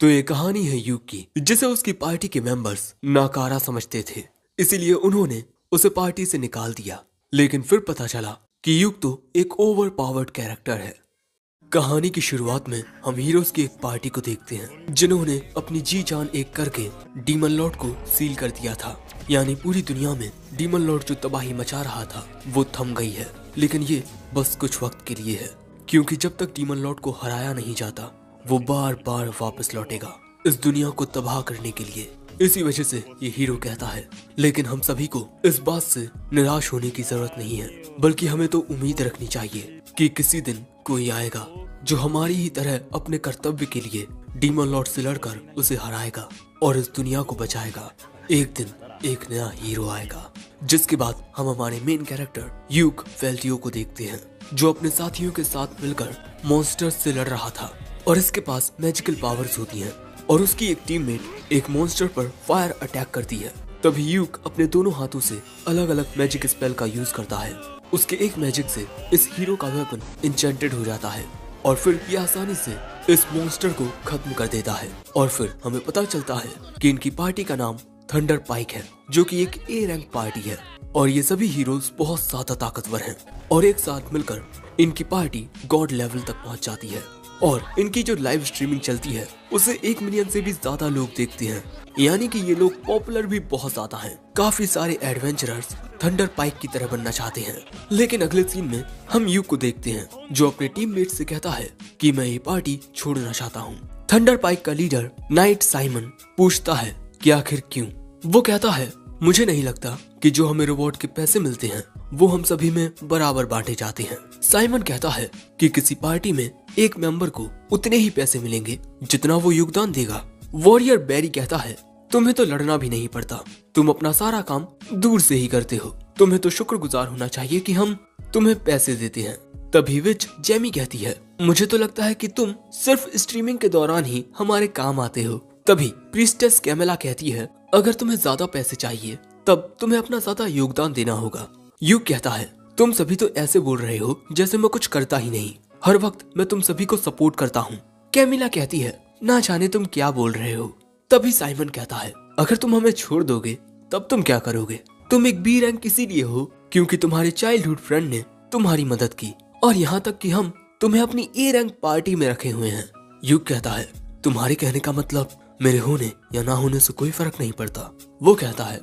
तो ये कहानी है यूक की, जिसे उसकी पार्टी के मेंबर्स नाकारा समझते थे, इसीलिए उन्होंने उसे पार्टी से निकाल दिया। लेकिन फिर पता चला कि यूक तो एक ओवर पावर्ड कैरेक्टर है। कहानी की शुरुआत में हम हीरोज की एक पार्टी को देखते हैं, जिन्होंने अपनी जी जान एक करके डीमन लॉर्ड को सील कर दिया था। यानी पूरी दुनिया में डीमन लॉर्ड जो तबाही मचा रहा था वो थम गई है। लेकिन ये बस कुछ वक्त के लिए है, क्योंकि जब तक डीमन लॉर्ड को हराया नहीं जाता वो बार बार वापस लौटेगा इस दुनिया को तबाह करने के लिए। इसी वजह से ये हीरो कहता है। लेकिन हम सभी को इस बात से निराश होने की जरूरत नहीं है, बल्कि हमें तो उम्मीद रखनी चाहिए कि किसी दिन कोई आएगा जो हमारी ही तरह अपने कर्तव्य के लिए डीमन लॉर्ड से लड़कर उसे हराएगा और इस दुनिया को बचाएगा। एक दिन एक नया हीरो आएगा, जिसके बाद हम हमारे मेन कैरेक्टर यूक वेल्टियो को देखते हैं, जो अपने साथियों के साथ मिलकर मॉन्स्टर्स से लड़ रहा था और इसके पास मैजिकल पावर्स होती हैं। और उसकी एक टीममेट एक मॉन्स्टर पर फायर अटैक करती है। तभी यूक अपने दोनों हाथों से अलग अलग मैजिक स्पेल का यूज करता है। उसके एक मैजिक से इस हीरो का वेपन इंचेंटेड हो जाता है और फिर ये आसानी से इस मॉन्स्टर को खत्म कर देता है। और फिर हमें पता चलता है कि इनकी पार्टी का नाम थंडर पाइक है, जो कि एक ए रैंक पार्टी है और ये सभी हीरोज बहुत ज्यादा ताकतवर हैं और एक साथ मिलकर इनकी पार्टी गॉड लेवल तक पहुंच जाती है। और इनकी जो लाइव स्ट्रीमिंग चलती है उसे 1 मिलियन से भी ज्यादा लोग देखते हैं, यानी कि ये लोग पॉपुलर भी बहुत ज्यादा हैं। काफी सारे एडवेंचरर्स थंडर पाइक की तरह बनना चाहते हैं। लेकिन अगले सीन में हम यूक को देखते हैं, जो अपने टीममेट से कहता है कि मैं ये पार्टी छोड़ना चाहता हूँ। थंडर पाइक का लीडर नाइट साइमन पूछता है कि आखिर क्यों। वो कहता है, मुझे नहीं लगता कि जो हमें रिवॉर्ड के पैसे मिलते हैं वो हम सभी में बराबर बांटे जाते हैं। साइमन कहता है कि किसी पार्टी में एक मेंबर को उतने ही पैसे मिलेंगे जितना वो योगदान देगा। वॉरियर बैरी कहता है, तुम्हें तो लड़ना भी नहीं पड़ता, तुम अपना सारा काम दूर से ही करते हो, तुम्हें तो शुक्रगुजार होना चाहिए कि हम तुम्हें पैसे देते हैं। तभी विच जेमी कहती है, मुझे तो लगता है कि तुम सिर्फ स्ट्रीमिंग के दौरान ही हमारे काम आते हो। तभी प्रीस्टेस कैमेला कहती है, अगर तुम्हें ज्यादा पैसे चाहिए तब तुम्हें अपना ज्यादा योगदान देना होगा। यूक कहता है, तुम सभी तो ऐसे बोल रहे हो जैसे मैं कुछ करता ही नहीं, हर वक्त मैं तुम सभी को सपोर्ट करता हूँ। कैमिला कहती है, ना जाने तुम क्या बोल रहे हो। तभी साइमन कहता है, अगर तुम हमें छोड़ दोगे तब तुम क्या करोगे? तुम एक बी रैंक इसीलिए हो क्योंकि तुम्हारे चाइल्डहुड फ्रेंड ने तुम्हारी मदद की और यहाँ तक कि हम तुम्हें अपनी ए रैंक पार्टी में रखे हुए हैं। यूक कहता है, तुम्हारे कहने का मतलब मेरे होने या ना होने से कोई फर्क नहीं पड़ता। वो कहता है,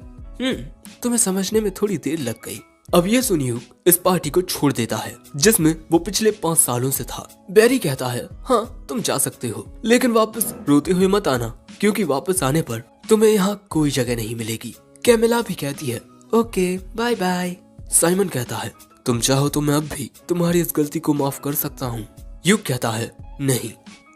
तुम्हें समझने में थोड़ी देर लग गई। अब ये सुन यूक इस पार्टी को छोड़ देता है जिसमें वो पिछले 5 सालों से था। बैरी कहता है, हाँ तुम जा सकते हो, लेकिन वापस रोते हुए मत आना, क्योंकि वापस आने पर तुम्हें यहाँ कोई जगह नहीं मिलेगी। कैमिला भी कहती है, ओके बाय बाय। साइमन कहता है, तुम चाहो तो मैं अब भी तुम्हारी इस गलती को माफ कर सकता हूँ। यूक कहता है, नहीं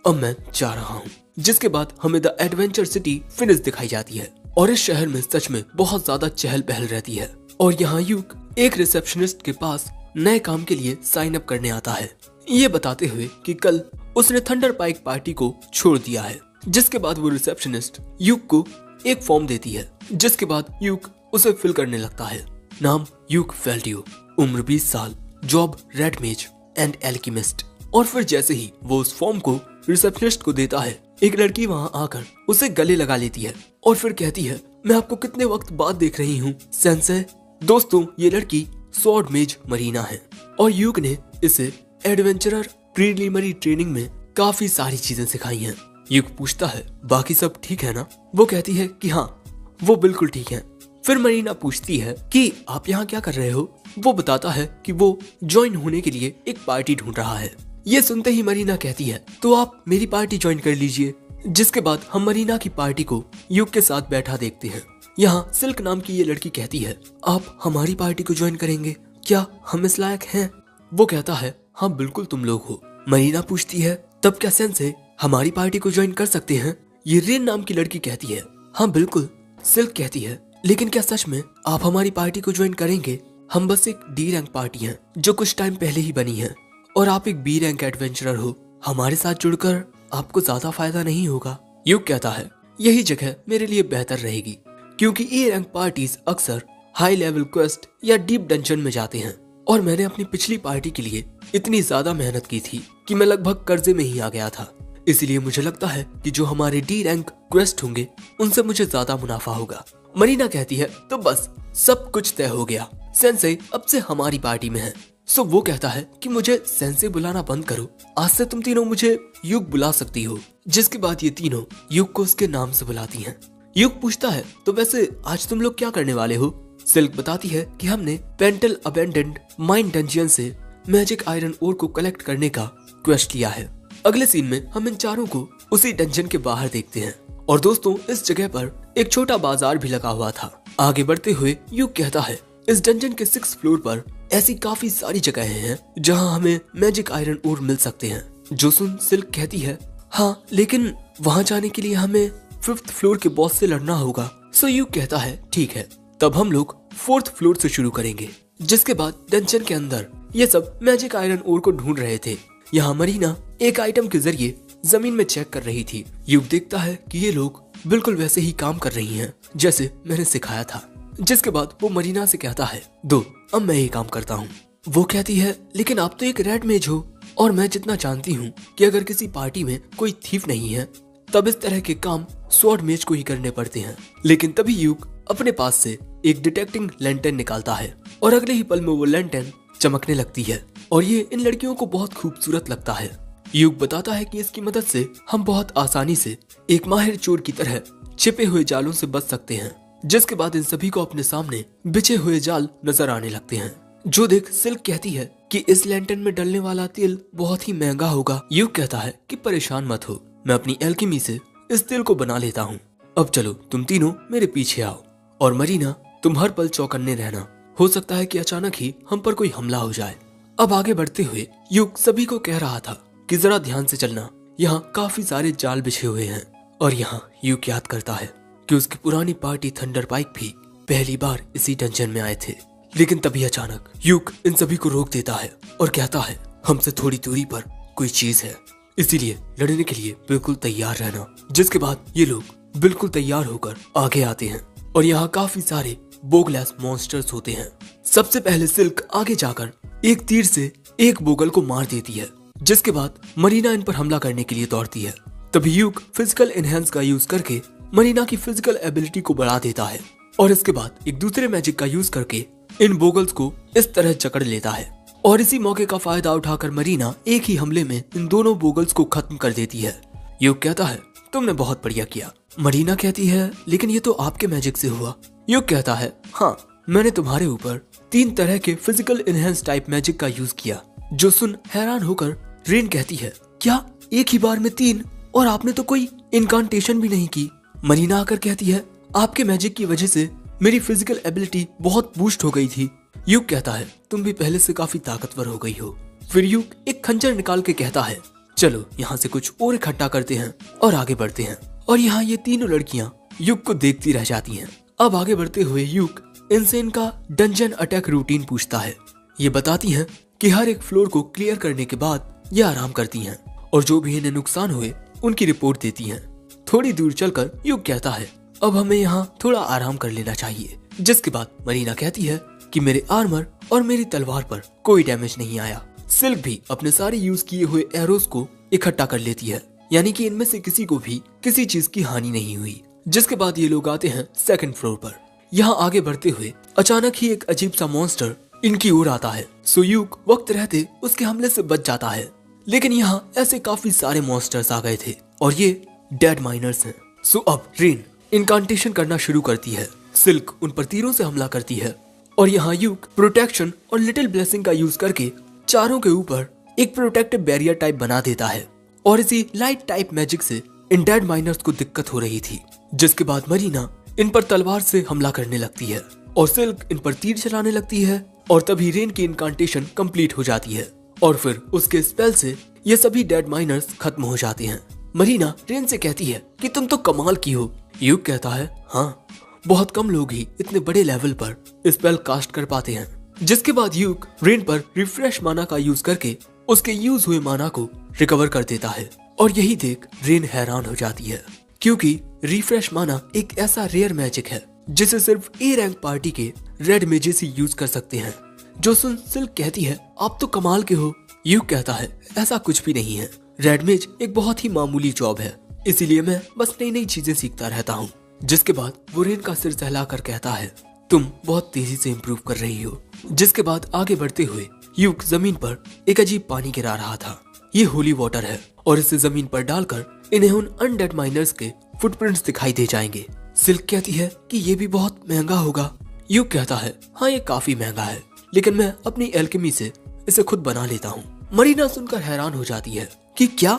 अब मैं जा रहा हूँ। जिसके बाद हमें द एडवेंचर सिटी फिनिश दिखाई जाती है और इस शहर में सच में बहुत ज्यादा चहल पहल रहती है। और यहाँ यूक एक रिसेप्शनिस्ट के पास नए काम के लिए साइन अप करने आता है, ये बताते हुए कि कल उसने थंडर पाइक पार्टी को छोड़ दिया है। जिसके बाद वो रिसेप्शनिस्ट यूक को एक फॉर्म देती है, जिसके बाद यूक उसे फिल करने लगता है। नाम यूक वेल्टियो, उम्र 20 साल, जॉब रेड मेज एंड एल्केमिस्ट। और फिर जैसे ही वो उस फॉर्म को रिसेप्शनिस्ट को देता है, एक लड़की वहाँ आकर उसे गले लगा लेती है और फिर कहती है, मैं आपको कितने वक्त बाद देख रही हूँ सेंसे। दोस्तों, ये लड़की स्वॉर्ड मेज मरीना है और यूक ने इसे एडवेंचरर प्रीलिमिनरी ट्रेनिंग में काफी सारी चीजें सिखाई हैं। यूक पूछता है, बाकी सब ठीक है ना? वो कहती है कि हाँ वो बिल्कुल ठीक है। फिर मरीना पूछती है कि आप यहाँ क्या कर रहे हो? वो बताता है कि वो ज्वाइन होने के लिए एक पार्टी ढूंढ रहा है। ये सुनते ही मरीना कहती है, तो आप मेरी पार्टी ज्वाइन कर लीजिए। जिसके बाद हम मरीना की पार्टी को यूक के साथ बैठा देखते हैं। यहाँ सिल्क नाम की ये लड़की कहती है, आप हमारी पार्टी को ज्वाइन करेंगे? क्या हम इस लायक हैं? वो कहता है, हाँ बिल्कुल तुम लोग हो। मरीना पूछती है, तब क्या सेंसे हमारी पार्टी को ज्वाइन कर सकते हैं? ये रेन नाम की लड़की कहती है, हाँ बिल्कुल। सिल्क कहती है, लेकिन क्या सच में आप हमारी पार्टी को ज्वाइन करेंगे? हम बस एक डी रैंक पार्टी हैं जो कुछ टाइम पहले ही बनी है और आप एक बी रैंक एडवेंचरर हो, हमारे साथ जुड़कर आपको ज्यादा फायदा नहीं होगा। यूक कहता है, यही जगह मेरे लिए बेहतर रहेगी, क्योंकि ए रैंक पार्टीज अक्सर हाई लेवल क्वेस्ट या डीप डंजन में जाते हैं और मैंने अपनी पिछली पार्टी के लिए इतनी ज्यादा मेहनत की थी कि मैं लगभग कर्जे में ही आ गया था। इसीलिए मुझे लगता है कि जो हमारे डी रैंक क्वेस्ट होंगे उनसे मुझे ज्यादा मुनाफा होगा। मरीना कहती है तो बस सब कुछ तय हो गया, सेंसे अब से हमारी पार्टी में है। सो वो कहता है कि मुझे सेंसे बुलाना बंद करो, आज से तुम तीनों मुझे युग बुला सकती हो। जिसके बाद ये तीनों युग को उसके नाम से बुलाती हैं। युग पूछता है तो वैसे आज तुम लोग क्या करने वाले हो? सिल्क बताती है कि हमने पेंटल अबेंडेंड माइन डंजियन से मैजिक आयरन ओर को कलेक्ट करने का क्वेस्ट लिया है। अगले सीन में हम इन चारों को उसी डंजन के बाहर देखते हैं और दोस्तों इस जगह पर एक छोटा बाजार भी लगा हुआ था। आगे बढ़ते हुए युग कहता है इस डंजन के 6th फ्लोर पर ऐसी काफी सारी जगहें हैं जहां हमें मैजिक आयरन ओर मिल सकते हैं। जो सुन सिल्क कहती है हाँ, लेकिन वहां जाने के लिए हमें 5th फ्लोर के बॉस से लड़ना होगा। सो युग कहता है ठीक है, तब हम लोग 4th फ्लोर से शुरू करेंगे। जिसके बाद डंजन के अंदर ये सब मैजिक आयरन ओर को ढूंढ रहे थे। यहाँ मरीना एक आइटम के जरिए जमीन में चेक कर रही थी। युग देखता है कि ये लोग बिल्कुल वैसे ही काम कर रही हैं जैसे मैंने सिखाया था। जिसके बाद वो मरीना से कहता है दो, अब मैं ये काम करता हूँ। वो कहती है लेकिन आप तो एक रेड मेज हो और मैं जितना जानती हूँ कि अगर किसी पार्टी में कोई थीफ नहीं है तब इस तरह के काम स्वॉर्ड मेज को ही करने पड़ते हैं। लेकिन तभी युग अपने पास से एक डिटेक्टिंग लैंटर्न निकालता है और अगले ही पल में वो लैंटर्न चमकने लगती है और ये इन लड़कियों को बहुत खूबसूरत लगता है। युग बताता है कि इसकी मदद से हम बहुत आसानी से एक माहिर चोर की तरह छिपे हुए जालों से बच सकते हैं। जिसके बाद इन सभी को अपने सामने बिछे हुए जाल नजर आने लगते हैं। जो देख सिल्क कहती है कि इस लैंटर्न में डलने वाला तेल बहुत ही महंगा होगा। युग कहता है कि परेशान मत हो, मैं अपनी एल्केमी से इस तेल को बना लेता हूँ। अब चलो तुम तीनों मेरे पीछे आओ और मरीना तुम हर पल चौकन्ने रहना, हो सकता है कि अचानक ही हम पर कोई हमला हो जाए। अब आगे बढ़ते हुए युग सभी को कह रहा था कि जरा ध्यान से चलना, यहाँ काफी सारे जाल बिछे हुए हैं। और यहाँ युग याद करता है कि उसकी पुरानी पार्टी थंडर पाइक भी पहली बार इसी डंजन में आए थे। लेकिन तभी अचानक युग इन सभी को रोक देता है और कहता है हमसे थोड़ी दूरी पर कोई चीज है, इसीलिए लड़ने के लिए बिल्कुल तैयार रहना। जिसके बाद ये लोग बिल्कुल तैयार होकर आगे आते हैं और यहाँ काफी सारे बोगलैस मॉन्स्टर्स होते हैं। सबसे पहले सिल्क आगे जाकर एक तीर से एक बोगल को मार देती है। जिसके बाद मरीना इन पर हमला करने के लिए दौड़ती है। तभी युग फिजिकल एनहेंस का यूज करके मरीना की फिजिकल एबिलिटी को बढ़ा देता है और इसके बाद एक दूसरे मैजिक का यूज करके इन बोगल्स को इस तरह जकड़ लेता है और इसी मौके का फायदा उठाकर मरीना एक ही हमले में इन दोनों बोगल्स को खत्म कर देती है। युग कहता है तुमने बहुत बढ़िया किया। मरीना कहती है लेकिन ये तो आपके मैजिक से हुआ। युग कहता है हाँ, मैंने तुम्हारे ऊपर 3 तरह के फिजिकल एनहेंस टाइप मैजिक का यूज किया। जो सुन हैरान होकर रेन कहती है क्या एक ही बार में 3, और आपने तो कोई इनकांटेशन भी नहीं की। मरीना आकर कहती है आपके मैजिक की वजह से मेरी फिजिकल एबिलिटी बहुत बूस्ट हो गई थी। युग कहता है तुम भी पहले से काफी ताकतवर हो गई हो। फिर युग एक खंजर निकाल के कहता है चलो यहाँ से कुछ और इकट्ठा करते हैं और आगे बढ़ते हैं। और यहाँ ये तीनों लड़कियाँ युग को देखती रह जाती हैं। अब आगे बढ़ते हुए युग इनसे इनका डंजन अटैक रूटीन पूछता है। ये बताती हैं कि हर एक फ्लोर को क्लियर करने के बाद ये आराम करती हैं और जो भी इन्हें नुकसान हुए उनकी रिपोर्ट देती हैं। थोड़ी दूर चलकर युग कहता है अब हमें यहाँ थोड़ा आराम कर लेना चाहिए। जिसके बाद मरीना कहती है कि मेरे आर्मर और मेरी तलवार पर कोई डैमेज नहीं आया। सिल्क भी अपने सारे यूज किए हुए एरोस को इकट्ठा कर लेती है, यानी कि इनमें से किसी को भी किसी चीज की हानि नहीं हुई। जिसके बाद ये लोग आते हैं 2nd फ्लोर पर। यहाँ आगे बढ़ते हुए अचानक ही एक अजीब सा मॉन्स्टर इनकी ओर आता है। सो युग वक्त रहते उसके हमले से बच जाता है। लेकिन यहाँ ऐसे काफी सारे मॉन्स्टर्स आ गए थे और ये डेड माइनर्स हैं। सो अब रेन इनकांटेशन करना शुरू करती है। सिल्क उन पर तीरों से हमला करती है और यहाँ युग प्रोटेक्शन और लिटिल ब्लेसिंग का यूज करके चारों के ऊपर एक प्रोटेक्टिव बैरियर टाइप बना देता है। और इसी लाइट टाइप मैजिक से इन डेड माइनर्स को दिक्कत हो रही थी। जिसके बाद मरीना इन पर तलवार से हमला करने लगती है और सिल्क इन पर तीर चलाने लगती है और तभी रेन की इनकांटेशन कंप्लीट हो जाती है और फिर उसके स्पेल से ये सभी डेड माइनर्स खत्म हो जाते हैं। मरीना रेन से कहती है कि तुम तो कमाल की हो। युग कहता है हाँ, बहुत कम लोग ही इतने बड़े लेवल पर स्पेल कास्ट कर पाते हैं। जिसके बाद युग रेन पर रिफ्रेश माना का यूज करके उसके यूज हुए माना को रिकवर कर देता है और यही देख रेन हैरान हो जाती है क्योंकि रिफ्रेश माना एक ऐसा रेयर मैजिक है जिसे सिर्फ ए रैंक पार्टी के रेड मेजेस ही यूज कर सकते हैं। जो सुन सिल्क कहती है आप तो कमाल के हो। युग कहता है ऐसा कुछ भी नहीं है, रेड मेज एक बहुत ही मामूली जॉब है, इसीलिए मैं बस नई नई चीजें सीखता रहता हूँ। जिसके बाद वो रेन का सिर सहलाकर कहता है, तुम बहुत तेजी से इम्प्रूव कर रही हो। जिसके बाद आगे बढ़ते हुए यूक जमीन पर एक अजीब पानी गिरा रहा था। ये होली वाटर है और इसे जमीन पर डालकर इन्हें उन अनडेड माइनर्स के फुटप्रिंट्स दिखाई दे जाएंगे। सिल्क कहती है कि ये भी बहुत महंगा होगा। यूक कहता है, हाँ ये काफी महंगा है, लेकिन मैं अपनी एल्केमी से इसे खुद बना लेता हूँ। मरीना सुनकर हैरान हो जाती है कि क्या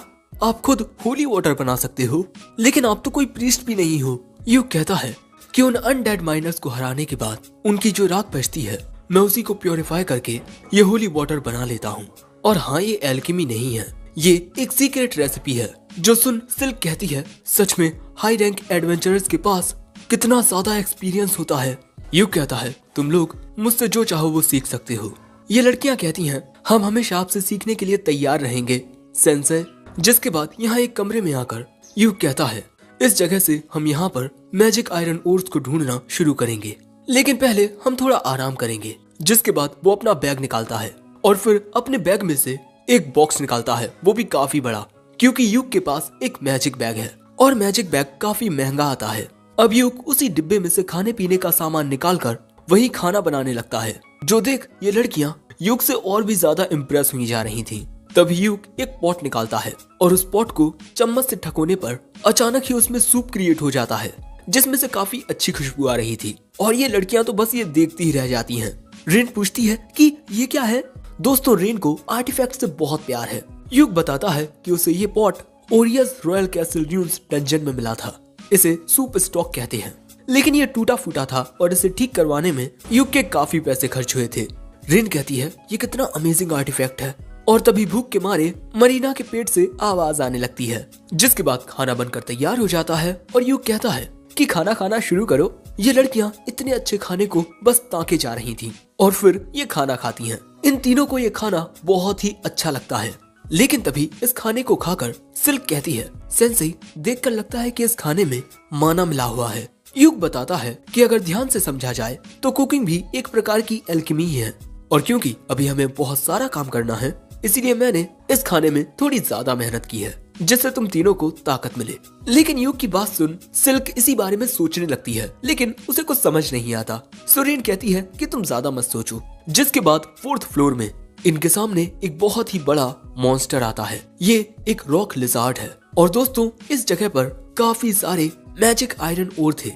आप खुद होली वाटर बना सकते हो? लेकिन आप तो कोई प्रीस्ट भी नहीं हो। यूक कहता है कि उन अनडेड माइनर्स को हराने के बाद उनकी जो राख बचती है मैं उसी को प्योरीफाई करके ये होली वाटर बना लेता हूँ। और हाँ, ये एल्केमी नहीं है, ये एक सीक्रेट रेसिपी है। जो सुन सिल्क कहती है, सच में हाई रैंक एडवेंचरर्स के पास कितना ज्यादा एक्सपीरियंस होता है। यूक कहता है, तुम लोग मुझसे जो चाहो वो सीख सकते हो। ये लड़कियां कहती हैं, हम हमेशा आपसे सीखने के लिए तैयार रहेंगे सेंसे। जिसके बाद यहाँ एक कमरे में आकर यूक कहता है, इस जगह से हम यहाँ पर मैजिक आयरन ओर्स को ढूंढना शुरू करेंगे, लेकिन पहले हम थोड़ा आराम करेंगे। जिसके बाद वो अपना बैग निकालता है और फिर अपने बैग में से एक बॉक्स निकालता है, वो भी काफी बड़ा, क्योंकि यूक के पास एक मैजिक बैग है और मैजिक बैग काफी महंगा आता है। अब यूक उसी डिब्बे में से खाने पीने का सामान निकालकर वही खाना बनाने लगता है। जो देख ये लड़कियां यूक से और भी ज्यादा इम्प्रेस हुई जा रही थीं। तभी यूक एक पॉट निकालता है और उस पॉट को चम्मच से ठकोने पर अचानक ही उसमें सूप क्रिएट हो जाता है, जिसमें से काफी अच्छी खुशबू आ रही थी। और ये लड़कियां तो बस ये देखती ही रह जाती हैं। रेन पूछती है कि ये क्या है। दोस्तों, रेन को आर्टिफैक्ट से बहुत प्यार है। यूक बताता है कि उसे ये pot Orius royal castle dunes dungeon में मिला था। इसे सूप स्टॉक कहते हैं, लेकिन ये टूटा फूटा था और इसे ठीक करवाने में यूक के काफी पैसे खर्च हुए थे। रेन कहती है, ये कितना अमेजिंग आर्टिफैक्ट है। और तभी भूख के मारे मरीना के पेट से आवाज आने लगती है। जिसके बाद खाना बनकर तैयार हो जाता है और यूक कहता है कि खाना खाना शुरू करो। ये लड़कियां इतने अच्छे खाने को बस ताके जा रही थीं और फिर ये खाना खाती हैं। इन तीनों को ये खाना बहुत ही अच्छा लगता है। लेकिन तभी इस खाने को खाकर सिल्क कहती है, सेंसेई देखकर लगता है कि इस खाने में माना मिला हुआ है। यूक बताता है कि अगर ध्यान से समझा जाए तो कुकिंग भी एक प्रकार की एल्केमी ही है, और क्योंकि अभी हमें बहुत सारा काम करना है इसीलिए मैंने इस खाने में थोड़ी ज्यादा मेहनत की है, जिससे तुम तीनों को ताकत मिले। लेकिन यूक की बात सुन सिल्क इसी बारे में सोचने लगती है, लेकिन उसे कुछ समझ नहीं आता। सुरेन कहती है कि तुम ज्यादा मत सोचो। जिसके बाद 4th फ्लोर में इनके सामने एक बहुत ही बड़ा मॉन्स्टर आता है। ये एक रॉक लिजार्ड है और दोस्तों इस जगह पर काफी सारे मैजिक आयरन ओर थे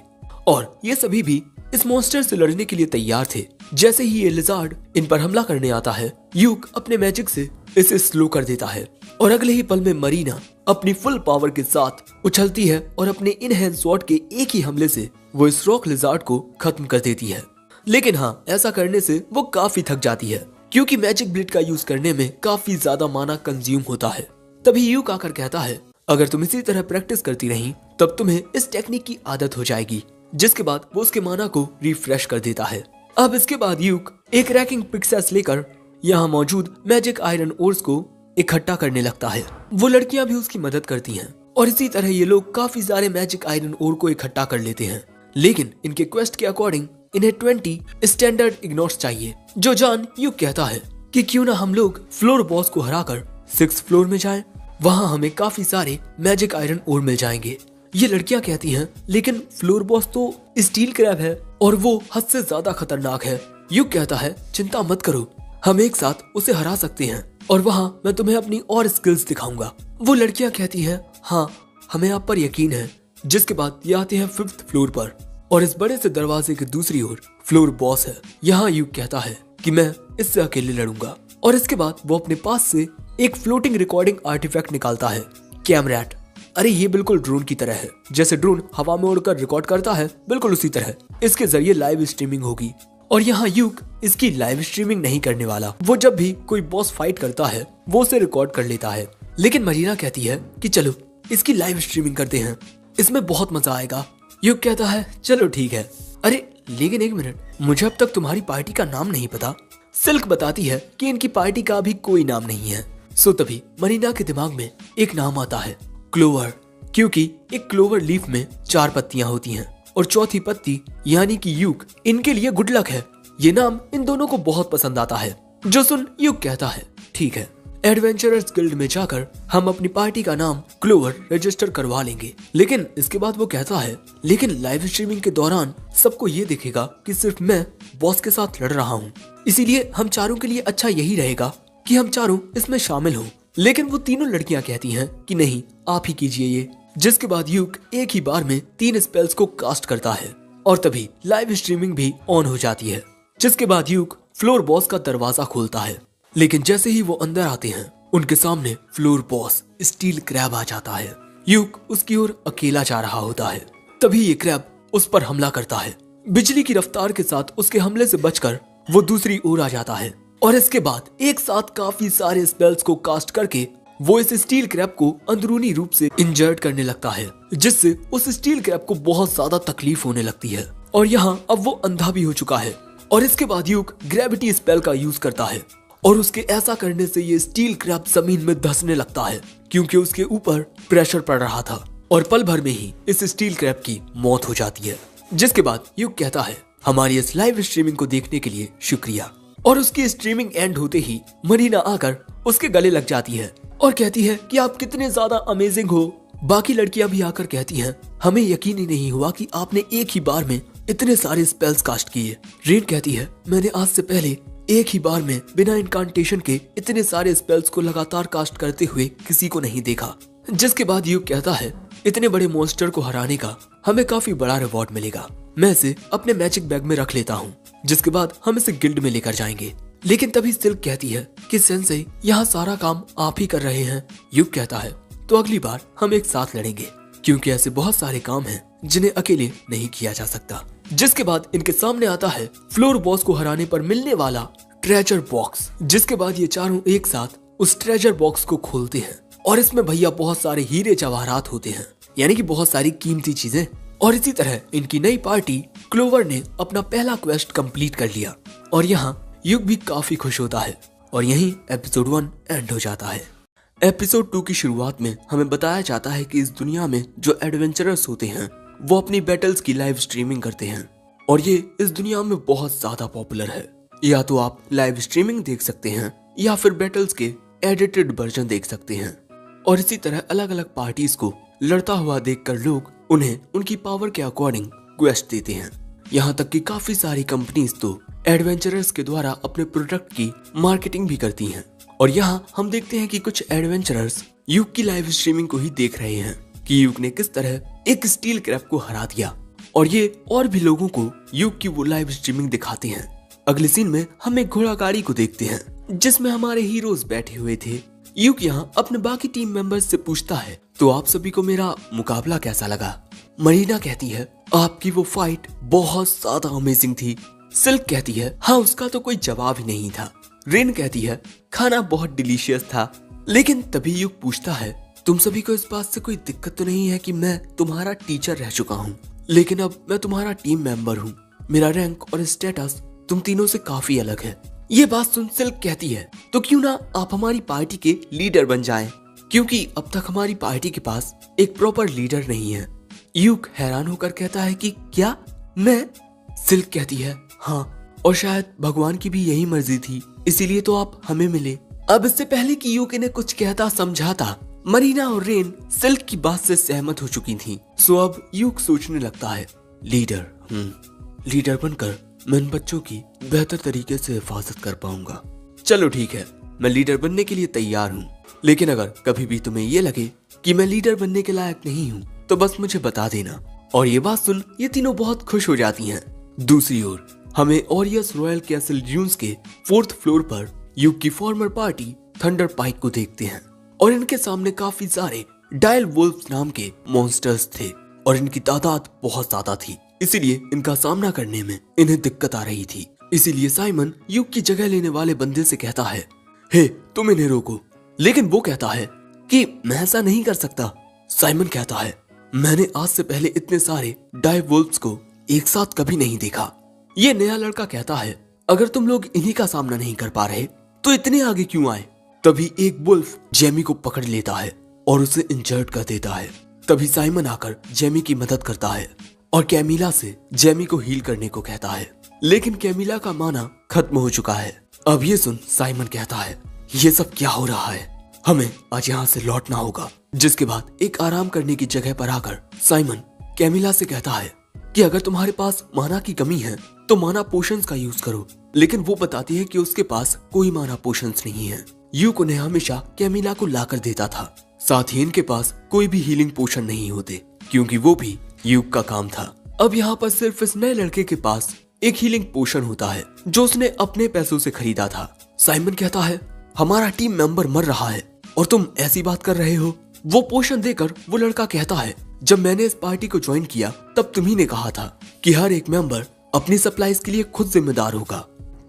और ये सभी भी इस मॉन्स्टर से लड़ने के लिए तैयार थे। जैसे ही ये लिजार्ड इन पर हमला करने आता है, यूक अपने मैजिक से इसे स्लो कर देता है और अगले ही पल में मरीना अपनी फुल पावर के साथ उछलती है और अपने इन हैंड स्वॉर्ड के एक ही हमले से वो इस रॉक लिजार्ड को खत्म कर देती है। लेकिन हाँ, ऐसा करने से वो काफी थक जाती है क्योंकि मैजिक ब्लेड का यूज करने में काफी ज्यादा माना कंज्यूम होता है। तभी यूक आकर कहता है, अगर तुम इसी तरह प्रैक्टिस करती रही तब तुम्हें इस टेक्निक की आदत हो जाएगी। जिसके बाद वो उसके माना को रिफ्रेश कर देता है। अब इसके बाद यूक एक रैकिंग पिक्सेस लेकर यहाँ मौजूद मैजिक आयरन ओर्स को इकट्ठा करने लगता है। वो लड़कियां भी उसकी मदद करती हैं और इसी तरह ये लोग काफी सारे मैजिक आयरन ओर को इकट्ठा कर लेते हैं। लेकिन इनके क्वेस्ट के अकॉर्डिंग इन्हें 20 स्टैंडर्ड इग्नोर्स चाहिए। जो जान यूक कहता है कि क्यों ना हम लोग फ्लोर बॉस को हराकर 6th फ्लोर में जाएं, वहाँ हमें काफी सारे मैजिक आयरन ओर मिल जाएंगे। ये लड़कियां कहती हैं, लेकिन फ्लोर बॉस तो स्टील क्रैब है और वो हद से ज्यादा खतरनाक है। यूक कहता है, चिंता मत करो, हम एक साथ उसे हरा सकते हैं और वहाँ मैं तुम्हें अपनी और स्किल्स दिखाऊंगा। वो लड़कियां कहती हैं, हाँ हमें आप पर यकीन है। जिसके बाद ये आते हैं 5th फ्लोर पर और इस बड़े से दरवाजे के दूसरी ओर फ्लोर बॉस है। यहाँ यूक कहता है कि मैं इससे अकेले लड़ूंगा और इसके बाद वो अपने पास से एक फ्लोटिंग रिकॉर्डिंग आर्टिफैक्ट निकालता है, कैमरैट। अरे ये बिल्कुल ड्रोन की तरह है, जैसे ड्रोन हवा में उड़कर रिकॉर्ड करता है बिल्कुल उसी तरह इसके जरिए लाइव स्ट्रीमिंग होगी। और यहाँ यूक इसकी लाइव स्ट्रीमिंग नहीं करने वाला, वो जब भी कोई बॉस फाइट करता है वो उसे रिकॉर्ड कर लेता है। लेकिन मरीना कहती है कि चलो इसकी लाइव स्ट्रीमिंग करते हैं, इसमें बहुत मजा आएगा। यूक कहता है, चलो ठीक है। अरे लेकिन एक मिनट, मुझे अब तक तुम्हारी पार्टी का नाम नहीं पता। सिल्क बताती है कि इनकी पार्टी का अभी कोई नाम नहीं है। सो तभी मरीना के दिमाग में एक नाम आता है, क्लोवर, क्योंकि एक क्लोवर लीफ में 4 पत्तियां होती हैं और चौथी पत्ती यानी कि यूक इनके लिए गुड लक है। ये नाम इन दोनों को बहुत पसंद आता है। जो सुन यूक कहता है, ठीक है एडवेंचरर्स गिल्ड में जाकर हम अपनी पार्टी का नाम क्लोवर रजिस्टर करवा लेंगे। लेकिन इसके बाद वो कहता है, लेकिन लाइव स्ट्रीमिंग के दौरान सबको ये दिखेगा कि सिर्फ मैं बॉस के साथ लड़ रहा हूँ, इसीलिए हम चारों के लिए अच्छा यही रहेगा कि हम चारों इसमें शामिल हों। लेकिन वो तीनों लड़कियां कहती हैं कि नहीं, आप ही कीजिए ये। जिसके बाद यूक एक ही बार में 3 स्पेल्स को कास्ट करता है और तभी लाइव स्ट्रीमिंग भी ऑन हो जाती है। जिसके बाद यूक फ्लोर बॉस का दरवाजा खोलता है, लेकिन जैसे ही वो अंदर आते हैं उनके सामने फ्लोर बॉस स्टील क्रैब आ जाता है। यूक उसकी ओर अकेला जा रहा होता है, तभी ये क्रैब उस पर हमला करता है। बिजली की रफ्तार के साथ उसके हमले से बचकर वो दूसरी ओर आ जाता है और इसके बाद एक साथ काफी सारे स्पेल्स को कास्ट करके वो इस स्टील क्रैब को अंदरूनी रूप से इंजर्ड करने लगता है, जिससे उस स्टील क्रैब को बहुत ज्यादा तकलीफ होने लगती है और यहाँ अब वो अंधा भी हो चुका है। और इसके बाद यूक ग्रेविटी स्पेल का यूज करता है और उसके ऐसा करने से ये स्टील क्रैब जमीन में धंसने लगता है, क्योंकि उसके ऊपर प्रेशर पड़ रहा था और पल भर में ही इस स्टील क्रैब की मौत हो जाती है। जिसके बाद यूक कहता है, हमारी इस लाइव स्ट्रीमिंग को देखने के लिए शुक्रिया। और उसकी स्ट्रीमिंग एंड होते ही मरीना आकर उसके गले लग जाती है और कहती है कि आप कितने ज्यादा अमेजिंग हो। बाकी लड़कियां भी आकर कहती हैं, हमें यकीन ही नहीं हुआ कि आपने एक ही बार में इतने सारे स्पेल्स कास्ट किए। रेन कहती है, मैंने आज से पहले एक ही बार में बिना इनकांटेशन के इतने सारे स्पेल्स को लगातार कास्ट करते हुए किसी को नहीं देखा। जिसके बाद यूक कहता है, इतने बड़े मॉन्स्टर को हराने का हमें काफी बड़ा रिवॉर्ड मिलेगा, मैं इसे अपने मैजिक बैग में रख लेता हूँ। जिसके बाद हम इसे गिल्ड में लेकर जाएंगे। लेकिन तभी सिल्क कहती है कि सेंसेई, यहाँ सारा काम आप ही कर रहे हैं। यूक कहता है, तो अगली बार हम एक साथ लड़ेंगे, क्योंकि ऐसे बहुत सारे काम हैं जिन्हें अकेले नहीं किया जा सकता। जिसके बाद इनके सामने आता है फ्लोर बॉस को हराने पर मिलने वाला ट्रेजर बॉक्स। जिसके बाद ये चारों एक साथ उस ट्रेजर बॉक्स को खोलते हैं और इसमें भैया बहुत सारे हीरे जवाहरात होते हैं, यानी कि बहुत सारी कीमती चीजें। और इसी तरह इनकी नई पार्टी क्लोवर ने अपना पहला क्वेस्ट कंप्लीट कर लिया और यहाँ युग भी काफी खुश होता है और यहीं एपिसोड 1 एंड हो जाता है। एपिसोड 2 की शुरुआत में हमें बताया जाता है कि इस दुनिया में जो एडवेंचरर्स होते हैं वो अपनी बैटल्स की लाइव स्ट्रीमिंग करते हैं और ये इस दुनिया में बहुत ज्यादा पॉपुलर है। या तो आप लाइव स्ट्रीमिंग देख सकते हैं या फिर बैटल्स के एडिटेड वर्जन देख सकते हैं। और इसी तरह अलग अलग पार्टीज को लड़ता हुआ देखकर लोग उन्हें उनकी पावर के अकॉर्डिंग क्वेस्ट देते हैं। यहाँ तक कि काफी सारी कंपनीज तो एडवेंचरर्स के द्वारा अपने प्रोडक्ट की मार्केटिंग भी करती हैं। और यहाँ हम देखते हैं कि कुछ एडवेंचरर्स यूक की लाइव स्ट्रीमिंग को ही देख रहे हैं कि यूक ने किस तरह एक स्टील क्रैब को हरा दिया और ये और भी लोगों को यूक की वो लाइव स्ट्रीमिंग दिखाते हैं। अगले सीन में हम एक घोड़ा गाड़ी को देखते हैं जिसमें हमारे हीरोज बैठे हुए थे। यूक यहाँ अपने बाकी टीम मेंबर्स से पूछता है, तो आप सभी को मेरा मुकाबला कैसा लगा? मरीना कहती है, आपकी वो फाइट बहुत ज्यादा अमेजिंग थी। सिल्क कहती है, हाँ उसका तो कोई जवाब ही नहीं था। रेन कहती है, खाना बहुत डिलीशियस था। लेकिन तभी युग पूछता है, तुम सभी को इस बात से कोई दिक्कत तो नहीं है कि मैं तुम्हारा टीचर रह चुका हूँ, लेकिन अब मैं तुम्हारा टीम मेंबर हूँ। मेरा रैंक और स्टेटस तुम तीनों से काफी अलग है। ये बात सुन सिल्क कहती है, तो क्यों ना आप हमारी पार्टी के लीडर बन जाएं, क्योंकि अब तक हमारी पार्टी के पास एक प्रॉपर लीडर नहीं है। यूक हैरान होकर कहता है कि क्या मैं? सिल्क कहती है, हाँ, और शायद भगवान की भी यही मर्जी थी, इसीलिए तो आप हमें मिले। अब इससे पहले कि यूक इन्हें कुछ कहता समझाता, मरीना और रेन सिल्क की बात से सहमत हो चुकी थी। सो अब यूक सोचने लगता है, लीडर बनकर मैं इन बच्चों की बेहतर तरीके से हिफाजत कर पाऊंगा। चलो ठीक है, मैं लीडर बनने के लिए तैयार हूँ, लेकिन अगर कभी भी तुम्हें ये लगे कि मैं लीडर बनने के लायक नहीं हूँ तो बस मुझे बता देना। और ये बात सुन ये तीनों बहुत खुश हो जाती हैं। दूसरी ओर हमें ओरियस रॉयल कैसल ड्यून्स के 4th फ्लोर पर यूक की फॉर्मर पार्टी थंडर पाइक को देखते हैं और इनके सामने काफी सारे डायल वुल्फ्स नाम के मॉन्स्टर्स थे और इनकी तादाद बहुत ज्यादा थी, इसीलिए इनका सामना करने में इन्हें दिक्कत आ रही थी। इसीलिए साइमन यूक की जगह लेने वाले बंदे से कहता है, हे तुम इन्हें रोको। लेकिन वो कहता है कि मैं ऐसा नहीं कर सकता। साइमन कहता है, मैंने आज से पहले इतने सारे डायल वुल्फ्स को एक साथ कभी नहीं देखा। ये नया लड़का कहता है, अगर तुम लोग इन्हीं का सामना नहीं कर पा रहे तो इतने आगे क्यों आए? तभी एक वुल्फ जेमी को पकड़ लेता है और उसे इंजर्ड कर देता है। तभी साइमन आकर जेमी की मदद करता है और कैमिला से जेमी को हील करने को कहता है, लेकिन कैमिला का माना खत्म हो चुका है। अब ये सुन साइमन कहता है, ये सब क्या हो रहा है, हमें आज यहाँ से लौटना होगा। जिसके बाद एक आराम करने की जगह पर आकर साइमन कैमिला से कहता है कि अगर तुम्हारे पास माना की कमी है तो माना पोशंस का यूज करो, लेकिन वो बताती है कि उसके पास कोई माना पोशंस नहीं है। यूक उन्हें हमेशा कैमिला को लाकर देता था, साथ ही इनके पास कोई भी हीलिंग पोशन नहीं होते क्योंकि वो भी यूक का काम था। अब यहाँ पर सिर्फ इस नए लड़के के पास एक हीलिंग पोशन होता है जो उसने अपने पैसों से खरीदा था। साइमन कहता है हमारा टीम मेंबर मर रहा है और तुम ऐसी बात कर रहे हो। वो पोशन देकर वो लड़का कहता है जब मैंने इस पार्टी को ज्वाइन किया तब तुम्ही ने कहा था कि हर एक मेंबर अपनी सप्लाईज के लिए खुद जिम्मेदार होगा,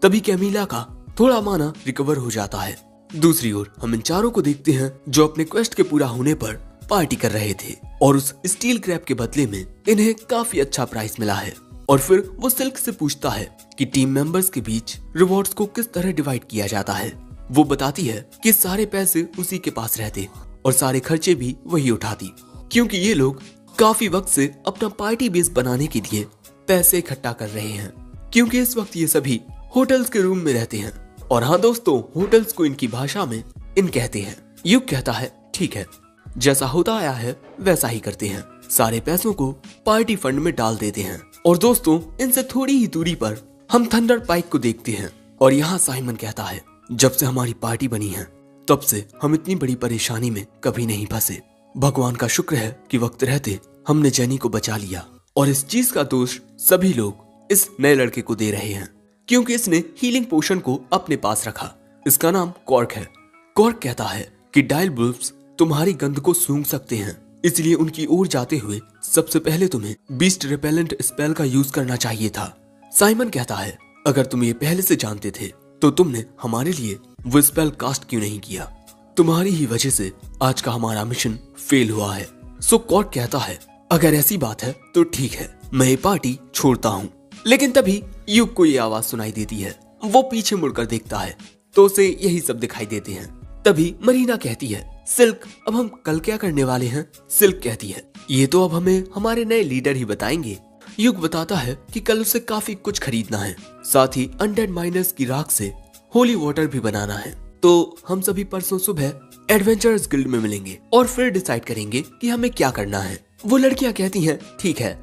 तभी कैमिला का थोड़ा माना रिकवर हो जाता है। दूसरी ओर हम इन चारों को देखते हैं जो अपने क्वेस्ट के पूरा होने पर पार्टी कर रहे थे और उस स्टील क्रैब के बदले में इन्हें काफी अच्छा प्राइस मिला है। और फिर वो सिल्क से पूछता है कि टीम मेंबर्स के बीच रिवॉर्ड्स को किस तरह डिवाइड किया जाता है। वो बताती है कि सारे पैसे उसी के पास रहते और सारे खर्चे भी वही उठाती, क्योंकि ये लोग काफी वक्त से अपना पार्टी बेस बनाने के लिए पैसे इकट्ठा कर रहे हैं, क्योंकि इस वक्त ये सभी होटल्स के रूम में रहते हैं। और हाँ दोस्तों, होटल्स को इनकी भाषा में इन कहते हैं। युग कहता है ठीक है, जैसा होता आया है वैसा ही करते हैं, सारे पैसों को पार्टी फंड में डाल देते हैं। और दोस्तों, इनसे थोड़ी ही दूरी पर हम थंडर पाइक को देखते हैं और यहाँ साइमन कहता है जब से हमारी पार्टी बनी है तब से हम इतनी बड़ी परेशानी में कभी नहीं फंसे। भगवान का शुक्र है कि वक्त रहते हमने जेनी को बचा लिया, और इस चीज का दोष सभी लोग इस नए लड़के को दे रहे हैं क्योंकि इसने हीलिंग पोशन को अपने पास रखा। इसका नाम कॉर्क है। कॉर्क कहता है कि डायल बुल्फ्स तुम्हारी गंध को सूंघ सकते हैं, इसलिए उनकी ओर जाते हुए सबसे पहले तुम्हें बीस्ट रिपेलेंट स्पेल का यूज करना चाहिए था। साइमन कहता है अगर तुम ये पहले से जानते थे तो तुमने हमारे लिए वो स्पेल कास्ट क्यों नहीं किया। तुम्हारी ही वजह से आज का हमारा मिशन फेल हुआ है। सो कॉर्क कहता है अगर ऐसी बात है तो ठीक है, मैं ये पार्टी छोड़ता हूँ। लेकिन तभी युग को ये आवाज सुनाई देती है। वो पीछे मुड़कर देखता है तो उसे यही सब दिखाई देते हैं। तभी मरीना कहती है सिल्क अब हम कल क्या करने वाले हैं। सिल्क कहती है ये तो अब हमें हमारे नए लीडर ही बताएंगे। युग बताता है कि कल उसे काफी कुछ खरीदना है, साथ ही अनडेड माइनर्स की राख से होली वाटर भी बनाना है। तो हम सभी परसों सुबह एडवेंचरर्स गिल्ड में मिलेंगे और फिर डिसाइड करेंगे कि हमें क्या करना है। वो लड़कियां कहती हैं ठीक है।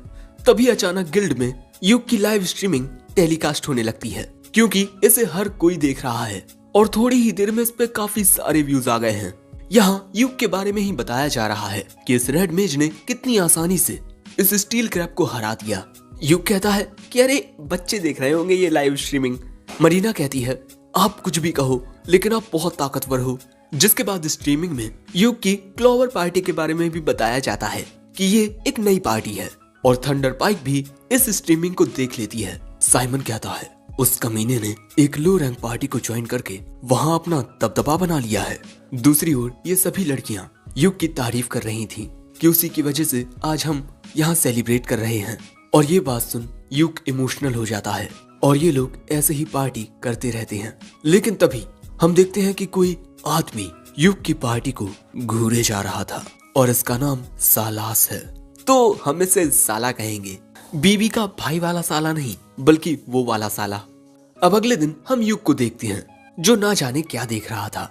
तभी अचानक गिल्ड में युग की लाइव स्ट्रीमिंग टेलीकास्ट होने लगती है क्योंकि इसे हर कोई देख रहा है और थोड़ी ही देर में इस पे काफी सारे व्यूज आ गए हैं। यहाँ युग के बारे में ही बताया जा रहा है कि इस रेड मेज ने कितनी आसानी से इस स्टील क्रैब को हरा दिया। युग कहता है कि अरे बच्चे देख रहे होंगे ये लाइव स्ट्रीमिंग। मरीना कहती है आप कुछ भी कहो लेकिन आप बहुत ताकतवर हो। जिसके बाद स्ट्रीमिंग में युग की क्लोवर पार्टी के बारे में भी बताया जाता है कि ये एक नई पार्टी है और थंडर पाइक भी इस स्ट्रीमिंग को देख लेती है। साइमन कहता है उस कमीने ने एक लो रैंक पार्टी को ज्वाइन करके वहाँ अपना दबदबा बना लिया है। दूसरी ओर ये सभी लड़कियां युग की तारीफ कर रही थीं कि उसी की वजह से आज हम यहाँ सेलिब्रेट कर रहे हैं। और ये बात सुन युग इमोशनल हो जाता है और ये लोग ऐसे ही पार्टी करते रहते हैं। लेकिन तभी हम देखते हैं कि कोई आदमी युग की पार्टी को घूरे जा रहा था और इसका नाम सालास है। तो हम इसे साला कहेंगे, बीबी का भाई वाला साला नहीं बल्कि वो वाला साला। अब अगले दिन हम युग को देखते हैं जो ना जाने क्या देख रहा था।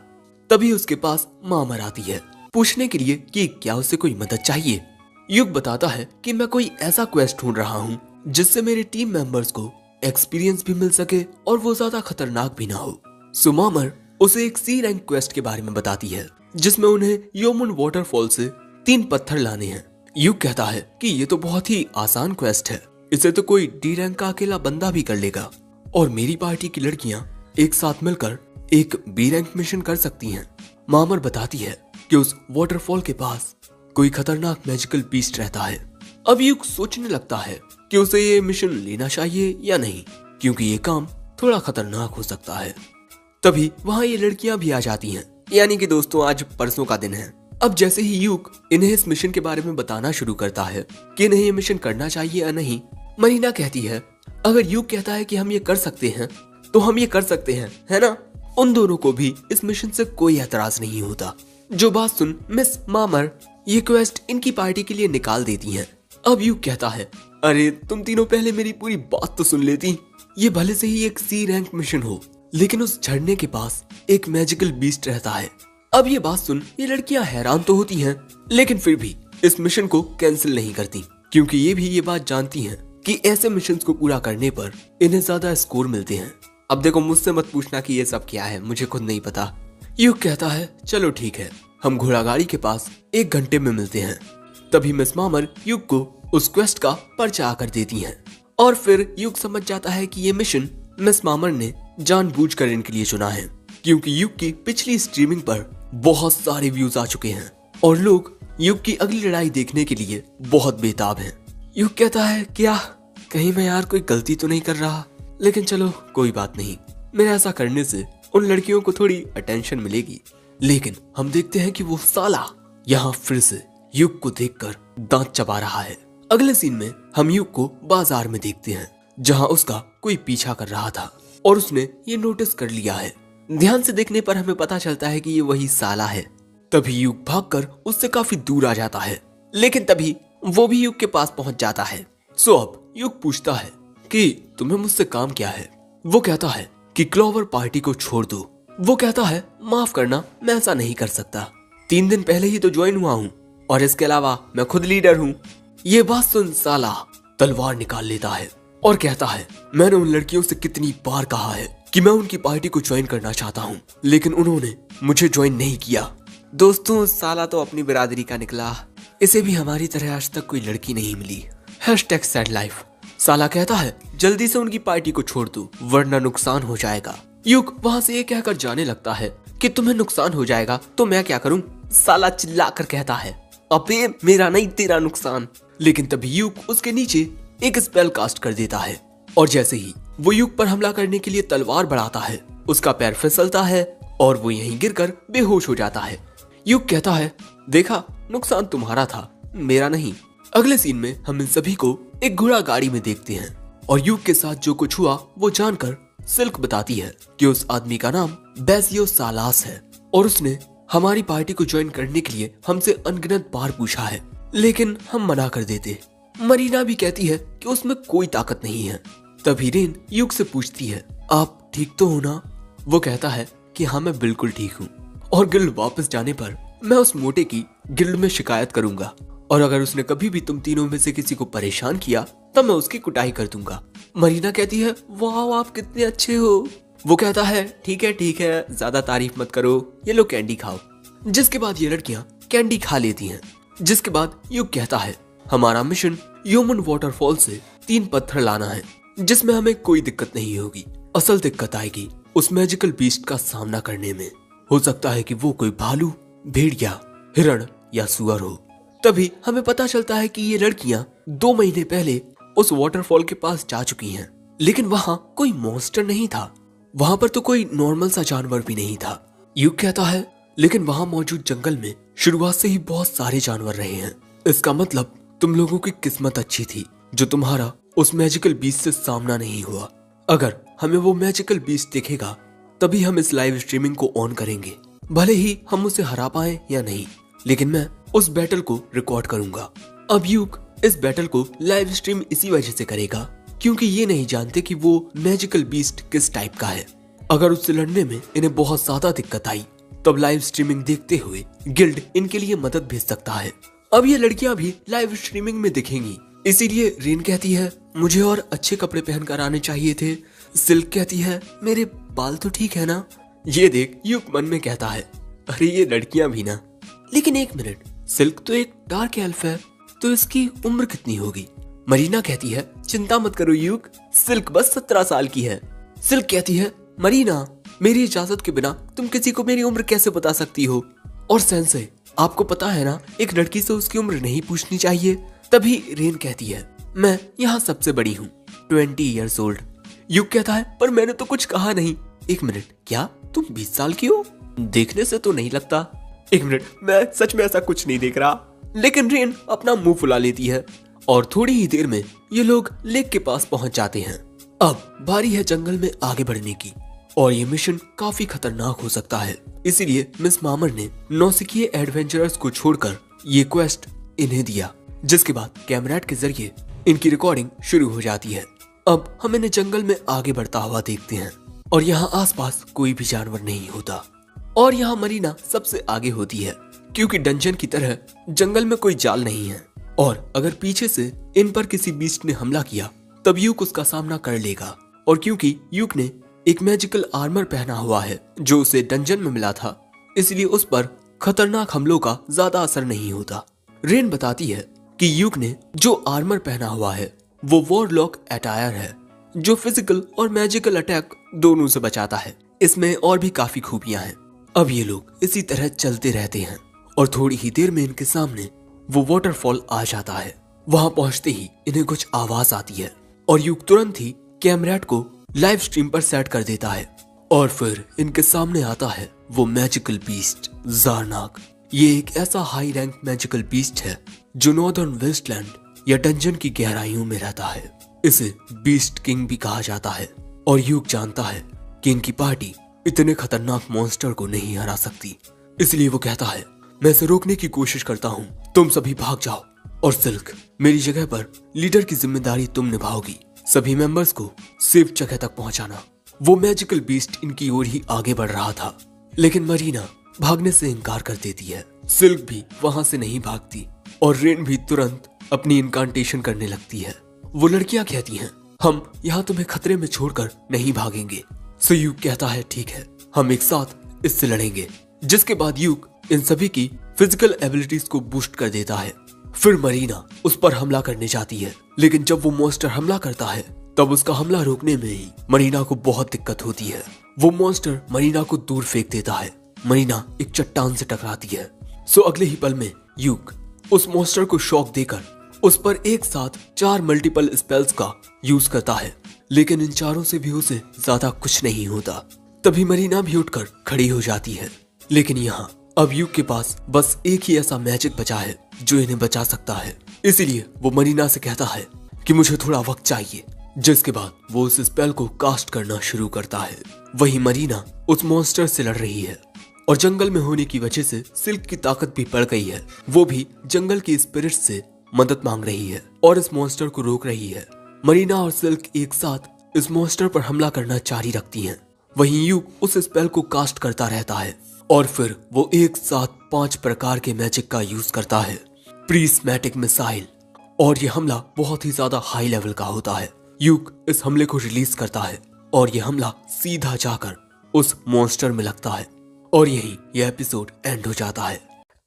तभी उसके पास मामर आती है पूछने के लिए कि क्या उसे कोई मदद चाहिए। युग बताता है कि मैं कोई ऐसा क्वेस्ट ढूंढ रहा हूँ जिससे मेरे टीम मेंबर्स को एक्सपीरियंस भी मिल सके और वो ज्यादा खतरनाक भी ना हो। सो मामर उसे एक सी रैंक क्वेस्ट के बारे में बताती है जिसमें उन्हें योमुन वाटरफॉल से 3 पत्थर लाने हैं। युग कहता है कि ये तो बहुत ही आसान क्वेस्ट है, इसे तो कोई डी रैंक का अकेला बंदा भी कर लेगा और मेरी पार्टी की लड़कियां एक साथ मिलकर एक बी रैंक मिशन कर सकती हैं। मामर बताती है कि उस वाटरफॉल के पास कोई खतरनाक मैजिकल बीस्ट रहता है। अब युग सोचने लगता है कि उसे ये मिशन लेना चाहिए या नहीं, क्योंकि ये काम थोड़ा खतरनाक हो सकता है। तभी वहाँ ये लड़कियां भी आ जाती हैं, यानी कि दोस्तों आज परसों का दिन है। अब जैसे ही युग इन्हें इस मिशन के बारे में बताना शुरू करता है कि इन्हें ये मिशन करना चाहिए या नहीं, मरीना कहती है अगर युग कहता है कि हम ये कर सकते हैं तो हम ये कर सकते हैं, है ना। उन दोनों को भी इस मिशन से कोई एतराज नहीं होता। जो बात सुन मिस मामर ये क्वेस्ट इनकी पार्टी के लिए निकाल देती हैं। अब युग कहता है अरे तुम तीनों पहले मेरी पूरी बात तो सुन लेती। ये भले से ही एक सी रैंक मिशन हो लेकिन उस झरने के पास एक मैजिकल बीस्ट रहता है। अब ये बात सुन ये लड़कियां हैरान तो होती हैं, लेकिन फिर भी इस मिशन को कैंसिल नहीं करती, क्योंकि ये भी ये बात जानती हैं कि ऐसे मिशंस को पूरा करने पर इन्हें ज्यादा स्कोर मिलते हैं। अब देखो, मुझसे मत पूछना कि ये सब क्या है, मुझे खुद नहीं पता। युग कहता है चलो ठीक है, हम घोड़ा गाड़ी के पास 1 घंटे में मिलते हैं। तभी मिस मामर युग को उस क्वेस्ट का पर्चा आकर देती हैं, और फिर युग समझ जाता है कि ये मिशन मिस मामर ने जानबूझकर इनके लिए चुना है, क्योंकि युग की पिछली स्ट्रीमिंग पर बहुत सारे व्यूज आ चुके हैं और लोग युग की अगली लड़ाई देखने के लिए बहुत बेताब हैं। युग कहता है क्या कहीं मैं यार कोई गलती तो नहीं कर रहा, लेकिन चलो कोई बात नहीं, मेरे ऐसा करने से उन लड़कियों को थोड़ी अटेंशन मिलेगी। लेकिन हम देखते हैं कि वो साला यहाँ फिर से युग को देखकर दांत चबा रहा है। अगले सीन में हम युग को बाजार में देखते हैं, जहाँ उसका कोई पीछा कर रहा था और उसने ये नोटिस कर लिया है। ध्यान से देखने पर हमें पता चलता है कि ये वही साला है। तभी युग भागकर उससे काफी दूर आ जाता है, लेकिन तभी वो भी युग के पास पहुंच जाता है। सो अब युग पूछता है कि तुम्हें मुझसे काम क्या है। वो कहता है कि क्लोवर पार्टी को छोड़ दो। वो कहता है माफ करना, मैं ऐसा नहीं कर सकता, 3 दिन पहले ही तो ज्वाइन हुआ हूँ और इसके अलावा मैं खुद लीडर हूँ। ये बात सुन साला तलवार निकाल लेता है और कहता है मैंने उन लड़कियों से कितनी बार कहा है कि मैं उनकी पार्टी को ज्वाइन करना चाहता हूँ, लेकिन उन्होंने मुझे ज्वाइन नहीं किया। दोस्तों, साला तो अपनी बिरादरी का निकला, इसे भी हमारी तरह आज तक कोई लड़की नहीं मिली। #sad life। साला कहता है जल्दी से उनकी पार्टी को छोड़ दो वरना नुकसान हो जाएगा। युग वहाँ से ये कहकर जाने लगता है कि तुम्हें नुकसान हो जाएगा तो मैं क्या करूँ। साला चिल्लाकर कहता है अबे मेरा नहीं तेरा नुकसान। लेकिन तभी युग उसके नीचे एक स्पेल कास्ट कर देता है और जैसे ही वो युग पर हमला करने के लिए तलवार बढ़ाता है, उसका पैर फिसलता है और वो यहीं गिरकर बेहोश हो जाता है। युग कहता है देखा, नुकसान तुम्हारा था, मेरा नहीं। अगले सीन में हम इन सभी को एक घोड़ा गाड़ी में देखते हैं और युग के साथ जो कुछ हुआ वो जानकर सिल्क बताती है कि उस आदमी का नाम बेसियो सालास है और उसने हमारी पार्टी को ज्वाइन करने के लिए हमसे अनगिनत बार पूछा है, लेकिन हम मना कर देते। मरीना भी कहती है कि उसमें कोई ताकत नहीं है। तभी रेन युग से पूछती है आप ठीक तो हो ना। वो कहता है कि हाँ मैं बिल्कुल ठीक हूँ और गिल्ड वापस जाने पर मैं उस मोटे की गिल्ड में शिकायत करूंगा और अगर उसने कभी भी तुम तीनों में से किसी को परेशान किया तब मैं उसकी कुटाई कर दूंगा। मरीना कहती है वाह आप कितने अच्छे हो। वो कहता है ठीक है, ज्यादा तारीफ मत करो, ये लो कैंडी खाओ। जिसके बाद ये लड़कियां कैंडी खा लेती हैं। जिसके बाद युग कहता है हमारा मिशन ह्यूमन वाटरफॉल से 3 पत्थर लाना है, जिसमें हमें कोई दिक्कत नहीं होगी। असल दिक्कत आएगी उस मैजिकल बीस्ट का सामना करने में। हो सकता है कि वो कोई भालू, भेड़िया, हिरण या सुअर हो। तभी हमें पता चलता है कि ये लड़कियां 2 महीने पहले उस वाटरफॉल के पास जा चुकी हैं, लेकिन वहाँ कोई मॉन्स्टर नहीं था। वहाँ पर तो कोई नॉर्मल सा जानवर भी नहीं था। युग कहता है लेकिन वहाँ मौजूद जंगल में शुरुआत से ही बहुत सारे जानवर रहे हैं। इसका मतलब तुम लोगों की किस्मत अच्छी थी जो तुम्हारा उस मैजिकल बीस्ट से सामना नहीं हुआ। अगर हमें वो मैजिकल बीस्ट दिखेगा तभी हम इस लाइव स्ट्रीमिंग को ऑन करेंगे। भले ही हम उसे हरा पाए या नहीं, लेकिन मैं उस बैटल को रिकॉर्ड करूंगा। अब युग इस बैटल को लाइव स्ट्रीम इसी वजह से करेगा क्योंकि ये नहीं जानते कि वो मैजिकल बीस्ट किस टाइप का है। अगर उससे लड़ने में इन्हें बहुत ज्यादा दिक्कत आई तब लाइव स्ट्रीमिंग देखते हुए गिल्ड इनके लिए मदद भेज सकता है। अब ये लड़कियां भी लाइव स्ट्रीमिंग में दिखेंगी, इसीलिए रेन कहती है मुझे और अच्छे कपड़े पहनकर आने चाहिए थे। सिल्क कहती है मेरे बाल तो ठीक है ना। ये देख युग मन में कहता है अरे ये लड़कियां भी ना। लेकिन एक मिनट, सिल्क तो एक डार्क एल्फ है, तो इसकी उम्र कितनी होगी। मरीना कहती है चिंता मत करो युग, सिल्क बस 17 साल की है। सिल्क कहती है मरीना मेरी इजाजत के बिना तुम किसी को मेरी उम्र कैसे बता सकती हो। और सेंसे आपको पता है ना एक लड़की से उसकी उम्र नहीं पूछनी चाहिए। तभी रेन कहती है मैं यहाँ सबसे बड़ी हूँ, 20 ईयर्स ओल्ड। युग कहता है पर मैंने तो कुछ कहा नहीं। एक मिनट, क्या तुम 20 साल की हो? देखने से तो नहीं लगता। एक मिनट, मैं सच में ऐसा कुछ नहीं देख रहा। लेकिन रेन अपना मुंह फुला लेती है और थोड़ी ही देर में ये लोग लेक के पास पहुंच जाते हैं। अब बारी है जंगल में आगे बढ़ने की और ये मिशन काफी खतरनाक हो सकता है, इसीलिए मिस मामर ने नौसिखिए एडवेंचरर्स को छोड़कर ये क्वेस्ट इन्हें दिया। जिसके बाद कैमराट के जरिए इनकी रिकॉर्डिंग शुरू हो जाती है। अब हम इन्हें जंगल में आगे बढ़ता हुआ देखते हैं। और यहाँ आसपास कोई भी जानवर नहीं होता। और यहाँ मरीना सबसे आगे होती है क्योंकि डंजन की तरह जंगल में कोई जाल नहीं है और अगर पीछे से इन पर किसी बीस्ट ने हमला किया तब यूक उसका सामना कर लेगा। और क्योंकि यूक ने एक मैजिकल आर्मर पहना हुआ है जो उसे डंजन में मिला था, इसलिए उस पर खतरनाक हमलों का ज्यादा असर नहीं होता। रेन बताती है कि यूक ने जो आर्मर पहना हुआ है वो वॉरलॉक अटायर है जो फिजिकल और मैजिकल अटैक दोनों से बचाता है। इसमें और भी काफी खूबियां हैं। अब ये लोग इसी तरह चलते रहते हैं और थोड़ी ही देर में इनके सामने वो वाटरफॉल आ जाता है। वहां पहुंचते ही इन्हें कुछ आवाज आती है और यूक तुरंत ही कैमरेट को लाइव स्ट्रीम पर सेट कर देता है और फिर इनके सामने आता है वो मैजिकल बीस्ट ज़ारनाक। ये एक ऐसा हाई रैंक मैजिकल बीस्ट है जो नॉर्दर्न वेस्टलैंड या डंजन की गहराइयों में रहता है। इसे बीस्ट किंग भी कहा जाता है और यूक जानता है कि इनकी पार्टी इतने खतरनाक मॉन्स्टर को नहीं हरा सकती, इसलिए वो कहता है मैं इसे रोकने की कोशिश करता हूँ, तुम सभी भाग जाओ और सिल्क मेरी जगह पर लीडर की जिम्मेदारी तुम निभाओगी, सभी मेंबर्स को सेफ जगह तक पहुंचाना। वो मैजिकल बीस्ट इनकी ओर ही आगे बढ़ रहा था लेकिन मरीना भागने से इनकार कर देती है। सिल्क भी वहां से नहीं भागती और रेन भी तुरंत अपनी इनकांटेशन करने लगती है। वो लड़कियां कहती हैं हम यहाँ तुम्हें खतरे में छोड़कर नहीं भागेंगे। सो यूक कहता है ठीक है, हम एक साथ इससे लड़ेंगे। जिसके बाद यूक इन सभी की फिजिकल एबिलिटीज को बूस्ट कर देता है। फिर मरीना उस पर हमला करने जाती है लेकिन जब वो मॉन्स्टर हमला करता है तब उसका हमला रोकने में ही मरीना को बहुत दिक्कत होती है। वो मॉन्स्टर मरीना को दूर फेंक देता है। मरीना एक चट्टान से टकराती है। सो अगले ही पल में यूक उस मॉन्स्टर को शॉक देकर उस पर एक साथ 4 मल्टीपल स्पेल्स का यूज करता है लेकिन इन चारों से भी उसे ज्यादा कुछ नहीं होता। तभी मरीना भी उठकर खड़ी हो जाती है लेकिन यहाँ अब यूक के पास बस एक ही ऐसा मैजिक बचा है जो इन्हें बचा सकता है। इसीलिए वो मरीना से कहता है कि मुझे थोड़ा वक्त चाहिए। जिसके बाद वो उस स्पेल को कास्ट करना शुरू करता है। वहीं मरीना उस मॉन्स्टर से लड़ रही है और जंगल में होने की वजह से सिल्क की ताकत भी बढ़ गई है। वो भी जंगल की स्पिरिट से मदद मांग रही है और इस मॉन्स्टर को रोक रही है। मरीना और सिल्क एक साथ इस मॉन्स्टर पर हमला करना जारी रखती हैं। वहीं यूक उस स्पेल को कास्ट करता रहता है और फिर वो एक साथ 5 प्रकार के मैजिक का यूज करता है। प्रिस्मैटिक मिसाइल, और ये हमला बहुत ही ज्यादा हाई लेवल का होता है। यूक इस हमले को रिलीज करता है और ये हमला सीधा जाकर उस मॉन्स्टर में लगता है और यहीं यह एपिसोड एंड हो जाता है।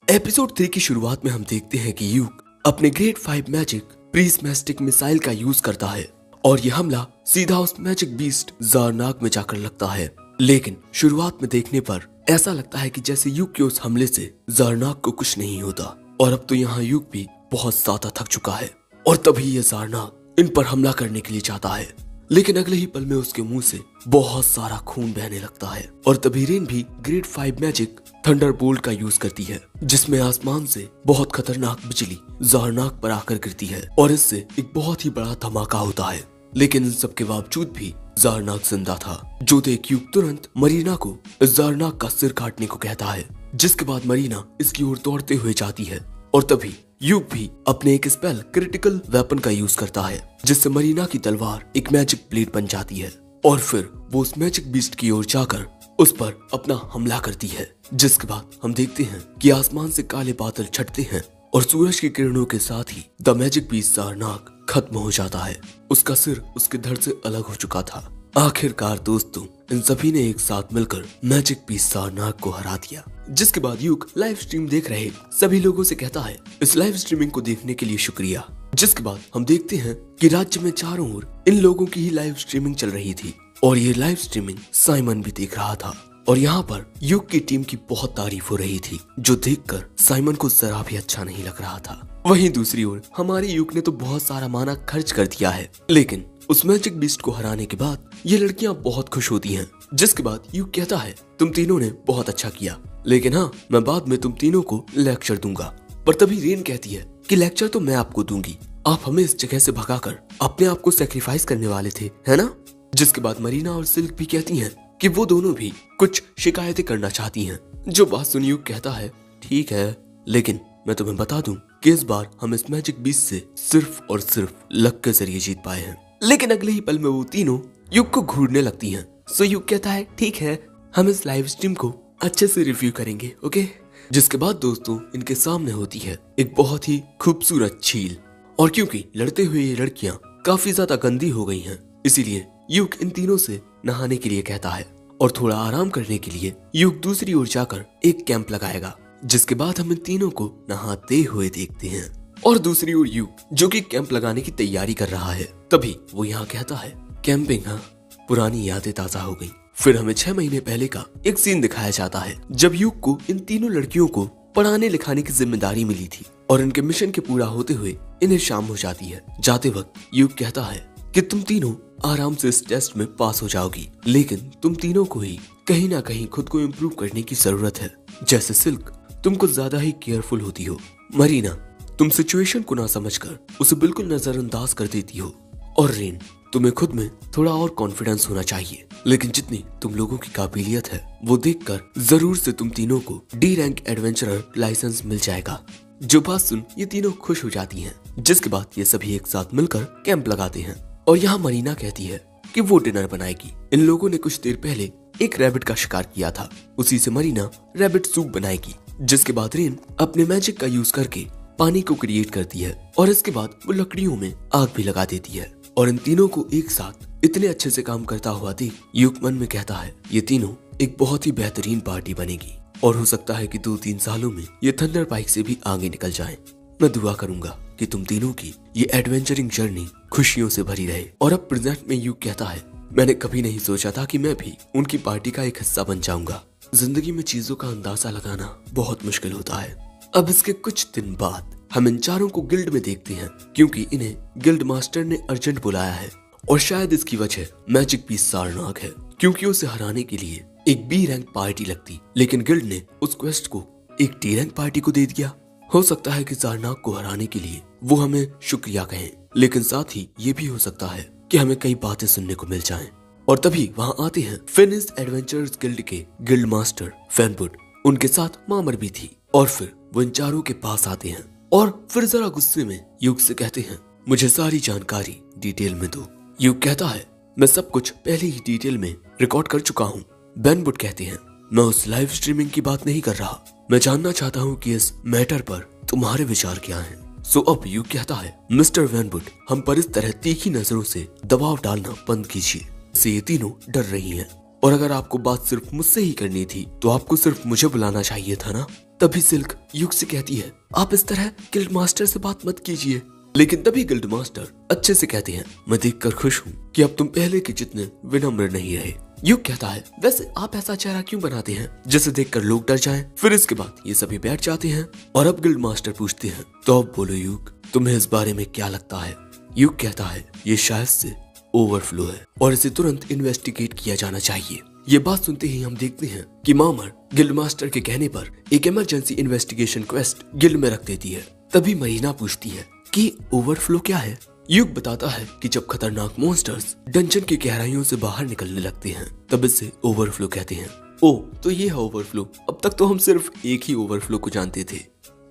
एपिसोड 3 की शुरुआत में हम देखते हैं कि यूक अपने ग्रेड 5 मैजिक प्रिस्मैटिक मिसाइल का यूज करता है और यह हमला सीधा उस मैजिक बीस्ट ज़ारनाक में जाकर लगता है। लेकिन शुरुआत में देखने पर ऐसा लगता है कि जैसे यूक के उस हमले से ज़ारनाक को कुछ नहीं होता और अब तो यहाँ यूक भी बहुत ज्यादा थक चुका है और तभी ये ज़ारनाक इन पर हमला करने के लिए चाहता है। लेकिन अगले ही पल में उसके मुंह से बहुत सारा खून बहने लगता है और तभी रेन भी ग्रेड 5 मैजिक थंडरबोल्ट का यूज करती है जिसमें आसमान से बहुत खतरनाक बिजली ज़ारनाक पर आकर गिरती है और इससे एक बहुत ही बड़ा धमाका होता है। लेकिन इन सब के बावजूद भी ज़ारनाक जिंदा था। जो देख यूक तुरंत मरीना को इस ज़ारनाक का सिर काटने को कहता है। जिसके बाद मरीना इसकी ओर दौड़ते हुए जाती है और तभी यूक भी अपने एक स्पेल क्रिटिकल वेपन का यूज करता है जिससे मरीना की तलवार एक मैजिक ब्लेड बन जाती है और फिर वो उस मैजिक बीस्ट की ओर जाकर उस पर अपना हमला करती है। जिसके बाद हम देखते हैं कि आसमान से काले बादल छटते हैं और सूरज की किरणों के साथ ही द मैजिक बीस्ट ज़ारनाक खत्म हो जाता है। उसका सिर उसके धड़ से अलग हो चुका था। आखिरकार दोस्तों इन सभी ने एक साथ मिलकर मैजिक बीस्ट ज़ारनाक को हरा दिया। जिसके बाद यूक लाइव स्ट्रीम देख रहे सभी लोगों से कहता है इस लाइव स्ट्रीमिंग को देखने के लिए शुक्रिया। जिसके बाद हम देखते हैं कि राज्य में चारों ओर इन लोगों की ही लाइव स्ट्रीमिंग चल रही थी और ये लाइव स्ट्रीमिंग साइमन भी देख रहा था और यहाँ पर यूक की टीम की बहुत तारीफ हो रही थी जो देखकर साइमन को जरा भी अच्छा नहीं लग रहा था। वहीं दूसरी ओर हमारे यूक ने तो बहुत सारा माना खर्च कर दिया है लेकिन उस मैजिक बीस्ट को हराने के बाद ये लड़कियां बहुत खुश होती हैं। जिसके बाद यूक कहता है तुम तीनों ने बहुत अच्छा किया लेकिन हाँ मैं बाद में तुम तीनों को लेक्चर दूंगा। पर तभी रेन कहती है कि लेक्चर तो मैं आपको दूंगी, आप हमें इस जगह से भगाकर अपने आप को सेक्रीफाइस करने वाले थे, है ना? जिसके बाद मरीना और सिल्क भी कहती हैं कि वो दोनों भी कुछ शिकायतें करना चाहती हैं। जो बात सुन यूक कहता है ठीक है लेकिन मैं तुम्हें बता दूं कि इस बार हम इस मैजिक बीस्ट से सिर्फ और सिर्फ लक के जरिए जीत पाए हैं। लेकिन अगले ही पल में वो तीनों यूक को घूरने लगती हैं सो युग कहता है ठीक है, हम इस लाइव स्ट्रीम को अच्छे से रिव्यू करेंगे, ओके। जिसके बाद दोस्तों इनके सामने होती है एक बहुत ही खूबसूरत झील, और क्योंकि लड़ते हुए ये लड़कियां काफी ज्यादा गंदी हो गई हैं, इसीलिए युग इन तीनों से नहाने के लिए कहता है और थोड़ा आराम करने के लिए युग दूसरी ओर जाकर एक कैंप लगाएगा। जिसके बाद हम इन तीनों को नहाते हुए देखते हैं और दूसरी ओर युग जो कि कैंप लगाने की तैयारी कर रहा है, तभी वो यहाँ कहता है कैंपिंग, हाँ पुरानी यादें ताजा हो गई। फिर हमें 6 महीने पहले का एक सीन दिखाया जाता है जब युग को इन तीनों लड़कियों को पढ़ाने लिखाने की जिम्मेदारी मिली थी और इनके मिशन के पूरा होते हुए इन्हें शाम हो जाती है। जाते वक्त युग कहता है कि तुम तीनों आराम से इस टेस्ट में पास हो जाओगी, लेकिन तुम तीनों को ही कहीं ना कहीं खुद को इम्प्रूव करने की जरूरत है। जैसे सिल्क तुम कुछ ज्यादा ही केयरफुल होती हो, मरीना तुम सिचुएशन को ना समझकर उसे बिल्कुल नजरअंदाज कर देती हो, और रेन तुम्हें खुद में थोड़ा और कॉन्फिडेंस होना चाहिए, लेकिन जितनी तुम लोगों की काबिलियत है वो देखकर जरूर से तुम तीनों को डी रैंक एडवेंचरर लाइसेंस मिल जाएगा। जो बात सुन ये तीनों खुश हो जाती हैं। जिसके बाद ये सभी एक साथ मिलकर कैंप लगाते हैं और यहाँ मरीना कहती है कि वो डिनर बनाएगी। इन लोगों ने कुछ देर पहले एक रैबिट का शिकार किया था, उसी से मरीना रैबिट सूप बनाएगी। जिसके बाद रेन अपने मैजिक का यूज करके पानी को क्रिएट करती है और इसके बाद वो लकड़ियों में आग भी लगा देती है। और इन तीनों को एक साथ इतने अच्छे से काम करता हुआ देख युग मन में कहता है ये तीनों एक बहुत ही बेहतरीन पार्टी बनेगी और हो सकता है कि 2-3 सालों में ये थंडर पाइक से भी आगे निकल जाएं। मैं दुआ करूंगा कि तुम तीनों की ये एडवेंचरिंग जर्नी खुशियों से भरी रहे। और अब प्रेजेंट में युग कहता है मैंने कभी नहीं सोचा था कि मैं भी उनकी पार्टी का एक हिस्सा बन जाऊंगा। जिंदगी में चीजों का अंदाजा लगाना बहुत मुश्किल होता है। अब इसके कुछ दिन बाद हम इन चारों को गिल्ड में देखते हैं, क्योंकि इन्हें गिल्ड मास्टर ने अर्जेंट बुलाया है और शायद इसकी वजह मैजिक पीस सारनाग है, क्योंकि उसे हराने के लिए एक बी रैंक पार्टी लगती, लेकिन गिल्ड ने उस क्वेस्ट को एक डी रैंक पार्टी को दे दिया। हो सकता है कि सारनाग को हराने के लिए वो हमें शुक्रिया कहें, लेकिन साथ ही ये भी हो सकता है कि हमें कई बातें सुनने को मिल जाएं। और तभी वहाँ आते हैं फिनिश एडवेंचरर्स गिल्ड के गिल्ड मास्टर फैनवुड, उनके साथ मामर भी थी। और फिर वो इन चारों के पास आते हैं और फिर जरा गुस्से में युग से कहते हैं मुझे सारी जानकारी डिटेल में दो। युग कहता है मैं सब कुछ पहले ही डिटेल में रिकॉर्ड कर चुका हूँ। बेनवुड कहते हैं मैं उस लाइव स्ट्रीमिंग की बात नहीं कर रहा, मैं जानना चाहता हूँ कि इस मैटर पर तुम्हारे विचार क्या हैं। सो अब युग कहता है मिस्टर वेनवुड हम पर इस तरह तीखी नजरों से दबाव डालना बंद कीजिए, से ये तीनों डर रही हैं। और अगर आपको बात सिर्फ मुझसे ही करनी थी तो आपको सिर्फ मुझे बुलाना चाहिए था ना। तभी सिल्क युग से कहती है आप इस तरह गिल्ड मास्टर से बात मत कीजिए, लेकिन तभी गिल्ड मास्टर अच्छे से कहते हैं मैं देखकर खुश हूँ कि अब तुम पहले के जितने विनम्र नहीं रहे। युग कहता है वैसे आप ऐसा चेहरा क्यों बनाते हैं जिसे देखकर लोग डर जाएं। फिर इसके बाद ये सभी बैठ जाते हैं और अब गिल्ड मास्टर पूछते हैं तो अब बोलो युग तुम्हें इस बारे में क्या लगता है। युग कहता है ये शायद से ओवरफ्लो है और इसे तुरंत इन्वेस्टिगेट किया जाना चाहिए। ये बात सुनते ही हम देखते हैं कि मामर गिल्ड मास्टर के कहने पर एक इमरजेंसी इन्वेस्टिगेशन क्वेस्ट गिल्ड में रख देती है। तभी मरीना पूछती है कि ओवरफ्लो क्या है। युग बताता है कि जब खतरनाक मॉन्स्टर्स डंजन की गहराइयों से बाहर निकलने लगते हैं तब इसे ओवरफ्लो कहते हैं। ओ तो ये है ओवरफ्लो, अब तक तो हम सिर्फ एक ही ओवरफ्लो को जानते थे।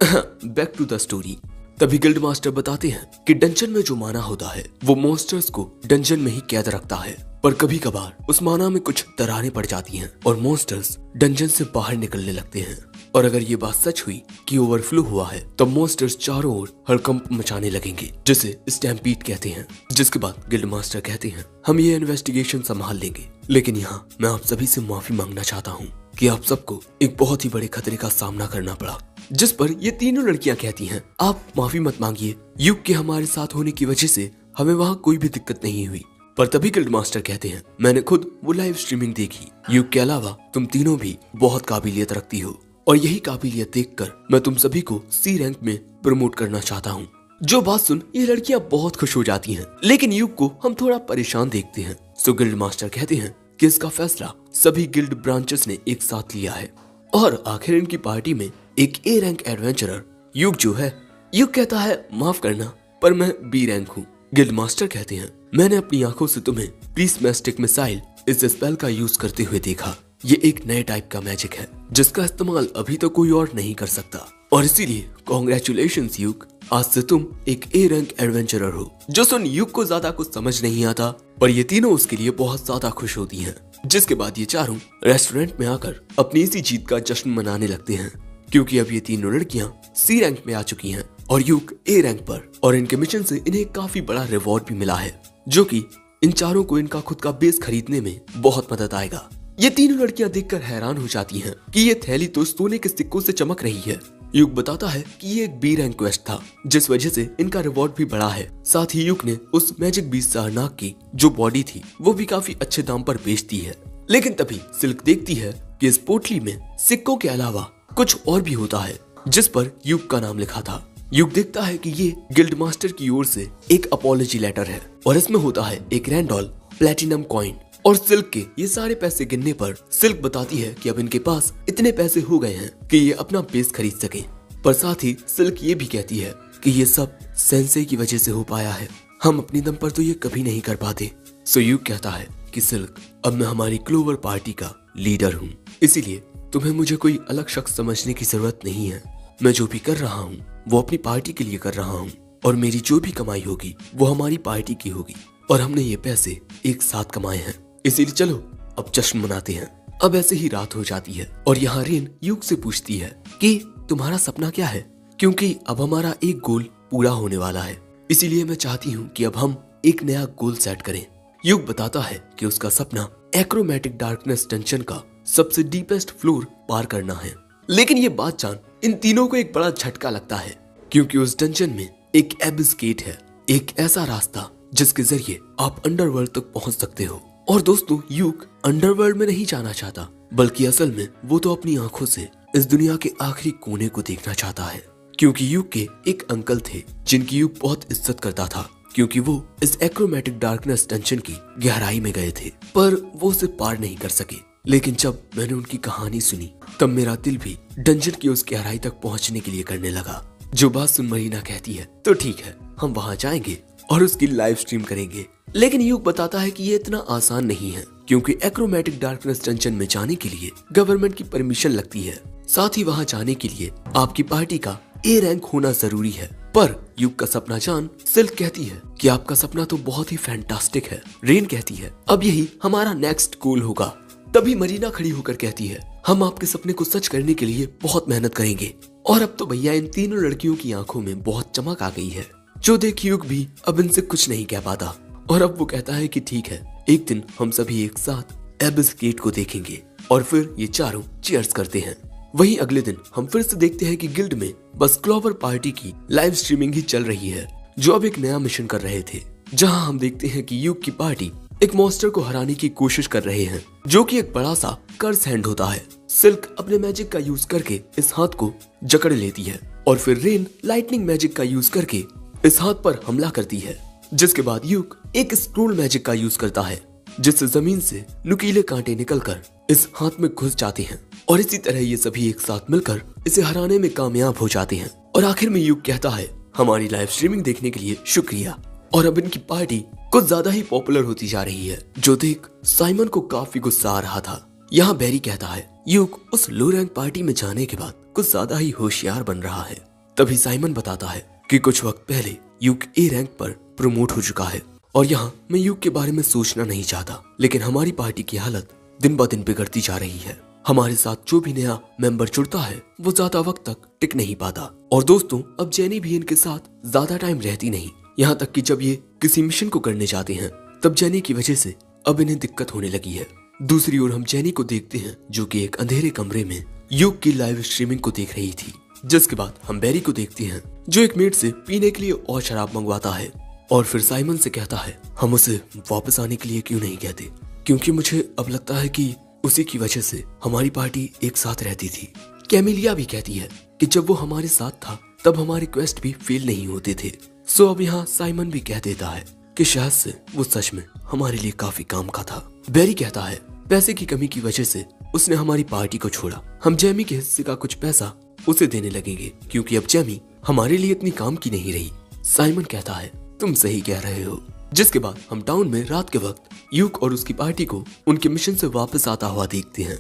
Back to the story. तभी गिल्ड मास्टर बताते हैं कि डंजन में जो माना होता है वो मॉन्स्टर्स को डंजन में ही कैद रखता है, पर कभी कभार उस माना में कुछ दरारें पड़ जाती हैं और मॉन्स्टर्स डंजन से बाहर निकलने लगते हैं। और अगर ये बात सच हुई कि ओवरफ्लो हुआ है तो मॉन्स्टर्स चारों ओर हड़कंप मचाने लगेंगे जिसे स्टैम्पीड कहते हैं। जिसके बाद गिल्ड मास्टर कहते हैं हम ये इन्वेस्टिगेशन संभाल लेंगे, लेकिन यहाँ मैं आप सभी से माफी मांगना चाहता हूँ कि आप सबको एक बहुत ही बड़े खतरे का सामना करना पड़ा। जिस पर ये तीनों लड़कियां कहती हैं आप माफी मत मांगिए, युग के हमारे साथ होने की वजह से हमें वहाँ कोई भी दिक्कत नहीं हुई। पर तभी गिल्ड मास्टर कहते हैं मैंने खुद वो लाइव स्ट्रीमिंग देखी, युग के अलावा तुम तीनों भी बहुत काबिलियत रखती हो और यही काबिलियत देखकर मैं तुम सभी को सी रैंक में प्रमोट करना चाहता हूँ। जो बात सुन ये लड़कियां बहुत खुश हो जाती हैं, लेकिन युग को हम थोड़ा परेशान देखते हैं। सो गिल्ड मास्टर कहते हैं कि इसका फैसला सभी गिल्ड ब्रांचेस ने एक साथ लिया है और आखिर इनकी पार्टी में एक ए रैंक एडवेंचरर युग जो है। युग कहता है माफ करना पर मैं बी रैंक हूँ। गिल्ड मास्टर कहते हैं मैंने अपनी आंखों से तुम्हें प्रीस्मेस्टिक मिसाइल इस स्पेल का यूज करते हुए देखा। ये एक नए टाइप का मैजिक है जिसका इस्तेमाल अभी तो कोई और नहीं कर सकता और इसीलिए कॉन्ग्रेचुलेशंस युग, आज से तुम एक ए रैंक एडवेंचरर हो। जो सुन युग को ज्यादा कुछ समझ नहीं आता पर ये तीनों उसके लिए बहुत ज्यादा खुश होती हैं। जिसके बाद ये चारों रेस्टोरेंट में आकर अपनी इसी जीत का जश्न मनाने लगते हैं, क्योंकि अब ये तीनों लड़कियां सी रैंक में आ चुकी हैं और यूक ए रैंक पर, और इनके मिशन से इन्हें काफी बड़ा रिवॉर्ड भी मिला है, जो कि इन चारों को इनका खुद का बेस खरीदने में बहुत मदद आएगा। ये तीनों लड़कियां देखकर हैरान हो जाती हैं कि ये थैली तो सोने के सिक्कों से चमक रही है। यूक बताता है कि ये एक बी रैंक क्वेस्ट था, जिस वजह से इनका रिवॉर्ड भी बढ़ा है। साथ ही यूक ने उस मैजिक बीस्ट सारनाग की जो बॉडी थी वो भी काफी अच्छे दाम पर बेच दी है। लेकिन तभी सिल्क देखती है कि इस पोटली में सिक्कों के अलावा कुछ और भी होता है, जिस पर यूक का नाम लिखा था। यूक देखता है कि ये गिल्ड मास्टर की ओर से एक अपॉलॉजी लेटर है और इसमें होता है एक रैंडॉल प्लेटिनम कॉइन। और सिल्क के ये सारे पैसे गिनने पर सिल्क बताती है कि अब इनके पास इतने पैसे हो गए हैं कि ये अपना बेस खरीद सके। पर साथ ही सिल्क ये भी कहती है कि ये सब सेंसे की वजह से हो पाया है, हम अपनी दम पर तो ये कभी नहीं कर पाते। सो यूक कहता है कि सिल्क, अब मैं हमारी क्लोवर पार्टी का लीडर हूँ, इसीलिए तुम्हें मुझे कोई अलग शख्स समझने की जरूरत नहीं है। मैं जो भी कर रहा हूँ वो अपनी पार्टी के लिए कर रहा हूँ, और मेरी जो भी कमाई होगी वो हमारी पार्टी की होगी, और हमने ये पैसे एक साथ कमाए हैं, इसीलिए चलो अब जश्न मनाते हैं। अब ऐसे ही रात हो जाती है और यहाँ रेन यूक से पूछती है कि तुम्हारा सपना क्या है, क्योंकि अब हमारा एक गोल पूरा होने वाला है, इसीलिए मैं चाहती हूँ कि अब हम एक नया गोल सेट करें। यूक बताता है कि उसका सपना एक्रोमैटिक डार्कनेस डंजन का सबसे डीपेस्ट फ्लोर पार करना है। लेकिन ये बात जान इन तीनों को एक बड़ा झटका लगता है, क्योंकि उस डंजन में एक एबिस गेट है, एक ऐसा रास्ता जिसके जरिए आप अंडरवर्ल्ड तक पहुंच सकते हो। और दोस्तों, यूक अंडरवर्ल्ड में नहीं जाना चाहता, बल्कि असल में वो तो अपनी आंखों से इस दुनिया के आखिरी कोने को देखना चाहता है, क्योंकि यूक के एक अंकल थे जिनकी यूक बहुत इज्जत करता था, क्योंकि वो इस एक्रोमैटिक डार्कनेस डंजन की गहराई में गए थे, पर वो उसे पार नहीं कर सके। लेकिन जब मैंने उनकी कहानी सुनी तब मेरा दिल भी डंजन की उस गहराई तक पहुंचने के लिए करने लगा। जो बात सुन मरीना कहती है तो ठीक है, हम वहां जाएंगे और उसकी लाइव स्ट्रीम करेंगे। लेकिन यूक बताता है कि ये इतना आसान नहीं है, क्योंकि एक्रोमैटिक डार्कनेस डंजन में जाने के लिए गवर्नमेंट की परमिशन लगती है। साथ ही वहां जाने के लिए आपकी पार्टी का ए रैंक होना जरूरी है। पर यूक का सपना जान सिल्क कहती है कि आपका सपना तो बहुत ही फैंटास्टिक है। रेन कहती है अब यही हमारा नेक्स्ट गोल होगा। तभी मरीना खड़ी होकर कहती है हम आपके सपने को सच करने के लिए बहुत मेहनत करेंगे। और अब तो भैया इन तीनों लड़कियों की आंखों में बहुत चमक आ गई है, जो देख यूक भी अब इनसे कुछ नहीं कह पाता। और अब वो कहता है कि ठीक है, एक दिन हम सभी एक साथ एबिस गेट को देखेंगे। और फिर ये चारों चीयर्स करते हैं। वहीं अगले दिन हम फिर से देखते हैं कि गिल्ड में बस क्लोवर पार्टी की लाइव स्ट्रीमिंग ही चल रही है, जो अब एक नया मिशन कर रहे थे, जहां हम देखते हैं कि यूक की पार्टी एक मॉन्स्टर को हराने की कोशिश कर रहे हैं, जो कि एक बड़ा सा कर्स हैंड होता है। सिल्क अपने मैजिक का यूज करके इस हाथ को जकड़ लेती है और फिर रेन लाइटनिंग मैजिक का यूज करके इस हाथ पर हमला करती है, जिसके बाद यूक एक स्क्रोल मैजिक का यूज करता है, जिससे जमीन से नुकीले कांटे निकलकर इस हाथ में घुस जाते हैं। और इसी तरह ये सभी एक साथ मिलकर इसे हराने में कामयाब हो जाते हैं। और आखिर में यूक कहता है हमारी लाइव स्ट्रीमिंग देखने के लिए शुक्रिया। और अब इनकी पार्टी कुछ ज्यादा ही पॉपुलर होती जा रही है, जो देख साइमन को काफी गुस्सा आ रहा था। यहाँ बैरी कहता है यूक उस लो रैंक पार्टी में जाने के बाद कुछ ज्यादा ही होशियार बन रहा है। तभी साइमन बताता है कि कुछ वक्त पहले यूक ए रैंक पर प्रमोट हो चुका है। और यहाँ मैं यूक के बारे में सोचना नहीं चाहता, लेकिन हमारी पार्टी की हालत दिन ब दिन बिगड़ती जा रही है। हमारे साथ जो भी नया मेंबर जुड़ता है वो ज्यादा वक्त तक टिक नहीं पाता। और दोस्तों, अब जेनी भी इनके साथ ज्यादा टाइम रहती नहीं, यहाँ तक कि जब ये किसी मिशन को करने जाते हैं तब जेनी की वजह से अब इन्हें दिक्कत होने लगी है। दूसरी ओर हम जेनी को देखते हैं, जो कि एक अंधेरे कमरे में यूक की लाइव स्ट्रीमिंग को देख रही थी। जिसके बाद हम बैरी को देखते हैं, जो एक मेट से पीने के लिए और शराब मंगवाता है। और फिर साइमन से कहता है हम उसे वापस आने के लिए क्यों नहीं कहते, क्योंकि मुझे अब लगता है कि उसी की वजह से हमारी पार्टी एक साथ रहती थी। कैमिलिया भी कहती है कि जब वो हमारे साथ था तब हमारे क्वेस्ट भी फेल नहीं होते थे। सो अब यहाँ साइमन भी कह देता है कि शायद से वो सच में हमारे लिए काफी काम का था। बैरी कहता है पैसे की कमी की वजह से उसने हमारी पार्टी को छोड़ा, हम जेमी के हिस्से का कुछ पैसा उसे देने लगेंगे, क्योंकि अब जेमी हमारे लिए इतनी काम की नहीं रही। साइमन कहता है तुम सही कह रहे हो। जिसके बाद हम टाउन में रात के वक्त यूक और उसकी पार्टी को उनके मिशन से वापस आता हुआ देखते हैं।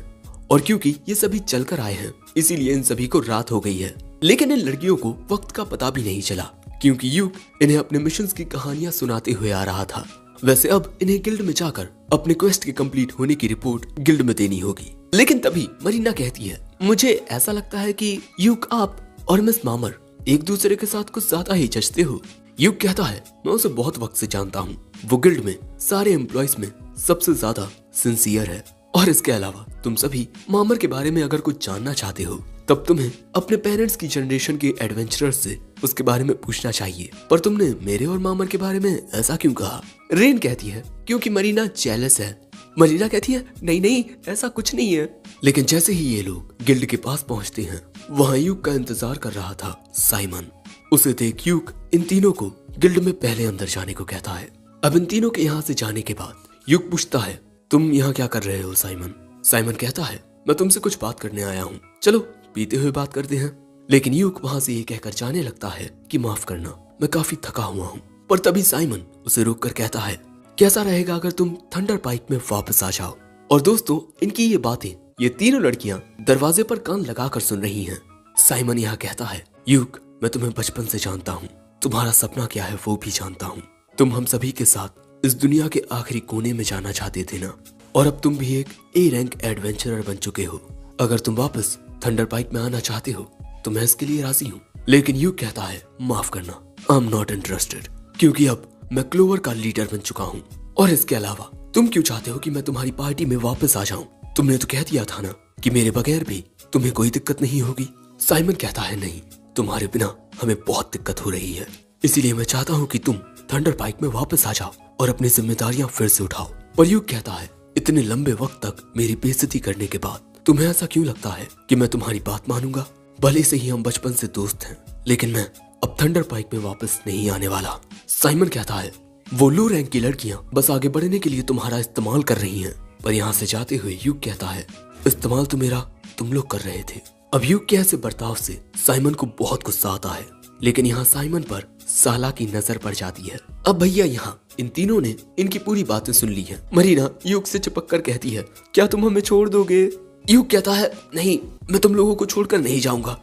और क्योंकि ये सभी चलकर आए हैं, इसीलिए इन सभी को रात हो गई है। लेकिन इन लड़कियों को वक्त का पता भी नहीं चला, क्योंकि यूक इन्हें अपने मिशन की कहानियां सुनाते हुए आ रहा था। वैसे अब इन्हें गिल्ड में जाकर अपने क्वेस्ट के कंप्लीट होने की रिपोर्ट गिल्ड में देनी होगी। लेकिन तभी मरीना कहती है, मुझे ऐसा लगता है कि यूक आप और मिस मामर एक दूसरे के साथ कुछ ज्यादा ही जचते हो। यूक कहता है, मैं उसे बहुत वक्त से जानता हूँ, वो गिल्ड में सारे एम्प्लॉयज में सबसे ज्यादा सिंसियर है। और इसके अलावा तुम सभी मामर के बारे में अगर कुछ जानना चाहते हो तब तुम्हें अपने पेरेंट्स की जनरेशन के एडवेंचरर्स से उसके बारे में पूछना चाहिए, पर तुमने मेरे और मामर के बारे में ऐसा क्यों कहा? रेन कहती है, क्योंकि मरीना जेलस है। मरीना कहती है, नहीं ऐसा कुछ नहीं है। लेकिन जैसे ही ये लोग गिल्ड के पास पहुंचते हैं, वहाँ यूक का इंतजार कर रहा था साइमन। उसे देख यूक इन तीनों को गिल्ड में पहले अंदर जाने को कहता है। अब इन तीनों के यहाँ से जाने के बाद यूक पूछता है, तुम यहाँ क्या कर रहे हो साइमन? साइमन कहता है, मैं तुमसे कुछ बात करने आया हूँ, चलो पीते हुए बात करते हैं। लेकिन यूक वहाँ से ये कहकर जाने लगता है कि माफ करना, मैं काफी थका हुआ हूँ। पर तभी साइमन उसे रोक कर कहता है, कैसा रहेगा अगर तुम थंडर पाइक में वापस आ जाओ? और दोस्तों, इनकी ये बातें ये तीनों लड़कियां दरवाजे पर कान लगाकर सुन रही हैं। साइमन यहाँ कहता है, यूक मैं तुम्हें बचपन से जानता हूँ, तुम्हारा सपना क्या है वो भी जानता हूँ। तुम हम सभी के साथ इस दुनिया के आखिरी कोने में जाना चाहते थे ना, और अब तुम भी एक ए रैंक एडवेंचरर बन चुके हो। अगर तुम वापस थंडर पाइक में आना चाहते हो तो मैं इसके लिए राजी हूँ। लेकिन यूक कहता है, माफ करना, आई एम नॉट इंटरेस्टेड, क्योंकि अब मैं क्लोवर का लीडर बन चुका हूँ। और इसके अलावा तुम क्यों चाहते हो कि मैं तुम्हारी पार्टी में वापस आ जाऊं? तुमने तो कह दिया था ना कि मेरे बगैर भी तुम्हें कोई दिक्कत नहीं होगी। साइमन कहता है, नहीं, तुम्हारे बिना हमें बहुत दिक्कत हो रही है, इसीलिए मैं चाहता हूँ कि तुम थंडर पाइक में वापस आ जाओ और अपनी जिम्मेदारियां फिर से उठाओ। पर यूक कहता है, इतने लंबे वक्त तक मेरी बेइज्जती करने के बाद तुम्हें ऐसा क्यों लगता है कि मैं तुम्हारी बात मानूंगा? भले से ही हम बचपन से दोस्त हैं, लेकिन मैं अब थंडर पाइक में वापस नहीं आने वाला। साइमन कहता है, वो लो रैंक की लड़कियां बस आगे बढ़ने के लिए तुम्हारा इस्तेमाल कर रही हैं। पर यहाँ से जाते हुए यूक कहता है, इस्तेमाल तो मेरा तुम लोग कर रहे थे। अब यूक के ऐसे बर्ताव से साइमन को बहुत गुस्सा आता है, लेकिन यहाँ साइमन पर साला की नजर पड़ जाती है। अब भैया यहाँ इन तीनों ने इनकी पूरी बातें सुन ली हैं। मरीना यूक से चिपक कर कहती है, क्या तुम हमें छोड़ दोगे? यूक कहता है, नहीं, मैं तुम लोगों को छोड़कर नहीं जाऊंगा।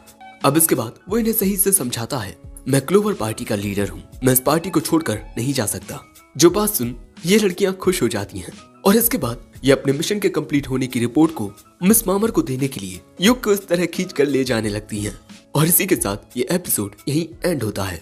अब इसके बाद वो इन्हें सही से समझाता है, मैं क्लोवर पार्टी का लीडर हूँ, मैं इस पार्टी को छोड़कर नहीं जा सकता। जो बात सुन ये लड़कियां खुश हो जाती हैं, और इसके बाद ये अपने मिशन के कंप्लीट होने की रिपोर्ट को मिस मामर को देने के लिए यूक को इस तरह खींच कर ले जाने लगती हैं। और इसी के साथ ये एपिसोड यहीं एंड होता है।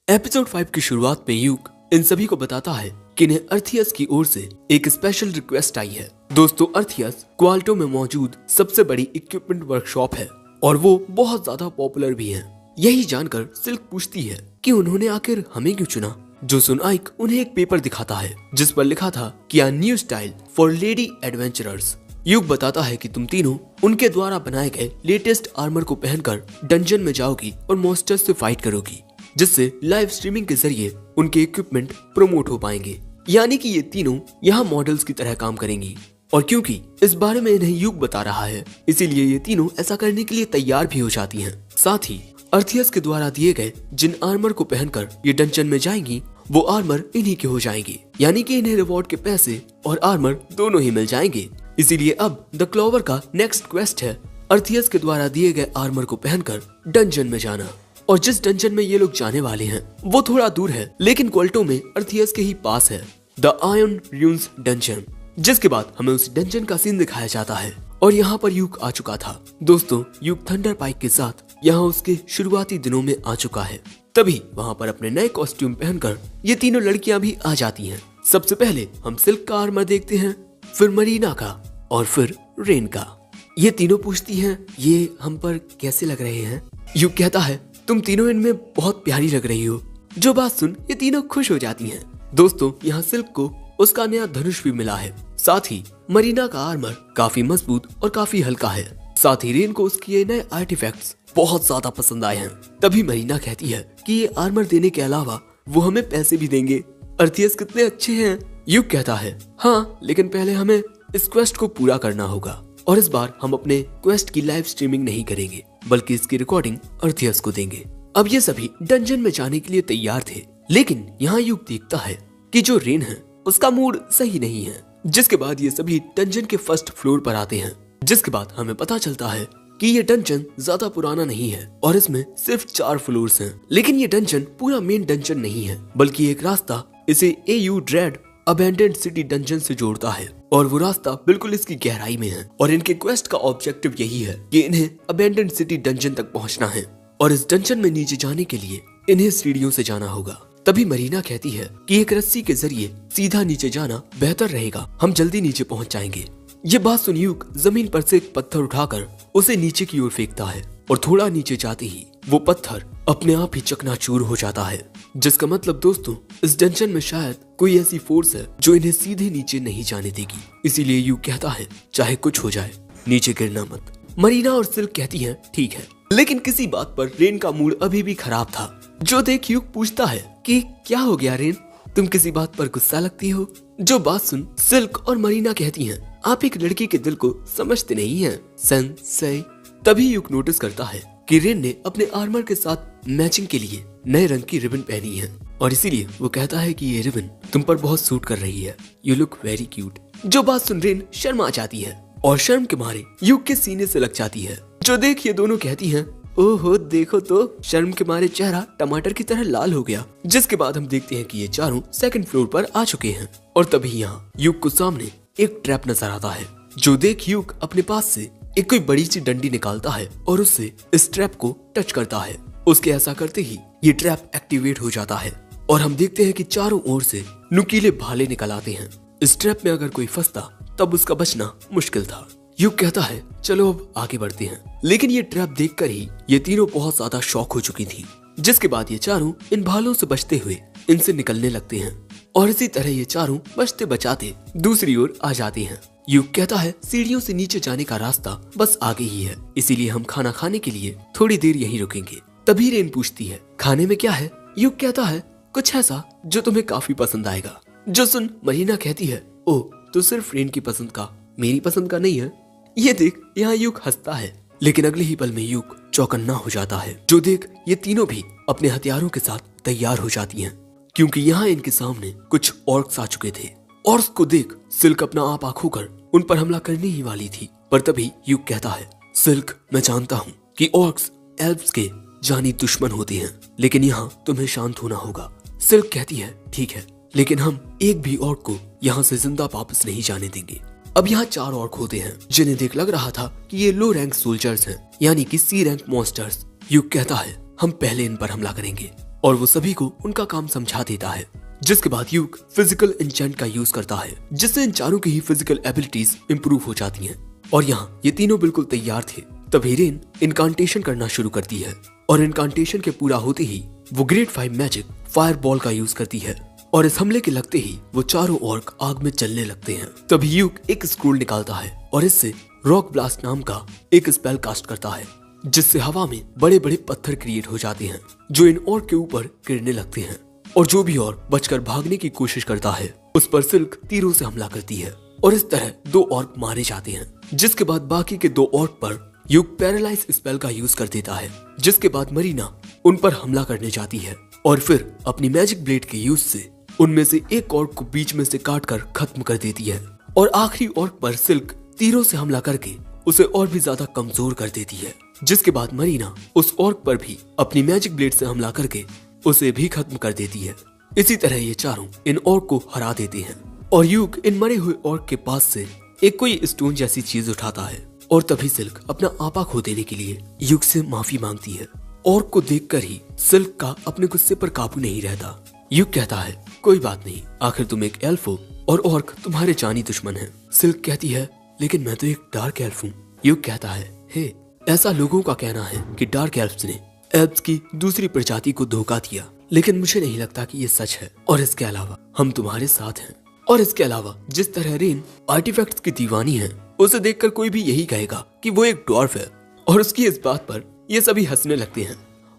एपिसोड 5 की शुरुआत में यूक इन सभी को बताता है कि इन्हें अर्थियस की ओर से एक स्पेशल रिक्वेस्ट आई है। दोस्तों, अर्थियस क्वाल्टो में मौजूद सबसे बड़ी इक्विपमेंट वर्कशॉप है और वो बहुत ज्यादा पॉपुलर भी है। यही जानकर सिल्क पूछती है कि उन्होंने आखिर हमें क्यों चुना। जो सुन आइक उन्हें एक पेपर दिखाता है जिस पर लिखा था कि a new style for lady adventurers. यूक बताता है कि तुम तीनों उनके द्वारा बनाए गए लेटेस्ट आर्मर को पहनकर डंजन में जाओगी और मॉन्स्टर्स से फाइट करोगी, जिससे लाइव स्ट्रीमिंग के जरिए उनके इक्विपमेंट प्रमोट हो पाएंगे। यानी कि ये तीनों यहाँ मॉडल्स की तरह काम करेंगी। और क्योंकि इस बारे में इन्हें यूक बता रहा है, इसीलिए ये तीनों ऐसा करने के लिए तैयार भी हो जाती हैं। साथ ही अर्थियस के द्वारा दिए गए जिन आर्मर को पहनकर ये डंजन में जाएंगी वो आर्मर इन्हीं के हो जाएंगे, यानी कि इन्हें रिवॉर्ड के पैसे और आर्मर दोनों ही मिल जाएंगे। इसीलिए अब द क्लोवर का नेक्स्ट क्वेस्ट है अर्थियस के द्वारा दिए गए आर्मर को पहनकर डंजन में जाना। और जिस डंजन में ये लोग जाने वाले हैं वो थोड़ा दूर है, लेकिन क्वाल्टो में अर्थियस के ही पास है, द आयरन र्यून्स डंजन। जिसके बाद हमें उस डंजन का सीन दिखाया जाता है और यहाँ पर यूक आ चुका था। दोस्तों, यूक थंडर पाइक के साथ यहाँ उसके शुरुआती दिनों में आ चुका है। तभी वहाँ पर अपने नए कॉस्ट्यूम पहनकर ये तीनों लड़कियां भी आ जाती हैं। सबसे पहले हम सिल्क का आर्मर देखते हैं, फिर मरीना का और फिर रेन का। ये तीनों पूछती हैं, ये हम पर कैसे लग रहे हैं? यूक कहता है, तुम तीनों इनमें बहुत प्यारी लग रही हो। जो बात सुन ये तीनों खुश हो जाती हैं। दोस्तों, यहाँ सिल्क को उसका नया धनुष भी मिला है। साथ ही मरीना का आर्मर काफी मजबूत और काफी हल्का है। साथ ही रेन को उसके ये नए आर्टिफैक्ट्स बहुत ज्यादा पसंद आए हैं। तभी मरीना कहती है कि ये आर्मर देने के अलावा वो हमें पैसे भी देंगे। अर्थियस कितने अच्छे हैं। यूक कहता है, हाँ, लेकिन पहले हमें इस क्वेस्ट को पूरा करना होगा और इस बार हम अपने क्वेस्ट की लाइव स्ट्रीमिंग नहीं करेंगे, बल्कि इसकी रिकॉर्डिंग अर्थियस को देंगे। अब ये सभी डंजन में जाने के लिए तैयार थे, लेकिन यहाँ यूक देखता है कि जो रेन है उसका मूड सही नहीं है। जिसके बाद ये सभी डंजन के फर्स्ट फ्लोर पर आते हैं। जिसके बाद हमें पता चलता है कि ये डंजन ज्यादा पुराना नहीं है और इसमें सिर्फ 4 फ्लोर्स हैं। लेकिन ये डंजन पूरा मेन डंजन नहीं है, बल्कि एक रास्ता इसे AU dread abandoned city dungeon से जोड़ता है और वो रास्ता बिल्कुल इसकी गहराई में है। और इनके क्वेस्ट का ऑब्जेक्टिव यही है कि इन्हें अबैंडन्ड सिटी डंजन तक पहुंचना है और इस डंजन में नीचे जाने के लिए इन्हें सीढ़ियों से जाना होगा। तभी मरीना कहती है कि एक रस्सी के जरिए सीधा नीचे जाना बेहतर रहेगा, हम जल्दी नीचे पहुंच जाएंगे। ये बात सुन यूक जमीन पर से एक पत्थर उठाकर उसे नीचे की ओर फेंकता है और थोड़ा नीचे जाते ही वो पत्थर अपने आप ही चकनाचूर हो जाता है। जिसका मतलब दोस्तों, इस डंजन में शायद कोई ऐसी फोर्स है जो इन्हें सीधे नीचे नहीं जाने देगी। इसीलिए यूक कहता है चाहे कुछ हो जाए नीचे गिरना मत। मरीना और सिल्क कहती है ठीक है, लेकिन किसी बात पर रेन का मूड अभी भी खराब था। जो देख यूक पूछता है कि क्या हो गया रेन, तुम किसी बात पर गुस्सा लगती हो। जो बात सुन सिल्क और मरीना कहती हैं आप एक लड़की के दिल को समझते नहीं हैं सेंसेई। तभी यूक नोटिस करता है कि रेन ने अपने आर्मर के साथ मैचिंग के लिए नए रंग की रिबन पहनी है और इसीलिए वो कहता है कि ये रिबन तुम पर बहुत सूट कर रही है, यू लुक वेरी क्यूट। जो बात सुन रेन शर्मा जाती है और शर्म के मारे यूक के सीने से लग जाती है। जो देख ये दोनों कहती हैं ओहो देखो तो शर्म के मारे चेहरा टमाटर की तरह लाल हो गया। जिसके बाद हम देखते हैं कि ये चारों सेकंड फ्लोर पर आ चुके हैं और तभी यहाँ यूक को सामने एक ट्रैप नजर आता है। जो देख यूक अपने पास से एक कोई बड़ी सी डंडी निकालता है और उससे इस ट्रैप को टच करता है। उसके ऐसा करते ही ये ट्रैप एक्टिवेट हो जाता है और हम देखते हैं कि चारों ओर से नुकीले भाले निकल आते हैं। इस ट्रैप में अगर कोई फंसता तब उसका बचना मुश्किल था। यूक कहता है चलो अब आगे बढ़ते हैं, लेकिन ये ट्रैप देखकर ही ये तीनों बहुत ज्यादा शॉक हो चुकी थी। जिसके बाद ये चारों इन भालों से बचते हुए इनसे निकलने लगते हैं और इसी तरह ये चारों बचते बचाते दूसरी ओर आ जाते हैं। यूक कहता है सीढ़ियों से नीचे जाने का रास्ता बस आगे ही है, इसीलिए हम खाना खाने के लिए थोड़ी देर यहीं रुकेंगे। तभी रेन पूछती है खाने में क्या है। यूक कहता है कुछ ऐसा जो तुम्हें काफी पसंद आएगा। जो सुन मरीना कहती है ओ तो सिर्फ रेन की पसंद का, मेरी पसंद का नहीं है। ये देख यहाँ यूक हंसता है, लेकिन अगले ही पल में यूक चौकन्ना हो जाता है। जो देख ये तीनों भी अपने हथियारों के साथ तैयार हो जाती हैं, क्योंकि यहाँ इनके सामने कुछ ऑर्क्स आ चुके थे। ऑर्क्स को देख सिल्क अपना आप आंखों कर उन पर हमला करने ही वाली थी, पर तभी यूक कहता है सिल्क मैं जानता हूँ कि ऑर्क्स एल्फ्स के जानी दुश्मन होते हैं, लेकिन यहाँ तुम्हें शांत होना होगा। सिल्क कहती है ठीक है, लेकिन हम एक भी ऑर्क को यहाँ से जिंदा वापस नहीं जाने देंगे। अब यहाँ 4 ऑर्क होते हैं जिन्हें देख लग रहा था कि ये लो रैंक सोल्जर्स हैं, यानी कि सी रैंक मॉन्स्टर्स। यूक कहता है हम पहले इन पर हमला करेंगे और वो सभी को उनका काम समझा देता है। जिसके बाद यूक फिजिकल एन्चेंट का यूज करता है, जिससे इन चारों की ही फिजिकल एबिलिटीज इंप्रूव हो जाती हैं। और यहाँ ये तीनों बिल्कुल तैयार थे। तभी रेन इनकांटेशन करना शुरू करती है और इनकांटेशन के पूरा होते ही वो ग्रेड 5 मैजिक फायर बॉल का यूज करती है और इस हमले के लगते ही वो चारों ऑर्क आग में जलने लगते हैं। तभी यूक एक स्क्रूल निकालता है और इससे रॉक ब्लास्ट नाम का एक स्पेल कास्ट करता है, जिससे हवा में बड़े बड़े पत्थर क्रिएट हो जाते हैं जो इन ऑर्क के ऊपर गिरने लगते हैं। और जो भी ऑर्क बचकर भागने की कोशिश करता है उस पर सिल्क तीरों से हमला करती है और इस तरह 2 ऑर्क मारे जाते हैं। जिसके बाद बाकी के 2 ऑर्क पर यूक पैरालाइज स्पेल का यूज कर देता है। जिसके बाद मरीना उन पर हमला करने जाती है और फिर अपनी मैजिक ब्लेड के यूज से उनमें से एक ऑर्क को बीच में से काट कर खत्म कर देती है और आखिरी ऑर्क पर सिल्क तीरों से हमला करके उसे और भी ज्यादा कमजोर कर देती है। जिसके बाद मरीना उस ऑर्क पर भी अपनी मैजिक ब्लेड से हमला करके उसे भी खत्म कर देती है। इसी तरह ये चारों इन ऑर्क को हरा देते हैं और यूक इन मरे हुए ऑर्क के पास से एक कोई स्टोन जैसी चीज उठाता है और तभी सिल्क अपना आपा खो देने के लिए यूक से माफी मांगती है। ऑर्क को देखकर ही सिल्क का अपने गुस्से पर काबू नहीं रहता। यूक कहता है कोई बात नहीं, आखिर तुम एक एल्फ हो और ऑर्क तुम्हारे जानी दुश्मन है। सिल्क कहती है लेकिन मैं तो एक डार्क एल्फ हूँ। यूक कहता है हे ऐसा लोगों का कहना है कि डार्क एल्फ्स ने एल्फ्स की दूसरी प्रजाति को धोखा दिया, लेकिन मुझे नहीं लगता कि ये सच है। और इसके अलावा हम तुम्हारे साथ हैं। और इसके अलावा जिस तरह रेन आर्टिफैक्ट्स की दीवानी है, उसे देखकर कोई भी यही कहेगा कि वो एक ड्वार्फ है। और उसकी इस बात पर ये सभी हंसने लगते हैं।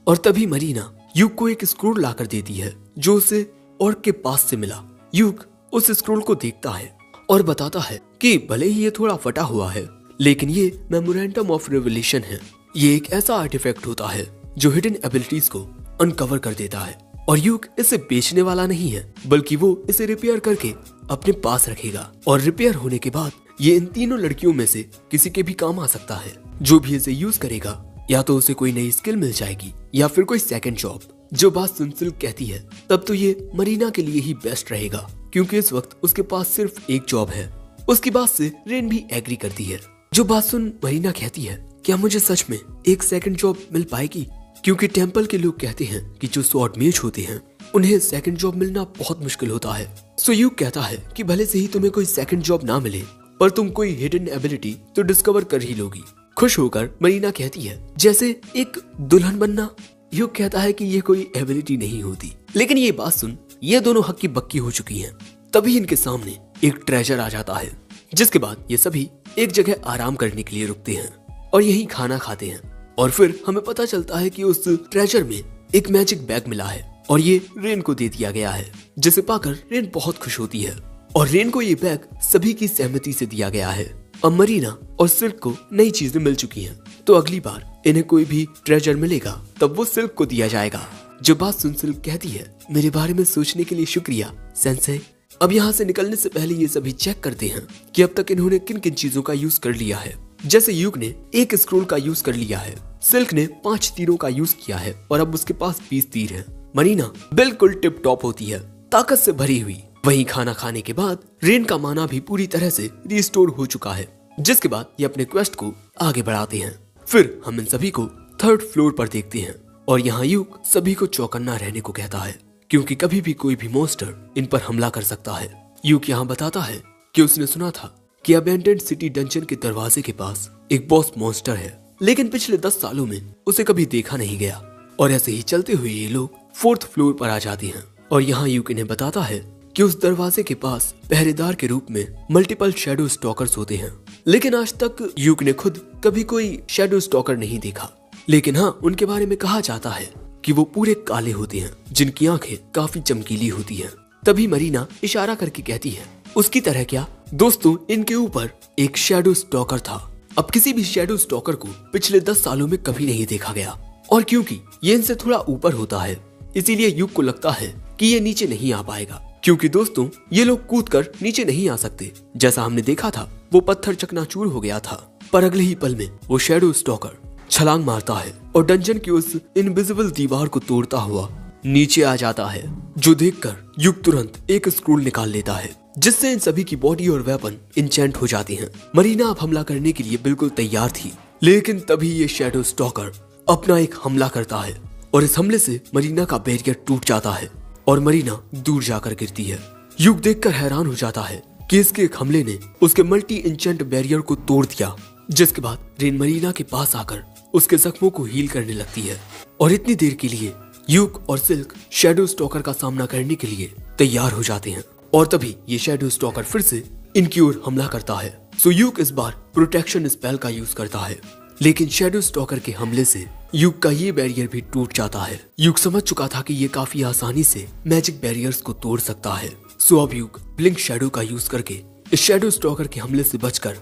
और तभी मरीना यूक को एक स्क्रूल ला कर देती है जो उसे ऑर्क के पास से मिला। यूक उस स्क्रूल को देखता है और बताता है कि भले ही ये थोड़ा फटा हुआ है, लेकिन ये मेमोरेंडम ऑफ रेवलेशन है। ये एक ऐसा आर्टिफैक्ट होता है जो हिडन एबिलिटीज को अनकवर कर देता है और यूक इसे बेचने वाला नहीं है, बल्कि वो इसे रिपेयर करके अपने पास रखेगा और रिपेयर होने के बाद ये इन तीनों लड़कियों में से किसी के भी काम आ सकता है। जो भी इसे यूज करेगा या तो उसे कोई नई स्किल मिल जाएगी या फिर कोई सेकंड जॉब। जो बात सुन सिल्क कहती है तब तो ये मरीना के लिए ही बेस्ट रहेगा, क्योंकि इस वक्त उसके पास सिर्फ एक जॉब है। उसकी बात से रेन भी एग्री करती है। जो बात सुन मरीना कहती है, क्या मुझे सच में एक सेकंड जॉब मिल पाएगी? क्योंकि टेम्पल के लोग कहते हैं कि जो स्वॉर्ड मेज होते हैं उन्हें सेकंड जॉब मिलना बहुत मुश्किल होता है। सो यूक कहता है कि भले से ही तुम्हें कोई सेकंड जॉब ना मिले, पर तुम कोई हिडन एबिलिटी तो डिस्कवर कर ही लोगी। खुश होकर मरीना कहती है, जैसे एक दुल्हन बनना। यूक कहता है कि ये कोई एबिलिटी नहीं होती। लेकिन ये बात सुन ये दोनों हक्की बक्की हो चुकी हैं। तभी इनके सामने एक ट्रेजर आ जाता है, जिसके बाद ये सभी एक जगह आराम करने के लिए रुकते हैं और यहीं खाना खाते हैं। और फिर हमें पता चलता है कि उस ट्रेजर में एक मैजिक बैग मिला है और ये रेन को दे दिया गया है, जिसे पाकर रेन बहुत खुश होती है। और रेन को ये बैग सभी की सहमति से दिया गया है। अब मरीना और सिल्क को नई चीजें मिल चुकी हैं, तो अगली बार इन्हें कोई भी ट्रेजर मिलेगा तब वो सिल्क को दिया जाएगा। जो बात सुन सिल्क कहती है, मेरे बारे में सोचने के लिए शुक्रिया सेंसेई। अब यहाँ से निकलने से पहले ये सभी चेक करते हैं कि अब तक इन्होंने किन किन चीजों का यूज कर लिया है। जैसे यूक ने एक स्क्रोल का यूज कर लिया है, सिल्क ने 5 तीरों का यूज किया है और अब उसके पास 20 तीर है। मरीना बिल्कुल टिप टॉप होती है, ताकत से भरी हुई। वहीं खाना खाने के बाद रेन का माना भी पूरी तरह से रिस्टोर हो चुका है, जिसके बाद ये अपने क्वेस्ट को आगे बढ़ाते हैं। फिर हम इन सभी को 3rd फ्लोर पर देखते हैं और यहाँ यूक सभी को चौकन्ना रहने को कहता है, क्योंकि कभी भी कोई भी मॉन्स्टर इन पर हमला कर सकता है। यूक यहाँ बताता है कि उसने सुना था कि अबैंडन्ड सिटी डंजन के दरवाजे के पास एक बॉस मॉन्स्टर है, लेकिन पिछले 10 सालों में उसे कभी देखा नहीं गया। और ऐसे ही चलते हुए ये लोग 4th फ्लोर पर आ जाते हैं और यहाँ यूक इन्हें बताता है कि उस दरवाजे के पास पहरेदार के रूप में मल्टीपल शैडो स्टॉकर्स होते हैं। लेकिन आज तक यूक ने खुद कभी कोई शैडो स्टॉकर नहीं देखा। लेकिन हाँ, उनके बारे में कहा जाता है कि वो पूरे काले होते हैं, जिनकी आंखें काफी चमकीली होती हैं। तभी मरीना इशारा करके कहती है, उसकी तरह क्या? दोस्तों, इनके ऊपर एक शैडो स्टॉकर था। अब किसी भी शैडो स्टॉकर को पिछले 10 सालों में कभी नहीं देखा गया, और क्योंकि ये इनसे थोड़ा ऊपर होता है, इसीलिए यूक को लगता है कि ये नीचे नहीं आ पाएगा। क्योंकि दोस्तों, ये लोग कूदकर नीचे नहीं आ सकते। जैसा हमने देखा था, वो पत्थर चकनाचूर हो गया था, पर अगले ही पल में वो शैडो स्टॉकर छलांग मारता है और डंजन की उस इनविजिबल दीवार को तोड़ता हुआ नीचे आ जाता है, जो देखकर यूक तुरंत एक स्क्रूल निकाल लेता है, जिससे इन सभी की बॉडी और वेपन इंचेंट हो जाती हैं। मरीना अब हमला करने के लिए बिल्कुल तैयार थी, लेकिन तभी ये शैडो स्टॉकर अपना एक हमला करता है और इस हमले से मरीना का बैरियर टूट जाता है और मरीना दूर जाकर गिरती है। यूक देखकर हैरान हो जाता है कि इसके एक हमले ने उसके मल्टी इंचेंट बैरियर को तोड़ दिया, जिसके बाद रेन मरीना के पास आकर उसके जख्मों को हील करने लगती है। और इतनी देर के लिए यूक और सिल्क शैडो स्टॉकर का सामना करने के लिए तैयार हो जाते हैं और तभी ये शैडो स्टॉकर फिर से इनकी ओर हमला करता है। सो यूक इस बार प्रोटेक्शन स्पेल का यूज करता है, लेकिन शैडो स्टॉकर के हमले से यूक का ये बैरियर भी टूट जाता है। यूक समझ चुका था कि ये काफी आसानी से मैजिक बैरियर्स को तोड़ सकता है। सो अब यूक ब्लिंक शैडो का यूज करके इस शैडो स्टॉकर के हमले से बचकर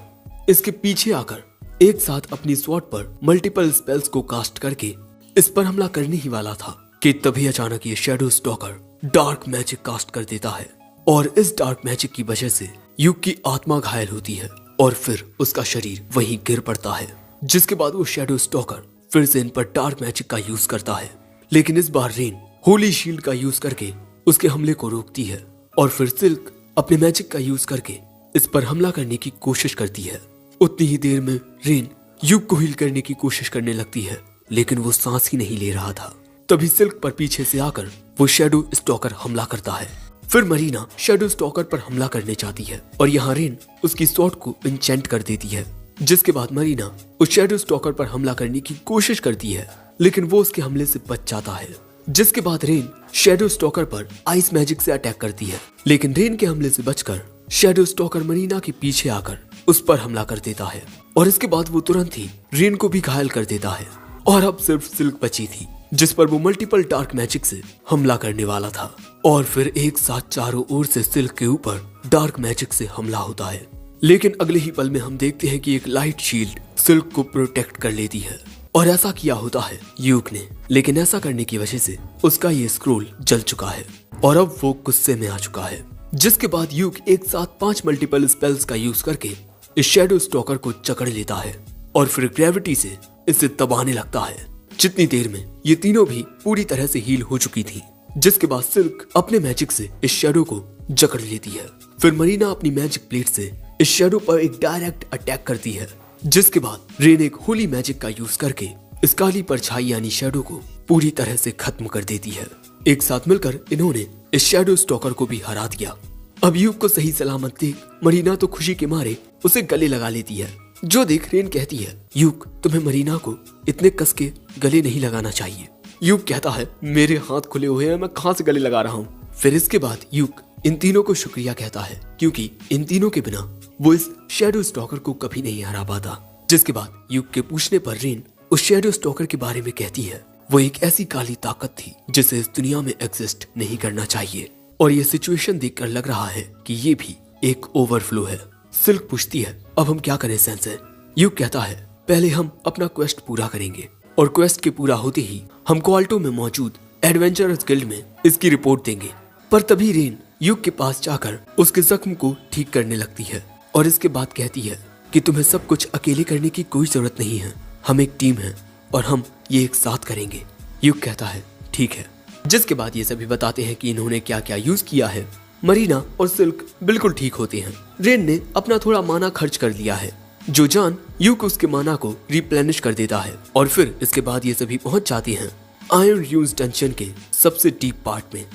इसके पीछे आकर एक साथ अपनी स्वॉर्ड पर मल्टीपल स्पेल्स को कास्ट करके इस पर हमला करने ही वाला था कि तभी अचानक ये shadow stalker dark magic cast कर देता है और इस डार्क मैजिक की वजह से यूक की आत्मा घायल होती है और फिर उसका शरीर वहीं गिर पड़ता है, जिसके बाद वो शैडो स्टॉकर फिर से इन पर डार्क मैजिक का यूज करता है। लेकिन इस बार रेन होली शील्ड का यूज करके उसके हमले को रोकती है और फिर सिल्क अपने मैजिक का यूज करके इस पर हमला करने की कोशिश करती है। उतनी ही देर में रेन यूक को हील करने की कोशिश करने लगती है, लेकिन वो सांस ही नहीं ले रहा था। तभी सिल्क पर पीछे से आकर वो शैडो स्टॉकर हमला करता है। फिर मरीना शैडो स्टॉकर पर हमला करने चाहती है और यहाँ रेन उसकी स्वॉर्ड को इंचेंट कर देती है, जिसके बाद मरीना उस शैडो स्टॉकर पर हमला करने की कोशिश करती है, लेकिन वो उसके हमले से बच जाता है। जिसके बाद रेन शैडो स्टॉकर पर आइस मैजिक से अटैक करती है, लेकिन रेन के हमले से बचकर शैडो स्टॉकर मरीना के पीछे आकर उस पर हमला कर देता है और इसके बाद वो तुरंत ही रेन को भी घायल कर देता है। और अब सिर्फ सिल्क बची थी, जिस पर वो मल्टीपल डार्क मैजिक से हमला करने वाला था और फिर एक साथ चारों ओर से सिल्क के ऊपर डार्क मैजिक से हमला होता है। लेकिन अगले ही पल में हम देखते हैं कि एक लाइट शील्ड सिल्क को प्रोटेक्ट कर लेती है और ऐसा किया होता है यूक ने, लेकिन ऐसा करने की वजह से उसका ये स्क्रोल जल चुका है और अब वो गुस्से में आ चुका है। जिसके बाद यूक एक साथ 5 मल्टीपल स्पेल्स का यूज करके इस शैडो स्टॉकर को जकड़ लेता है और फिर ग्रेविटी से इसे दबाने लगता है। जितनी देर में ये तीनों भी पूरी तरह से हील हो चुकी थी, जिसके बाद सिल्क अपने मैजिक से इस शैडो को जकड़ लेती है। फिर मरीना अपनी मैजिक प्लेट से इस शैडो पर एक डायरेक्ट अटैक करती है, जिसके बाद रेन एक होली मैजिक का यूज करके इस काली परछाई यानी शैडो को पूरी तरह से खत्म कर देती है। एक साथ मिलकर इन्होंने इस शैडो स्टॉकर को भी हरा दिया। अब यूक को सही सलामत देख मरीना तो खुशी के मारे उसे गले लगा लेती है, जो देख रेन कहती है, यूक तुम्हें मरीना को इतने कस के गले नहीं लगाना चाहिए। यूक कहता है, मेरे हाथ खुले हुए हैं, मैं कहां से गले लगा रहा हूँ। फिर इसके बाद यूक इन तीनों को शुक्रिया कहता है, क्योंकि इन तीनों के बिना वो इस शैडो स्टॉकर को कभी नहीं हरा पाता। जिसके बाद यूक के पूछने पर रेन उस शैडो स्टॉकर के बारे में कहती है, वो एक ऐसी काली ताकत थी जिसे इस दुनिया में एग्जिस्ट नहीं करना चाहिए, और ये सिचुएशन देखकर लग रहा है कि ये भी एक ओवरफ्लो है। सिल्क पूछती है, अब हम क्या करें सेंसे? यूक कहता है, पहले हम अपना क्वेस्ट पूरा करेंगे, और क्वेस्ट के पूरा होते ही हम क्वाल्टो में मौजूद एडवेंचरर्स गिल्ड में इसकी रिपोर्ट देंगे। पर तभी रेन यूक के पास जाकर उसके जख्म को ठीक करने लगती है और इसके बाद कहती है कि तुम्हें सब कुछ अकेले करने की कोई जरूरत नहीं है, हम एक टीम है और हम ये एक साथ करेंगे। यूक कहता है, ठीक है। जिसके बाद ये सभी बताते हैं कि इन्होंने क्या क्या यूज किया है। मरीना और सिल्क बिल्कुल ठीक होते हैं। रेन ने अपना थोड़ा माना खर्च कर लिया है, जो जान यूक उसके माना को रिप्लेनिश कर देता है, और फिर इसके बाद ये सभी पहुंच जाते हैं आयरन ड्यून्स डंजन के सबसे डीप पार्ट में,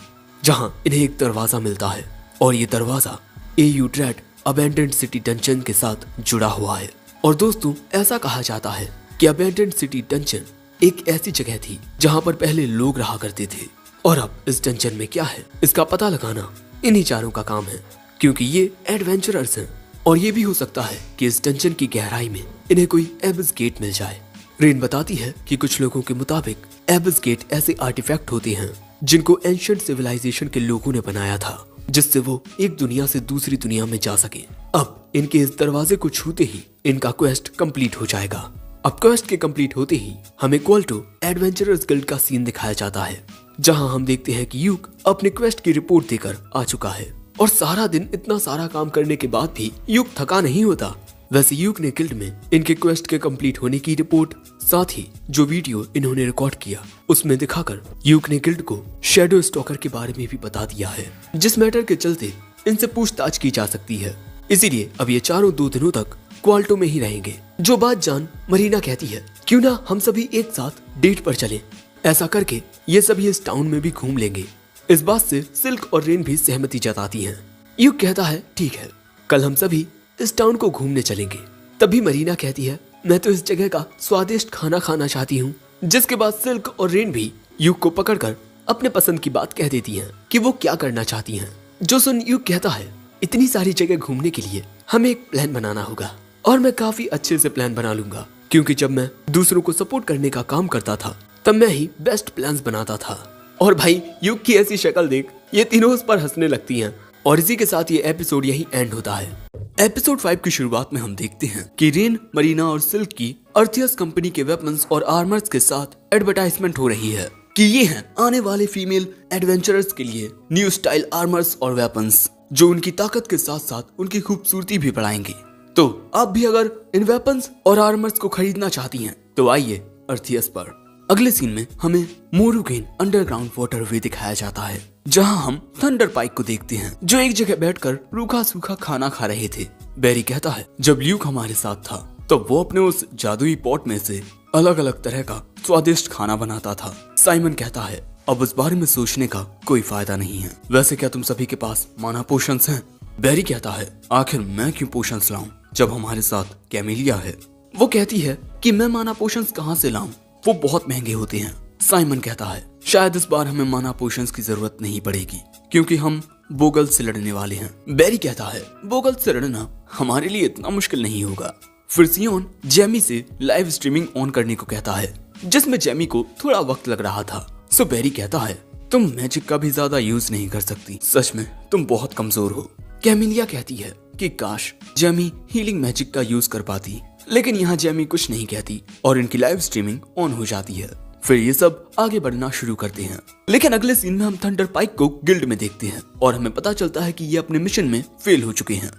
जहां इन्हें एक दरवाजा मिलता है, और ये दरवाजा यूट्रेड अबैंडन्ड सिटी डंजन के साथ जुड़ा हुआ है। और दोस्तों, ऐसा कहा जाता है कि अबैंडन्ड सिटी डंजन एक ऐसी जगह थी जहां पर पहले लोग रहा करते थे, और अब इस डंजन में क्या है इसका पता लगाना इन्हीं चारों का काम है, क्योंकि ये एडवेंचरर्स हैं। और ये भी हो सकता है कि इस डंजन की गहराई में इन्हें कोई एबिस गेट मिल जाए। रेन बताती है कि कुछ लोगों के मुताबिक एबिस गेट ऐसे आर्टिफैक्ट होते हैं जिनको एंशिएंट सिविलाइजेशन के लोगों ने बनाया था, जिससे वो एक दुनिया से दूसरी दुनिया में जा सके। अब इनके इस दरवाजे को छूते ही इनका क्वेस्ट कंप्लीट हो जाएगा। अब क्वेस्ट के कंप्लीट होते ही हमें क्वाल्टो एडवेंचरर्स गिल्ड का सीन दिखाया जाता है, जहां हम देखते हैं कि यूक अपने क्वेस्ट की रिपोर्ट देकर आ चुका है। और सारा दिन इतना सारा काम करने के बाद भी यूक थका नहीं होता। वैसे यूक ने गिल्ड में इनके क्वेस्ट के कंप्लीट होने की रिपोर्ट, साथ ही जो वीडियो इन्होंने रिकॉर्ड किया उसमें दिखाकर यूक ने गिल्ड को शैडो स्टॉकर के बारे में भी बता दिया है, जिस मैटर के चलते इनसे पूछताछ की जा सकती है। इसीलिए अब ये चारों 2 दिनों तक क्वाल्टो में ही रहेंगे। जो बात जान मरीना कहती है, क्यों ना हम सभी एक साथ डेट पर चलें, ऐसा करके ये सभी इस टाउन में भी घूम लेंगे। इस बात से सिल्क और रेन भी सहमति जताती हैं। यूक कहता है, ठीक है, कल हम सभी इस टाउन को घूमने चलेंगे। तभी मरीना कहती है, मैं तो इस जगह का स्वादिष्ट खाना खाना चाहती हूँ। जिसके बाद सिल्क और रेन भी यूक को पकड़कर अपने पसंद की बात कह देती हैं कि वो क्या करना चाहती हैं। जो सुन यूक कहता है, इतनी सारी जगह घूमने के लिए हमें एक प्लान बनाना होगा, और मैं काफी अच्छे से प्लान बना लूंगा, क्योंकि जब मैं दूसरों को सपोर्ट करने का काम करता था तब मैं ही बेस्ट प्लान्स बनाता था। और भाई यूक की ऐसी शक्ल देख ये तीनों उस पर हंसने लगती हैं। और इसी के साथ ये एपिसोड यही एंड होता है। एपिसोड 5 की शुरुआत में हम देखते हैं कि रेन, मरीना और सिल्क की अर्थियस कंपनी के वेपन्स और आर्मर्स के साथ एडवर्टाइजमेंट हो रही है कि ये हैं आने वाले फीमेल एडवेंचरर्स के लिए न्यू स्टाइल आर्मर्स और वेपन्स, जो उनकी ताकत के साथ साथ उनकी खूबसूरती भी बढ़ाएंगे। तो आप भी अगर इन वेपन्स और आर्मर्स को खरीदना चाहती हैं तो आइए अर्थियस पर। अगले सीन में हमें मोरुगेन अंडरग्राउंड वाटरवे दिखाया जाता है, जहां हम थंडर पाइक को देखते हैं, जो एक जगह बैठकर रूखा सूखा खाना खा रहे थे। बैरी कहता है, जब ल्यूक हमारे साथ था तब वो अपने उस जादुई पॉट में से अलग अलग तरह का स्वादिष्ट खाना बनाता था। साइमन कहता है, अब उस बारे में सोचने का कोई फायदा नहीं है। वैसे क्या तुम सभी के पास माना पोशंस हैं? बैरी कहता है, आखिर मैं क्यों पोशंस लाऊं जब हमारे साथ कैमिलिया है। वो कहती है कि मैं माना पोशंस कहाँ से लाऊं, वो बहुत महंगे होते हैं। साइमन कहता है, शायद इस बार हमें माना पोशंस की जरूरत नहीं पड़ेगी, क्योंकि हम बोगल से लड़ने वाले हैं। बैरी कहता है, बोगल से लड़ना हमारे लिए इतना मुश्किल नहीं होगा। फिर सियोन जेमी से लाइव स्ट्रीमिंग ऑन करने को कहता है, जिसमें जेमी को थोड़ा वक्त लग रहा था। सो बैरी कहता है, तुम मैजिक का भी ज्यादा यूज नहीं कर सकती, सच में तुम बहुत कमजोर हो। कैमिलिया कहती है कि काश जेमी हीलिंग मैजिक का यूज कर पाती, लेकिन यहाँ जेमी कुछ नहीं कहती और इनकी लाइव स्ट्रीमिंग ऑन हो जाती है। फिर ये सब आगे बढ़ना शुरू करते हैं। लेकिन अगले सीन में हम थंडर पाइक को गिल्ड में देखते हैं और हमें पता चलता है कि ये अपने मिशन में फेल हो चुके हैं।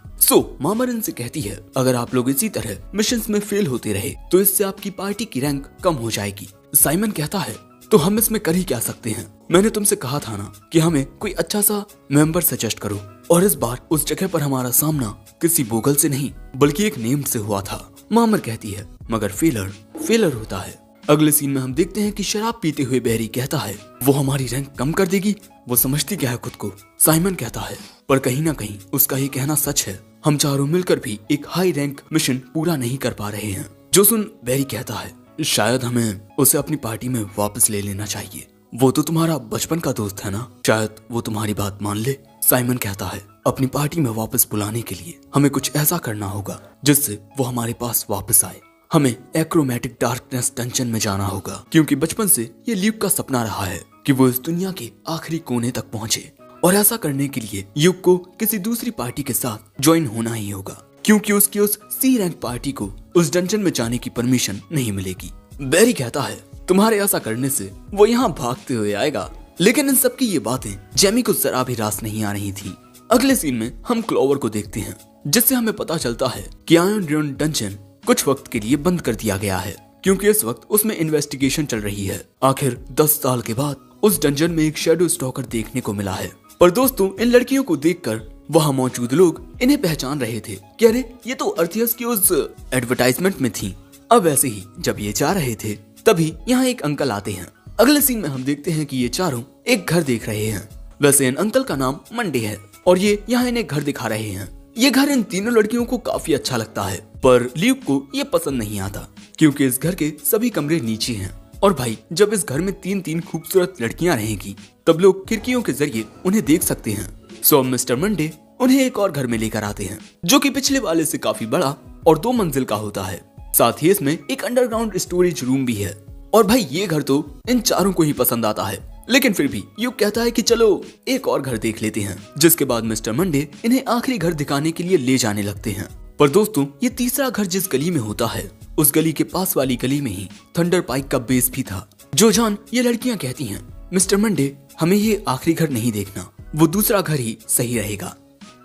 मामर इनसे कहती है अगर आप लोग इसी तरह मिशंस में फेल होते रहे तो इससे आपकी पार्टी की रैंक कम हो जाएगी। साइमन कहता है तो हम इसमें कर ही क्या सकते हैं, मैंने तुमसे कहा था ना कि हमें कोई अच्छा सा मेंबर सजेस्ट करो, और इस बार उस जगह पर हमारा सामना किसी बोगल से नहीं बल्कि एक नेम से हुआ था। मामर कहती है मगर फेलर होता है। अगले सीन में हम देखते हैं कि शराब पीते हुए बैरी कहता है वो हमारी रैंक कम कर देगी, वो समझती क्या है खुद को। साइमन कहता है पर कहीं ना कहीं उसका ये कहना सच है, हम चारों मिलकर भी एक हाई रैंक मिशन पूरा नहीं कर पा रहे हैं। जो सुन बैरी कहता है शायद हमें उसे अपनी पार्टी में वापस ले लेना चाहिए, वो तो तुम्हारा बचपन का दोस्त है ना, शायद वो तुम्हारी बात मान ले। साइमन कहता है अपनी पार्टी में वापस बुलाने के लिए हमें कुछ ऐसा करना होगा जिससे वो हमारे पास वापस आए। हमें एक्रोमैटिक डार्कनेस डंजन में जाना होगा, क्योंकि बचपन से ये ल्यूक का सपना रहा है कि वो इस दुनिया के आखिरी कोने तक पहुंचे, और ऐसा करने के लिए ल्यूक को किसी दूसरी पार्टी के साथ ज्वाइन होना ही होगा, क्योंकि उसकी उस सी रैंक पार्टी को उस डंजन में जाने की परमिशन नहीं मिलेगी। बैरी कहता है तुम्हारे ऐसा करने से वो यहाँ भागते हुए आएगा, लेकिन इन सब की ये बातें जेमी को जरा भी रास नहीं आ रही थी। अगले सीन में हम क्लोवर को देखते हैं, जिससे हमें पता चलता है कि आयरन ड्यून डंजन कुछ वक्त के लिए बंद कर दिया गया है, क्योंकि इस वक्त उसमें इन्वेस्टिगेशन चल रही है। आखिर 10 साल के बाद उस डंजन में एक शैडो स्टॉकर देखने को मिला है। पर दोस्तों इन लड़कियों को देखकर वहाँ मौजूद लोग इन्हें पहचान रहे थे कि अरे ये तो अर्थियस की उस एडवर्टाइजमेंट में थी। अब ऐसे ही जब ये जा रहे थे तभी यहाँ एक अंकल आते हैं। अगले सीन में हम देखते हैं कि ये चारों एक घर देख रहे हैं। वैसे इन अंकल का नाम मंडे है और ये यहाँ इन्हें घर दिखा रहे हैं। ये घर इन तीनों लड़कियों को काफी अच्छा लगता है, पर ल्यूक को ये पसंद नहीं आता, क्योंकि इस घर के सभी कमरे नीचे हैं। और भाई जब इस घर में 3 खूबसूरत लड़कियां रहेंगी तब लोग खिड़कियों के जरिए उन्हें देख सकते हैं। सो मिस्टर मंडे उन्हें एक और घर में लेकर आते हैं, जो कि पिछले वाले से काफी बड़ा और 2 मंजिल का होता है। साथ ही इसमें एक अंडरग्राउंड स्टोरेज रूम भी है। और भाई ये घर तो इन चारों को ही पसंद आता है, लेकिन फिर भी यूक कहता है कि चलो एक और घर देख लेते हैं। जिसके बाद मिस्टर मंडे इन्हें आखिरी घर दिखाने के लिए ले जाने लगते हैं। पर दोस्तों ये तीसरा घर जिस गली में होता है उस गली के पास वाली गली में ही थंडर पाइक का बेस भी था। जो जान ये लड़कियां कहती हैं मिस्टर मंडे हमें ये आखिरी घर नहीं देखना, वो दूसरा घर ही सही रहेगा,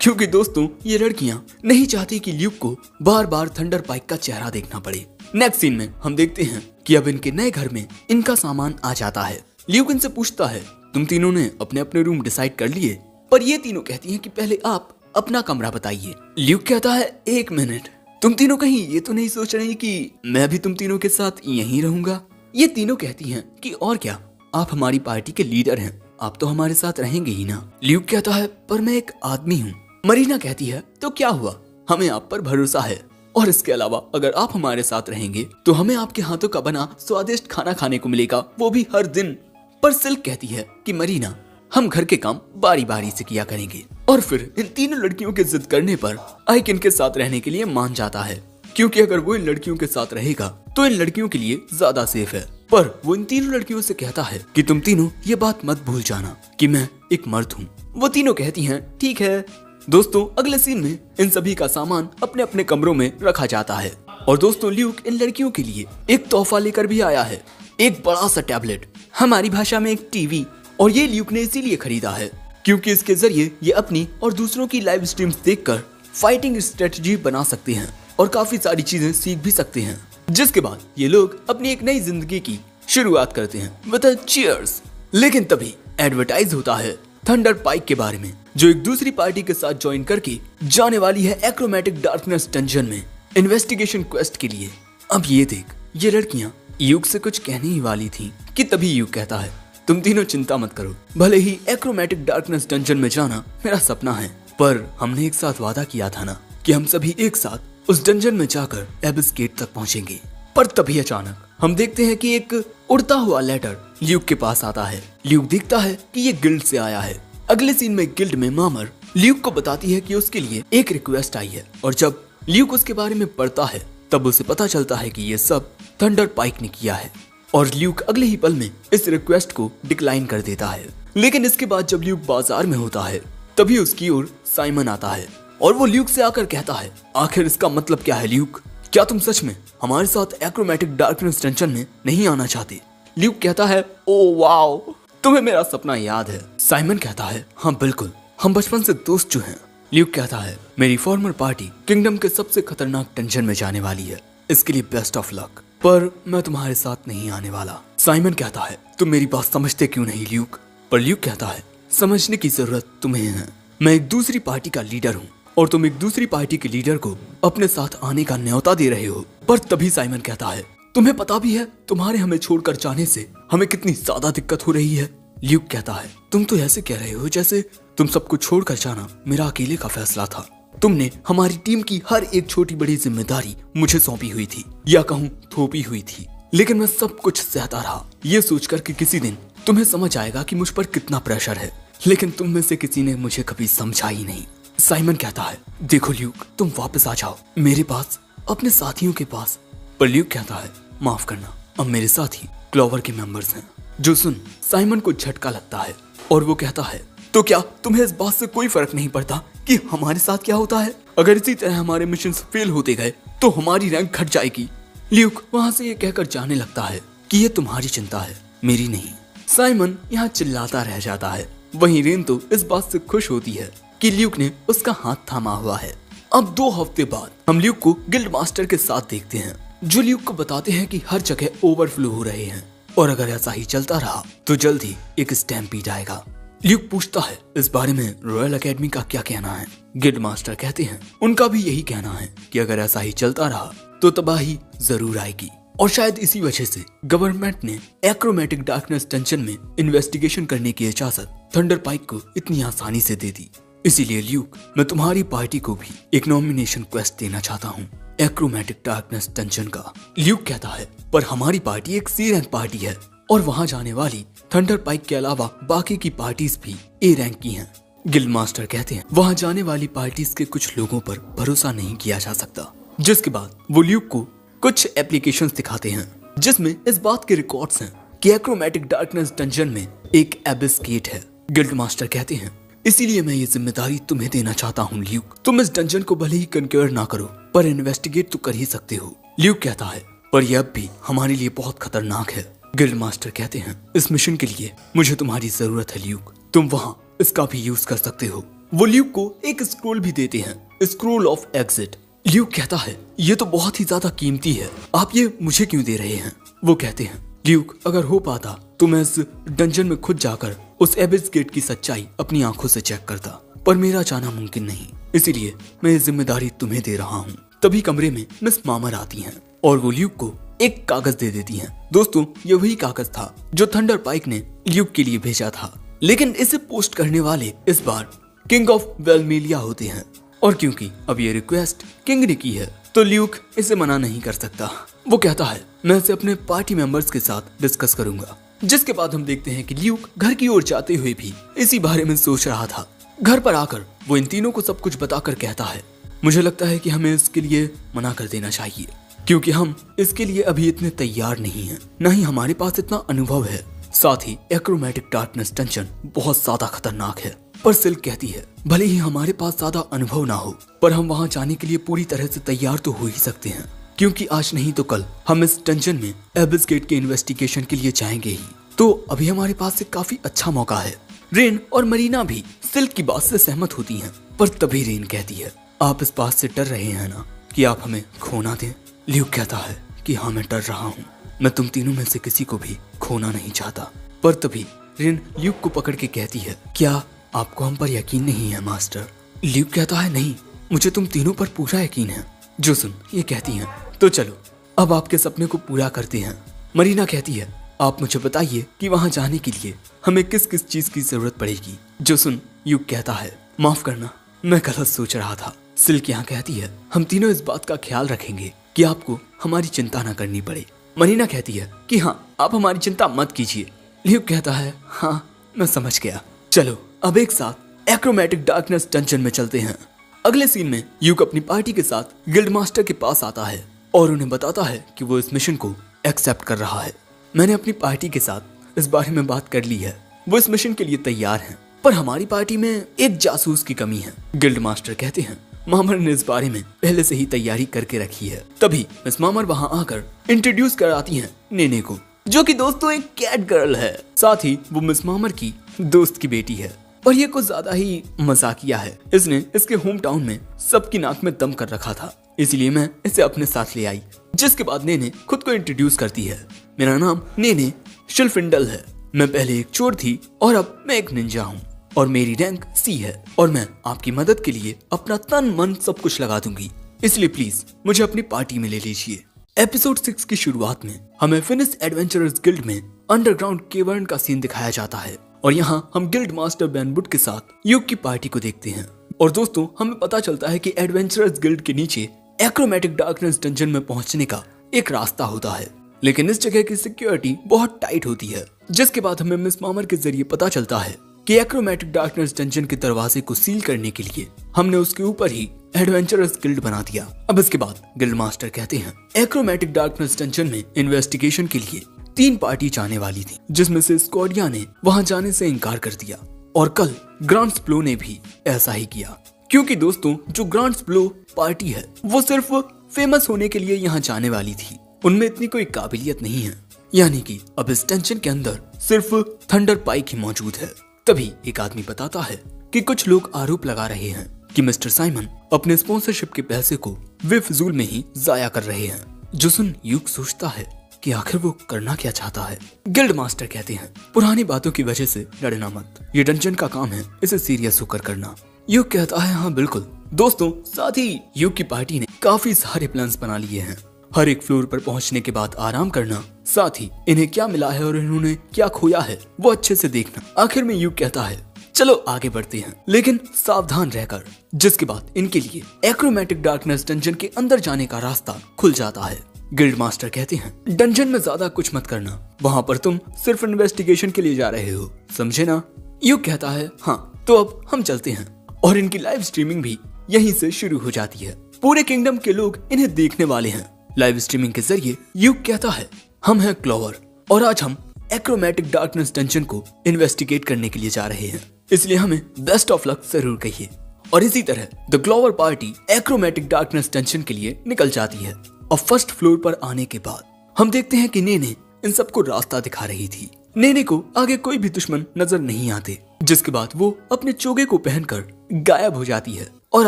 क्योंकि दोस्तों ये लड़कियां नहीं चाहती कि ल्यूक को बार बार थंडर पाइक का चेहरा देखना पड़े। नेक्स्ट सीन में हम देखते हैं कि अब इनके नए घर में इनका सामान आ जाता है। ल्यूक इनसे पूछता है तुम तीनों ने अपने अपने रूम डिसाइड कर लिए? पर ये तीनों कहती हैं कि पहले आप अपना कमरा बताइए। ल्यूक कहता है 1 मिनट, तुम तीनों कहीं ये तो नहीं सोच रही कि मैं भी तुम तीनों के साथ यहीं रहूंगा? ये तीनों कहती हैं कि और क्या, आप हमारी पार्टी के लीडर हैं, आप तो हमारे साथ रहेंगे ही ना। ल्यूक कहता है पर मैं एक आदमी हूँ। मरीना कहती है तो क्या हुआ, हमें आप पर भरोसा है, और इसके अलावा अगर आप हमारे साथ रहेंगे तो हमें आपके हाथों का बना स्वादिष्ट खाना खाने को मिलेगा, वो भी हर दिन। पर सिल्क कहती है कि मरीना हम घर के काम बारी बारी से किया करेंगे। और फिर इन तीनों लड़कियों के जिद करने पर आइक इनके साथ रहने के लिए मान जाता है, क्योंकि अगर वो इन लड़कियों के साथ रहेगा तो इन लड़कियों के लिए ज्यादा सेफ है। पर वो इन तीनों लड़कियों से कहता है कि तुम तीनों ये बात मत भूल जाना कि मैं एक मर्द हूँ। वो तीनों कहती हैं ठीक है। दोस्तों अगले सीन में इन सभी का सामान अपने अपने कमरों में रखा जाता है। और दोस्तों ल्यूक इन लड़कियों के लिए एक तोहफा लेकर भी आया है, एक बड़ा सा टैबलेट, हमारी भाषा में एक टीवी। और ये ल्यूक ने इसीलिए खरीदा है क्योंकि इसके जरिए ये अपनी और दूसरों की लाइव स्ट्रीम्स देखकर फाइटिंग स्ट्रेटजी बना सकते हैं और काफी सारी चीजें सीख भी सकते हैं। जिसके बाद ये लोग अपनी एक नई जिंदगी की शुरुआत करते हैं विद अ चीयर्स। लेकिन तभी एडवर्टाइज होता है थंडर पाइक के बारे में, जो एक दूसरी पार्टी के साथ ज्वाइन करके जाने वाली है एक्रोमैटिक डार्कनेस डंजन में इन्वेस्टिगेशन क्वेस्ट के लिए। अब ये देख, ये लड़कियां यूक से कुछ कहने ही वाली थी कि तभी यूक कहता है तुम तीनों चिंता मत करो, भले ही एक्रोमैटिक डार्कनेस डंजन में जाना मेरा सपना है, पर हमने एक साथ वादा किया था ना कि हम सभी एक साथ उस डंजन में जाकर एबिस गेट तक पहुंचेंगे। पर तभी अचानक हम देखते हैं कि एक उड़ता हुआ लेटर ल्यूक के पास आता है। ल्यूक देखता है कि ये गिल्ड से आया है। अगले सीन में गिल्ड में मामर ल्यूक को बताती है कि उसके लिए एक रिक्वेस्ट आई है, और जब ल्यूक उसके बारे में पढ़ता है तब उसे पता चलता है कि ये सब थंडर पाइक ने किया है। और ल्यूक अगले ही पल में इस रिक्वेस्ट को डिक्लाइन कर देता है। लेकिन इसके बाद जब ल्यूक बाजार में होता है तभी उसकी ओर साइमन आता है और वो ल्यूक से आकर कहता है आखिर इसका मतलब क्या है ल्यूक, क्या तुम सच में हमारे साथ एक्रोमैटिक डार्कनेस डंजन में नहीं आना चाहते? ल्यूक कहता है ओ वाओ, तुम्हें मेरा सपना याद है। साइमन कहता है हाँ बिल्कुल, हम बचपन से दोस्त जो हैं ल्यूक कहता है मेरी फॉर्मर पार्टी किंगडम के सबसे खतरनाक डंजन में जाने वाली है, इसके लिए बेस्ट ऑफ लक, पर मैं तुम्हारे साथ नहीं आने वाला। साइमन कहता है तुम मेरी बात समझते क्यों नहीं ल्यूक? पर ल्यूक कहता है समझने की जरूरत तुम्हें है। मैं एक दूसरी पार्टी का लीडर हूँ और तुम एक दूसरी पार्टी के लीडर को अपने साथ आने का न्योता दे रहे हो। पर तभी साइमन कहता है तुम्हें पता भी है तुम्हारे हमें छोड़कर जाने से हमें कितनी ज्यादा दिक्कत हो रही है। ल्यूक कहता है तुम तो ऐसे कह रहे हो जैसे तुम सबको छोड़कर जाना मेरा अकेले का फैसला था। तुमने हमारी टीम की हर एक छोटी बड़ी जिम्मेदारी मुझे सौंपी हुई थी, या कहूँ थोपी हुई थी, लेकिन मैं सब कुछ सहता रहा, ये सोचकर कि किसी दिन तुम्हें समझ आएगा कि मुझ पर कितना प्रेशर है। लेकिन तुम में से किसी ने मुझे कभी समझा ही नहीं। साइमन कहता है देखो ल्यूक, तुम वापस आ जाओ मेरे पास, अपने साथियों के पास। पर ल्यूक कहता है माफ करना, अब मेरे साथी क्लोवर के मेंबर्स हैं। जो सुन साइमन को झटका लगता है और वो कहता है तो क्या तुम्हें इस बात से कोई फर्क नहीं पड़ता कि हमारे साथ क्या होता है? अगर इसी तरह हमारे मिशन फेल होते गए तो हमारी रैंक घट जाएगी। ल्यूक वहां से ये कहकर जाने लगता है कि ये तुम्हारी चिंता है, मेरी नहीं। साइमन यहाँ चिल्लाता रह जाता है। वहीं रेन तो इस बात से खुश होती है कि ल्यूक ने उसका हाथ थामा हुआ है। अब 2 हफ्ते बाद हम ल्यूक को गिल्ड मास्टर के साथ देखते हैं, जो ल्यूक को बताते हैं कि हर जगह ओवरफ्लो हो रहे हैं और अगर ऐसा ही चलता रहा तो जल्द ही एक स्टैम्पीड आएगा। ल्यूक पूछता है इस बारे में रॉयल एकेडमी का क्या कहना है? गिल्ड मास्टर कहते हैं उनका भी यही कहना है कि अगर ऐसा ही चलता रहा तो तबाही जरूर आएगी, और शायद इसी वजह से गवर्नमेंट ने एक्रोमेटिक डार्कनेस डंजन में इन्वेस्टिगेशन करने की इजाजत थंडर पाइक को इतनी आसानी से दे दी। इसीलिए ल्यूक, मैं तुम्हारी पार्टी को भी एक नॉमिनेशन क्वेस्ट देना चाहता हूँ, एक्रोमेटिक डार्कनेस डंजन का। ल्यूक कहता है पर हमारी पार्टी एक सी रैंक पार्टी है और वहाँ जाने वाली थंडर पाइक के अलावा बाकी की पार्टीज भी ए रैंक की हैं। गिल्ड मास्टर कहते हैं वहाँ जाने वाली पार्टीज के कुछ लोगों पर भरोसा नहीं किया जा सकता। जिसके बाद वो ल्यूक को कुछ एप्लीकेशंस दिखाते हैं जिसमें इस बात के रिकॉर्ड्स हैं कि एक्रोमेटिक डार्कनेस डंजन में एक एबिस गेट है। गिल्ड मास्टर कहते हैं इसीलिए मैं ये जिम्मेदारी तुम्हें देना चाहता हूँ ल्यूक, तुम इस डंजन को भले ही कन्क्योर ना करो पर इन्वेस्टिगेट तो कर ही सकते हो। ल्यूक कहता है पर यह अब भी हमारे लिए बहुत खतरनाक है। गिल्ड मास्टर कहते हैं इस मिशन के लिए मुझे तुम्हारी जरूरत है ल्यूक, तुम वहाँ इसका भी यूज कर सकते हो। वो ल्यूक को एक स्क्रोल भी देते हैं, स्क्रोल ऑफ एग्जिट। ल्यूक कहता है ये तो बहुत ही ज्यादा कीमती है, आप ये मुझे क्यों दे रहे हैं? वो कहते हैं ल्यूक अगर हो पाता तो मैं इस डंजन में खुद जाकर उस एबिस गेट की सच्चाई अपनी आंखों से चेक करता, पर मेरा जाना मुमकिन नहीं, इसीलिए मैं ये जिम्मेदारी तुम्हें दे रहा हूँ। तभी कमरे में मिस मामर आती हैं और वो ल्यूक को एक कागज दे देती हैं। दोस्तों ये वही कागज था जो थंडर पाइक ने ल्यूक के लिए भेजा था, लेकिन इसे पोस्ट करने वाले इस बार किंग ऑफ वेलमेलिया होते हैं, और क्योंकि अब ये रिक्वेस्ट किंग ने की है तो ल्यूक इसे मना नहीं कर सकता। वो कहता है मैं इसे अपने पार्टी मेंबर्स के साथ डिस्कस करूंगा। जिसके बाद हम देखते हैं कि ल्यूक घर की ओर जाते हुए भी इसी बारे में सोच रहा था। घर पर आकर वो इन तीनों को सब कुछ बताकर कहता है मुझे लगता है कि हमें इसके लिए मना कर देना चाहिए, क्योंकि हम इसके लिए अभी इतने तैयार नहीं हैं, न ही हमारे पास इतना अनुभव है। साथ ही एक्रोमेटिक डार्कनेस डंजन बहुत ज्यादा खतरनाक है। पर सिल्क कहती है भले ही हमारे पास ज्यादा अनुभव ना हो पर हम वहाँ जाने के लिए पूरी तरह से तैयार तो हो ही सकते हैं, क्योंकि आज नहीं तो कल हम इस डंजन में एबिस गेट के इन्वेस्टिगेशन के लिए जाएंगे ही, तो अभी हमारे पास एक काफी अच्छा मौका है। रेन और मरीना भी सिल्क की बात से सहमत होती हैं, पर तभी रेन कहती है आप इस बात से डर रहे हैं ना कि आप हमें खोना दें? ल्यूक कहता है कि हाँ मैं डर रहा हूँ, मैं तुम तीनों में से किसी को भी खोना नहीं चाहता। पर तभी रेन ल्यूक को पकड़ के कहती है क्या आपको हम पर यकीन नहीं है मास्टर? ल्यूक कहता है नहीं, मुझे तुम तीनों पर पूरा यकीन है। जो सुन ये कहती हैं तो चलो अब आपके सपने को पूरा करते हैं। मरीना कहती है आप मुझे बताइए कि वहाँ जाने के लिए हमें किस किस चीज की जरूरत पड़ेगी। जो सुन ल्यूक कहता है माफ करना मैं गलत सोच रहा था। सिल्क यहाँ कहती है हम तीनों इस बात का ख्याल रखेंगे कि आपको हमारी चिंता न करनी पड़े। मरीना कहती है कि हाँ आप हमारी चिंता मत कीजिए। ल्यूक कहता है हाँ मैं समझ गया, चलो अब एक साथ एक्रोमेटिक डार्कनेस डंजन में चलते हैं। अगले सीन में ल्यूक अपनी पार्टी के साथ गिल्ड मास्टर के पास आता है और उन्हें बताता है कि वो इस मिशन को एक्सेप्ट कर रहा है। मैंने अपनी पार्टी के साथ इस बारे में बात कर ली है, वो इस मिशन के लिए तैयार हैं, पर हमारी पार्टी में एक जासूस की कमी है। गिल्ड मास्टर कहते हैं मामर ने इस बारे में पहले से ही तैयारी करके रखी है। तभी मिस मामर वहाँ आकर इंट्रोड्यूस कराती हैं नेने को, जो कि दोस्तों एक कैट गर्ल है। साथ ही वो मिस मामर की दोस्त की बेटी है। और ये कुछ ज्यादा ही मजाकिया है। इसने इसके होम टाउन में सबकी नाक में दम कर रखा था, इसलिए मैं इसे अपने साथ ले आई। जिसके बाद नेने खुद को इंट्रोड्यूस करती है। मेरा नाम नेने शिल्फिंडल है। मैं पहले एक चोर थी और अब मैं एक निंजा हूँ और मेरी रैंक सी है और मैं आपकी मदद के लिए अपना तन मन सब कुछ लगा दूंगी, इसलिए प्लीज मुझे अपनी पार्टी में ले लीजिए। एपिसोड 6 की शुरुआत में हमें फिनिश एडवेंचरर्स गिल्ड में अंडरग्राउंड केवर्न का सीन दिखाया जाता है और यहाँ हम गिल्ड मास्टर बैनबुट के साथ युग की पार्टी को देखते हैं। और दोस्तों हमें पता चलता है कि एडवेंचरर्स गिल्ड के नीचे एक्रोमेटिक डार्कनेस डंजन में पहुंचने का एक रास्ता होता है, लेकिन इस जगह की सिक्योरिटी बहुत टाइट होती है। जिसके बाद हमें मिस मामर के जरिए पता चलता है कि एक्रोमेटिक डार्कनेस डंजन के दरवाजे को सील करने के लिए हमने उसके ऊपर ही एडवेंचरर्स गिल्ड बना दिया। अब इसके बाद गिल्ड मास्टर कहते हैं एक्रोमेटिक डार्कनेस डंजन में इन्वेस्टिगेशन के लिए 3 पार्टी जाने वाली थी, जिसमें से स्कॉडिया ने वहां जाने से इनकार कर दिया और कल ग्रांड्स ब्लो ने भी ऐसा ही किया, क्योंकि दोस्तों जो ग्रांड्स ब्लो पार्टी है वो सिर्फ फेमस होने के लिए यहाँ जाने वाली थी, उनमें इतनी कोई काबिलियत नहीं है। यानी कि अब इस टेंशन के अंदर सिर्फ थंडर पाइक ही मौजूद है। तभी एक आदमी बताता है कि कुछ लोग आरोप लगा रहे हैं कि मिस्टर साइमन अपने स्पॉन्सरशिप के पैसे को बेफिजूल में ही जाया कर रहे हैं। जो सुन युग सोचता है कि आखिर वो करना क्या चाहता है। गिल्ड मास्टर कहते हैं पुरानी बातों की वजह से डरना मत, ये डंजन का काम है, इसे सीरियस होकर करना। युग कहता है हाँ बिल्कुल। दोस्तों साथ ही युग की पार्टी ने काफी सारे प्लान्स बना लिए हैं। हर एक फ्लोर पर पहुंचने के बाद आराम करना, साथ ही इन्हें क्या मिला है और इन्होंने क्या खोया है वो अच्छे से देखना। आखिर में युग कहता है चलो आगे बढ़ते हैं, लेकिन सावधान रहकर। जिसके बाद इनके लिए एक्रोमेटिक डार्कनेस डंजन के अंदर जाने का रास्ता खुल जाता है। गिल्ड मास्टर कहते हैं डंजन में ज्यादा कुछ मत करना, वहाँ पर तुम सिर्फ इन्वेस्टिगेशन के लिए जा रहे हो, समझे ना। युग कहता है हाँ, तो अब हम चलते हैं। और इनकी लाइव स्ट्रीमिंग भी यहीं से शुरू हो जाती है। पूरे किंगडम के लोग इन्हें देखने वाले हैं। लाइव स्ट्रीमिंग के जरिए युग कहता है हम हैं क्लोवर और आज हम एक्रोमेटिक डार्कनेस डंजन को इन्वेस्टिगेट करने के लिए जा रहे हैं, इसलिए हमें बेस्ट ऑफ लक जरूर कहिए। और इसी तरह the clover party achromatic darkness dungeon के लिए निकल जाती है। और फर्स्ट फ्लोर पर आने के बाद हम देखते हैं कि नेने इन सबको रास्ता दिखा रही थी। नेने को आगे कोई भी दुश्मन नजर नहीं आते, जिसके बाद वो अपने चोगे को पहनकर गायब हो जाती है और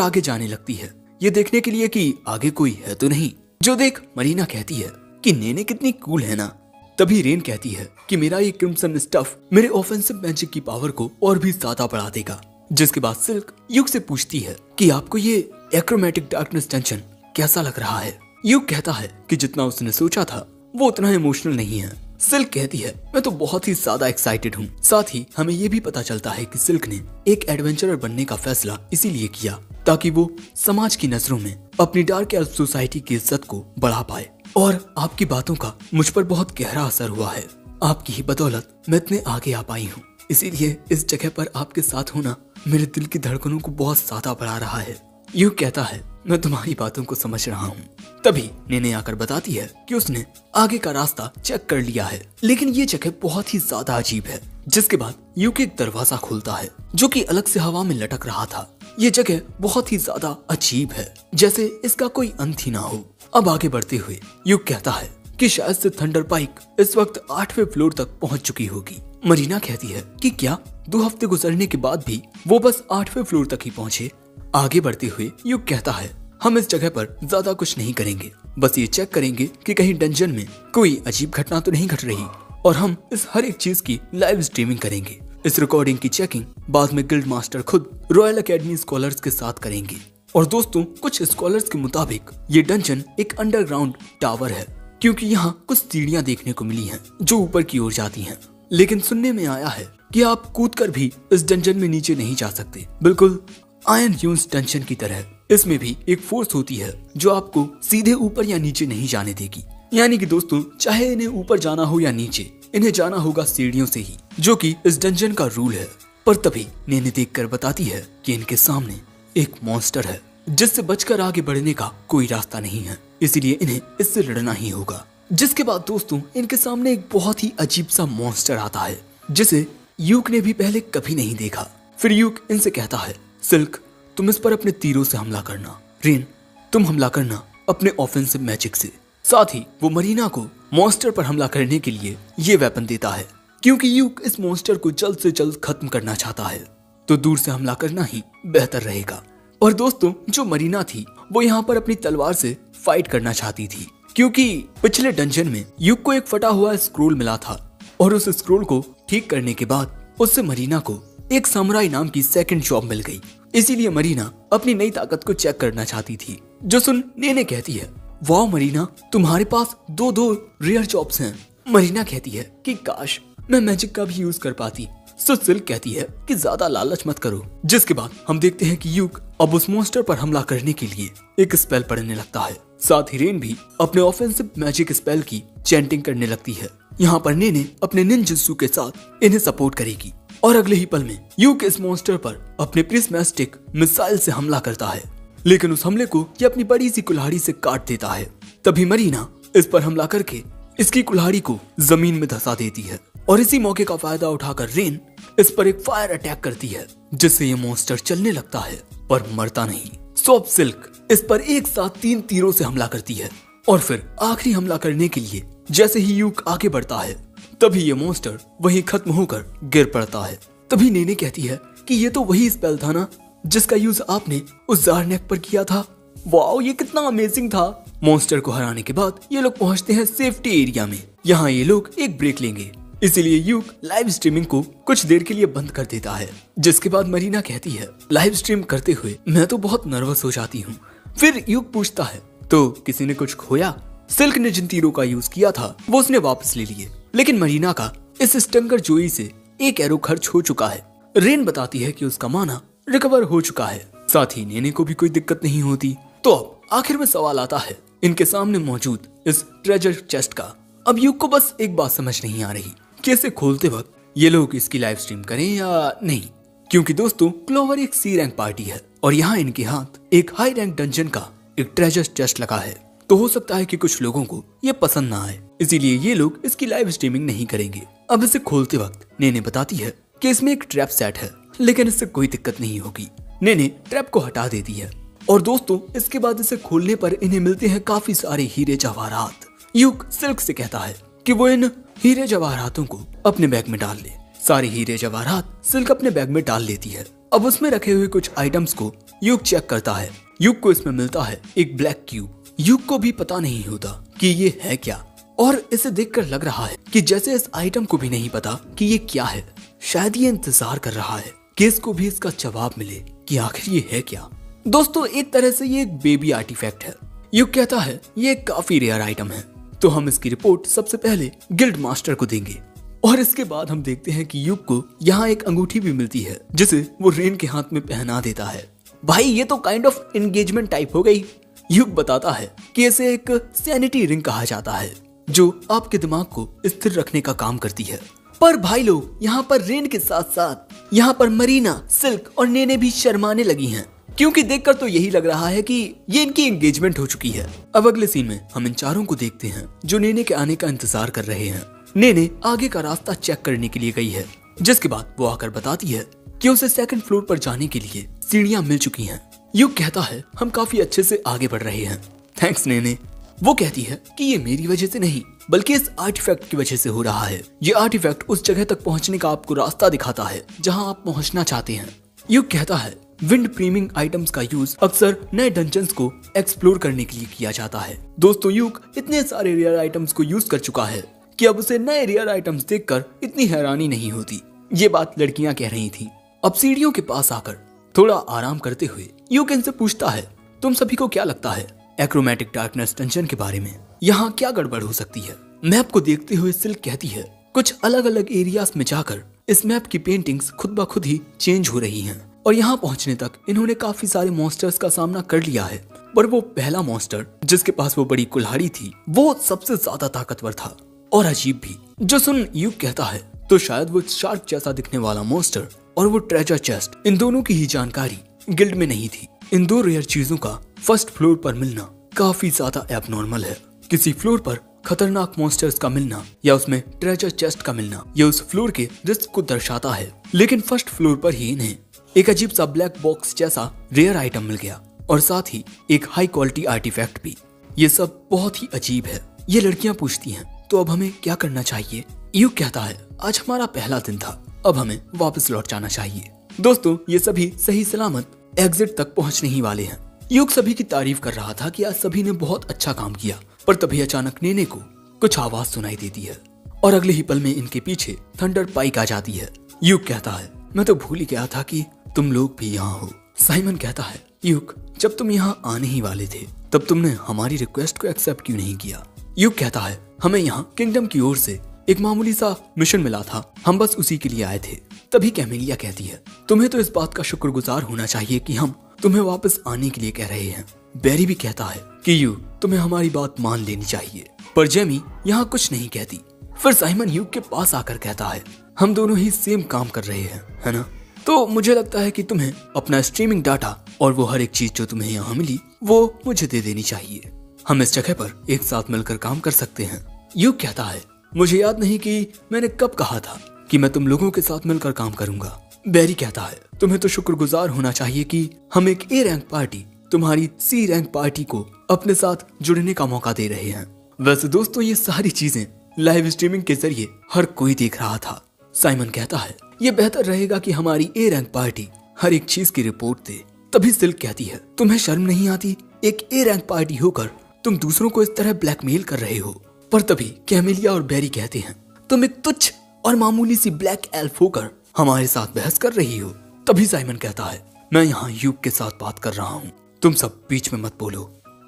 आगे जाने लगती है, ये देखने के लिए कि आगे कोई है तो नहीं। जो देख मरीना कहती है कि नेने कितनी कूल है ना। तभी रेन कहती है कि मेरा ये क्रिम्सन स्टफ मेरे ऑफेंसिव मैजिक की पावर को और भी ज्यादा बढ़ा देगा। जिसके बाद सिल्क युग से पूछती है कि आपको ये एक्रोमेटिक डार्कनेस डंजन कैसा लग रहा है। युग कहता है कि जितना उसने सोचा था वो उतना इमोशनल नहीं है। सिल्क कहती है मैं तो बहुत ही ज्यादा एक्साइटेड हूँ। साथ ही हमें ये भी पता चलता है कि सिल्क ने एक एडवेंचरर बनने का फैसला इसीलिए किया ताकि वो समाज की नजरों में अपनी डार्क एल्फ सोसाइटी की इज्जत को बढ़ा पाए। और आपकी बातों का मुझ पर बहुत गहरा असर हुआ है। आपकी ही बदौलत मैं इतने आगे आ पाई हूँ, इसीलिए इस जगह पर आपके साथ होना मेरे दिल की धड़कनों को बहुत ज्यादा बढ़ा रहा है। युग कहता है मैं तुम्हारी बातों को समझ रहा हूँ। तभी नेने आकर बताती है कि उसने आगे का रास्ता चेक कर लिया है, लेकिन ये जगह बहुत ही ज्यादा अजीब है। जिसके बाद युग एक दरवाजा खोलता है जो कि अलग से हवा में लटक रहा था। ये जगह बहुत ही ज्यादा अजीब है, जैसे इसका कोई अंत ही ना हो। अब आगे बढ़ते हुए युग कहता है कि शायद से थंडर पाइक इस वक्त 8वें फ्लोर तक पहुंच चुकी होगी। मरीना कहती है कि क्या 2 हफ्ते गुजरने के बाद भी वो बस 8वें फ्लोर तक ही पहुंचे। आगे बढ़ते हुए युग कहता है हम इस जगह पर ज्यादा कुछ नहीं करेंगे, बस ये चेक करेंगे कि कहीं डंजन में कोई अजीब घटना तो नहीं घट रही, और हम इस हर एक चीज की लाइव स्ट्रीमिंग करेंगे। इस रिकॉर्डिंग की चेकिंग बाद में गिल्ड मास्टर खुद रॉयल एकेडमी स्कॉलर्स के साथ करेंगे। और दोस्तों कुछ स्कॉलर्स के मुताबिक ये डंजन एक अंडरग्राउंड टावर है, क्योंकि यहाँ कुछ सीढ़ियाँ देखने को मिली हैं जो ऊपर की ओर जाती हैं। लेकिन सुनने में आया है कि आप कूदकर भी इस डंजन में नीचे नहीं जा सकते, बिल्कुल आयरन ह्यून्स डंजन की तरह इसमें भी एक फोर्स होती है जो आपको सीधे ऊपर या नीचे नहीं जाने देगी। यानी कि दोस्तों चाहे इन्हें ऊपर जाना हो या नीचे, इन्हें जाना होगा सीढ़ियों से ही, जो कि इस डंजन का रूल है। पर तभी नेने देखकर बताती है कि इनके सामने एक मॉन्स्टर है जिससे बचकर आगे बढ़ने का कोई रास्ता नहीं है, इसीलिए इन्हें इससे लड़ना ही होगा। जिसके बाद दोस्तों इनके सामने एक बहुत ही अजीब सा मॉन्स्टर आता है जिसे यूक ने भी पहले कभी नहीं देखा। फिर यूक इनसे कहता है सिल्क तुम इस पर अपने तीरों से हमला करना, रेन तुम हमला करना अपने ऑफेंसिव मैजिक से। साथ ही वो मरीना को मॉन्स्टर पर हमला करने के लिए ये वेपन देता है, क्योंकि यूक इस मॉन्स्टर को जल्द से जल्द खत्म करना चाहता है। तो दूर से हमला करना ही बेहतर रहेगा। और दोस्तों, जो मरीना थी वो यहाँ पर अपनी तलवार से फाइट करना चाहती थी, क्योंकि पिछले डंजन में यूक को एक फटा हुआ स्क्रोल मिला था और उस स्क्रोल को ठीक करने के बाद उससे मरीना को एक सामुराई नाम की सेकंड जॉब मिल गई। इसीलिए मरीना अपनी नई ताकत को चेक करना चाहती थी। जो सुन नेने कहती है, वाह मरीना, तुम्हारे पास दो रेयर जॉब्स हैं। मरीना कहती है कि काश मैं मैजिक का भी यूज कर पाती। सो सिल्क कहती है कि ज्यादा लालच मत करो। जिसके बाद हम देखते हैं कि यूक अब उस मॉन्स्टर पर हमला करने के लिए एक स्पेल पढ़ने लगता है। साथ ही रेन भी अपने ऑफेंसिव मैजिक स्पेल की चैंटिंग करने लगती है। यहाँ पर नेने अपने निंजुत्सु के साथ इन्हें सपोर्ट करेगी और अगले ही पल में यूक इस मॉन्स्टर पर अपने प्रिज्मेस्टिक मिसाइल से हमला करता है, लेकिन उस हमले को ये अपनी बड़ी सी कुल्हाड़ी से काट देता है। तभी मरीना इस पर हमला करके इसकी कुल्हाड़ी को जमीन में धंसा देती है और इसी मौके का फायदा उठाकर रेन इस पर एक फायर अटैक करती है, जिससे ये मॉन्स्टर चलने लगता है पर मरता नहीं। सो सिल्क इस पर एक साथ 3 तीरों से हमला करती है और फिर आखिरी हमला करने के लिए जैसे ही यूक आगे बढ़ता है तभी ये मॉन्स्टर वहीं खत्म होकर गिर पड़ता है। तभी नेने कहती है कि ये तो वही स्पेल था ना जिसका यूज आपने उस ज़ारनेक पर किया था। वाओ, ये कितना अमेजिंग था। मॉन्स्टर को हराने के बाद ये लोग पहुंचते हैं सेफ्टी एरिया में। यहाँ ये लोग एक ब्रेक लेंगे, इसीलिए यूक लाइव स्ट्रीमिंग को कुछ देर के लिए बंद कर देता है। जिसके बाद मरीना कहती है, लाइव स्ट्रीम करते हुए मैं तो बहुत नर्वस हो जाती हूँ। फिर यूक पूछता है, तो किसी ने कुछ खोया? सिल्क ने जिन तीरों का यूज किया था वो उसने वापस ले लिए, लेकिन मरीना का इस स्टंगर जोई से एक एरो खर्च हो चुका है। रेन बताती है कि उसका माना रिकवर हो चुका है, साथ ही नेने को भी कोई दिक्कत नहीं होती। तो अब आखिर में सवाल आता है इनके सामने मौजूद इस ट्रेजर चेस्ट का। अब यूक को बस एक बात समझ नहीं आ रही कि इसे खोलते वक्त ये लोग इसकी लाइव स्ट्रीम करें या नहीं, क्योंकि दोस्तों क्लोवर एक सी रैंक पार्टी है और यहाँ इनके हाथ एक हाई रैंक डंजन का एक ट्रेजर चेस्ट लगा है। तो हो सकता है कि कुछ लोगों को ये पसंद ना आए, इसीलिए ये लोग इसकी लाइव स्ट्रीमिंग नहीं करेंगे। अब इसे खोलते वक्त नेने बताती है कि इसमें एक ट्रैप सेट है, लेकिन इससे कोई दिक्कत नहीं होगी। नेने ट्रैप को हटा देती है और दोस्तों इसके बाद इसे खोलने पर इन्हें मिलते हैं काफी सारे हीरे जवाहरात। यूक सिल्क से कहता है कि वो इन हीरे जवाहरातों को अपने बैग में डाल ले। सारे हीरे जवाहरात सिल्क अपने बैग में डाल लेती है। अब उसमें रखे हुए कुछ आइटम्स को यूक चेक करता है। यूक को इसमें मिलता है एक ब्लैक क्यूब। यूक को भी पता नहीं होता कि ये है क्या, और इसे देखकर लग रहा है कि जैसे इस आइटम को भी नहीं पता कि ये क्या है। शायद ये इंतजार कर रहा है कि इसको भी इसका जवाब मिले कि आखिर ये है क्या। दोस्तों एक तरह से ये एक बेबी आर्टिफैक्ट है। यूक कहता है ये काफी रेयर आइटम है, तो हम इसकी रिपोर्ट सबसे पहले गिल्ड मास्टर को देंगे। और इसके बाद हम देखते हैं कि यूक को यहाँ एक अंगूठी भी मिलती है जिसे वो रेन के हाथ में पहना देता है। भाई ये तो काइंड ऑफ एंगेजमेंट टाइप हो गई। यूक बताता है कि इसे एक सैनिटी रिंग कहा जाता है जो आपके दिमाग को स्थिर रखने का काम करती है। पर भाई लोग यहाँ पर रेन के साथ साथ यहाँ पर मरीना, सिल्क और नेने भी शर्माने लगी हैं, क्योंकि देखकर तो यही लग रहा है कि ये इनकी एंगेजमेंट हो चुकी है। अब अगले सीन में हम इन चारों को देखते हैं जो नेने के आने का इंतजार कर रहे हैं। नेने आगे का रास्ता चेक करने के लिए गई है, जिसके बाद वो आकर बताती है कि उसे सेकंड फ्लोर पर जाने के लिए सीढ़ियां मिल चुकी हैं। यूक कहता है हम काफी अच्छे से आगे बढ़ रहे हैं, थैंक्स नेने। वो कहती है कि ये मेरी वजह से नहीं बल्कि इस आर्टिफैक्ट की वजह से हो रहा है। ये आर्टिफैक्ट उस जगह तक पहुंचने का आपको रास्ता दिखाता है जहां आप पहुंचना चाहते हैं। यूक कहता है विंड प्रीमिंग आइटम्स का यूज अक्सर नए डंजन्स को एक्सप्लोर करने के लिए किया जाता है। दोस्तों यूक इतने सारे रेयर आइटम्स को यूज कर चुका है कि अब उसे नए रेयर आइटम्स देखकर इतनी हैरानी नहीं होती। ये बात लड़कियां कह रही थी। अब सीढ़ियों के पास आकर थोड़ा आराम करते हुए यूक इनसे पूछता है तुम सभी को क्या लगता है एक्रोमैटिक डार्कनेस डंजन के बारे में, यहाँ क्या गड़बड़ हो सकती है? मैप को देखते हुए सिल्क कहती है कुछ अलग अलग एरियाज में जाकर इस मैप की पेंटिंग्स खुद ब खुद ही चेंज हो रही हैं और यहाँ पहुँचने तक इन्होंने काफी सारे मॉन्स्टर्स का सामना कर लिया है, पर वो पहला मॉन्स्टर जिसके पास वो बड़ी कुल्हाड़ी थी वो सबसे ज्यादा ताकतवर था और अजीब भी। जो सुन यूक कहता है तो शायद वो शार्क जैसा दिखने वाला मॉन्स्टर और वो ट्रेजर चेस्ट, इन दोनों की ही जानकारी गिल्ड में नहीं थी। इन दो रेयर चीजों का फर्स्ट फ्लोर पर मिलना काफी ज्यादा एबनॉर्मल है। किसी फ्लोर पर खतरनाक मॉन्स्टर्स का मिलना या उसमें ट्रेजर चेस्ट का मिलना ये उस फ्लोर के रिस्क को दर्शाता है, लेकिन फर्स्ट फ्लोर पर ही इन्हें एक अजीब सा ब्लैक बॉक्स जैसा रेयर आइटम मिल गया और साथ ही एक हाई क्वालिटी आर्टिफैक्ट भी। ये सब बहुत ही अजीब है। ये लड़कियां पूछती हैं तो अब हमें क्या करना चाहिए? यूक कहता है आज हमारा पहला दिन था, अब हमें वापस लौट जाना चाहिए। दोस्तों ये सभी सही सलामत एग्जिट तक पहुंचने ही वाले हैं। यूक सभी की तारीफ कर रहा था कि आज सभी ने बहुत अच्छा काम किया, पर तभी अचानक नेने को कुछ आवाज सुनाई देती है और अगले ही पल में इनके पीछे थंडर पाइक आ जाती है। यूक कहता है, मैं तो भूल ही गया था कि तुम लोग भी यहाँ हो। साइमन कहता है, यूक जब तुम यहाँ आने ही वाले थे तब तुमने हमारी रिक्वेस्ट को एक्सेप्ट क्यों नहीं किया। यूक कहता है, हमें यहाँ किंगडम की ओर से एक मामूली सा मिशन मिला था, हम बस उसी के लिए आए थे। तभी कैमेलिया कहती है, तुम्हें तो इस बात का शुक्रगुजार होना चाहिए कि हम तुम्हें वापस आने के लिए कह रहे हैं। बैरी भी कहता है कि यूक तुम्हें हमारी बात मान लेनी चाहिए, पर जेमी यहाँ कुछ नहीं कहती। फिर साइमन यूक के पास आकर कहता है, हम दोनों ही सेम काम कर रहे हैं, है ना? तो मुझे लगता है कि तुम्हें अपना स्ट्रीमिंग डाटा और वो हर एक चीज जो तुम्हें यहाँ मिली वो मुझे दे देनी चाहिए। हम इस जगह पर एक साथ मिलकर काम कर सकते हैं। यूक कहता है, मुझे याद नहीं कि मैंने कब कहा था कि मैं तुम लोगों के साथ मिलकर काम करूंगा। बैरी कहता है, तुम्हें तो शुक्रगुजार होना चाहिए कि हम एक ए रैंक पार्टी तुम्हारी सी रैंक पार्टी को अपने साथ जुड़ने का मौका दे रहे हैं। वैसे दोस्तों ये सारी चीजें लाइव स्ट्रीमिंग के जरिए हर कोई देख रहा था। साइमन कहता है, ये बेहतर रहेगा कि हमारी ए रैंक पार्टी हर एक चीज की रिपोर्ट दे। तभी सिल्क कहती है, तुम्हें शर्म नहीं आती? एक ए रैंक पार्टी होकर तुम दूसरों को इस तरह ब्लैकमेल कर रहे हो। पर तभी कैमेलिया और बैरी कहते हैं, तुम एक तुच्छ और मामूली सी ब्लैक एल्फ होकर हमारे साथ बहस कर रही हो। तभी साइमन कहता है, मैं यहाँ यूक के साथ बात कर रहा हूँ, तुम सब बीच में मत बोलो।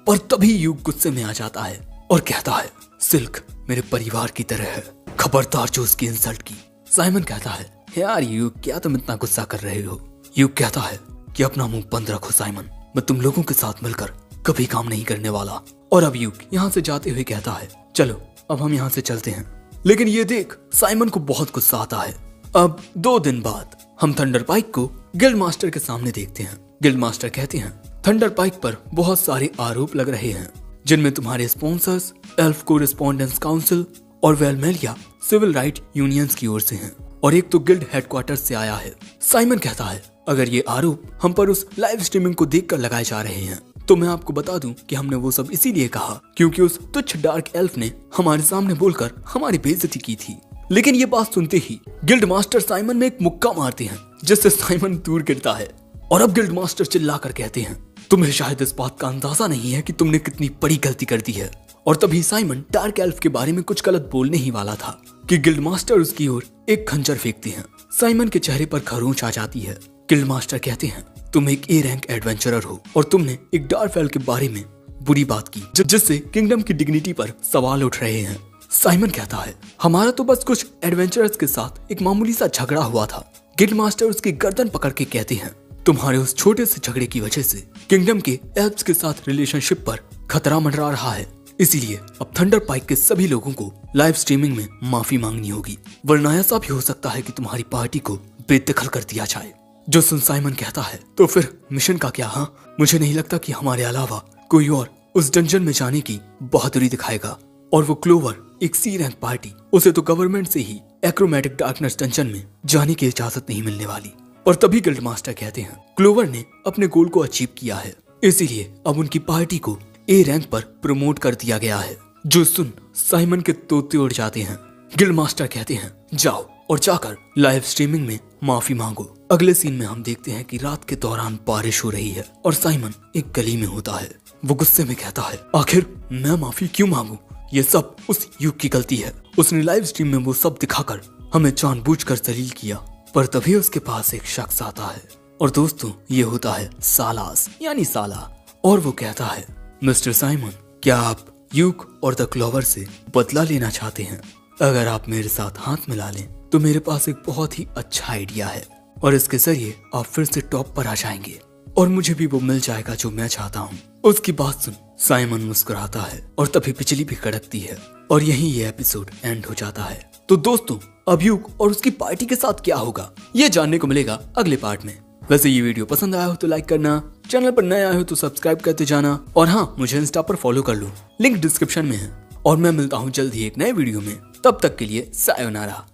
पर तभी यूक गुस्से में आ जाता है और कहता है, सिल्क मेरे परिवार की तरह है, खबरदार जो उसकी इंसल्ट की। साइमन कहता है, यार यूक क्या तुम इतना गुस्सा कर रहे हो। यूक कहता है कि अपना मुंह बंद रखो साइमन, मैं तुम लोगों के साथ मिलकर कभी काम नहीं करने वाला। और अब यूक यहाँ से जाते हुए कहता है, चलो अब हम यहाँ से चलते हैं। लेकिन ये देख साइमन को बहुत गुस्सा आता है। अब 2 दिन बाद हम थंडर पाइक को गिल्ड मास्टर के सामने देखते हैं। गिल्ड मास्टर कहते हैं, थंडर पाइक पर बहुत सारे आरोप लग रहे हैं, जिनमें तुम्हारे स्पॉन्सर्स एल्फ कोरेस्पोंडेंस काउंसिल और वेलमेलिया सिविल राइट यूनियंस की ओर से हैं, और एक तो गिल्ड हेडक्वार्टर्स से आया है। साइमन कहता है, अगर ये आरोप हम पर उस लाइव स्ट्रीमिंग को देखकर लगाए जा रहे हैं तो मैं आपको बता दूं कि हमने वो सब इसीलिए कहा क्योंकि उस तुच्छ डार्क एल्फ ने हमारे सामने बोलकर हमारी बेइज्जती की थी। लेकिन ये बात सुनते ही गिल्ड मास्टर साइमन में एक मुक्का मारते हैं, जिससे साइमन दूर गिरता है। और अब गिल्ड मास्टर चिल्लाकर कहते हैं, तुम्हें शायद इस बात का अंदाजा नहीं है कि तुमने कितनी बड़ी गलती कर दी है। और तभी साइमन डार्क एल्फ के बारे में कुछ गलत बोलने ही वाला था कि गिल्ड मास्टर उसकी ओर एक खंजर फेंकते हैं। साइमन के चेहरे पर खरोंच आ जाती है। गिल्ड मास्टर कहते हैं, तुम एक ए रैंक एडवेंचरर हो और तुमने एक डार्क एल्फ के बारे में बुरी बात की, जिससे किंगडम की डिग्निटी पर सवाल उठ रहे हैं। साइमन कहता है, हमारा तो बस कुछ एडवेंचरर्स के साथ एक मामूली सा झगड़ा हुआ था। गिल्ड मास्टर उसकी गर्दन पकड़ के कहते हैं, तुम्हारे उस छोटे से झगड़े की वजह से किंगडम के एल्फ्स के साथ रिलेशनशिप पर खतरा मंडरा रहा है, इसीलिए अब थंडर पाइक के सभी लोगों को लाइव स्ट्रीमिंग में माफी मांगनी होगी, वरना ऐसा भी हो सकता है कि तुम्हारी पार्टी को बेदखल कर दिया जाए। जो सुन साइमन कहता है, तो फिर मिशन का क्या? हाँ, मुझे नहीं लगता कि हमारे अलावा कोई और उस डंजन में जाने की बहादुरी दिखाएगा। और वो क्लोवर एक सी रैंक पार्टी, उसे तो गवर्नमेंट से ही एक्रोमेटिक डार्कनेस डंजन में जाने की इजाजत नहीं मिलने वाली। और तभी गिल्ड मास्टर कहते हैं, क्लोवर ने अपने गोल को अचीव किया है, इसीलिए अब उनकी पार्टी को ए रैंक पर प्रमोट कर दिया गया है। जो सुन साइमन के तोते उड़ जाते हैं। गिल्ड मास्टर कहते हैं, जाओ और जाकर लाइव स्ट्रीमिंग में माफी मांगो। अगले सीन में हम देखते हैं कि रात के दौरान बारिश हो रही है और साइमन एक गली में होता है। वो गुस्से में कहता है, आखिर मैं माफी क्यों मांगू? ये सब उस युग की गलती है। उसने लाइव स्ट्रीम में वो सब दिखाकर हमें जानबूझकर जलील किया। पर तभी उसके पास एक शख्स आता है और दोस्तों ये होता है सालास यानी साला। और वो कहता है, मिस्टर साइमन, क्या आप यूक और द क्लोवर से बदला लेना चाहते हैं? अगर आप मेरे साथ हाथ मिला लें तो मेरे पास एक बहुत ही अच्छा आइडिया है और इसके जरिए आप फिर से टॉप पर आ जाएंगे और मुझे भी वो मिल जाएगा जो मैं चाहता हूँ। उसकी बात सुन साइमन मुस्कुराता है और तभी बिजली भी कड़कती है और यहीं ये एपिसोड एंड हो जाता है। तो दोस्तों अब यूक और उसकी पार्टी के साथ क्या होगा ये जानने को मिलेगा अगले पार्ट में। वैसे ये वीडियो पसंद आया हो तो लाइक करना, चैनल पर नए आए हो तो सब्सक्राइब करते जाना और हाँ, मुझे इंस्टा पर फॉलो कर लो, लिंक डिस्क्रिप्शन में है। और मैं मिलता हूँ जल्द ही एक नए वीडियो में, तब तक के लिए सायोनारा।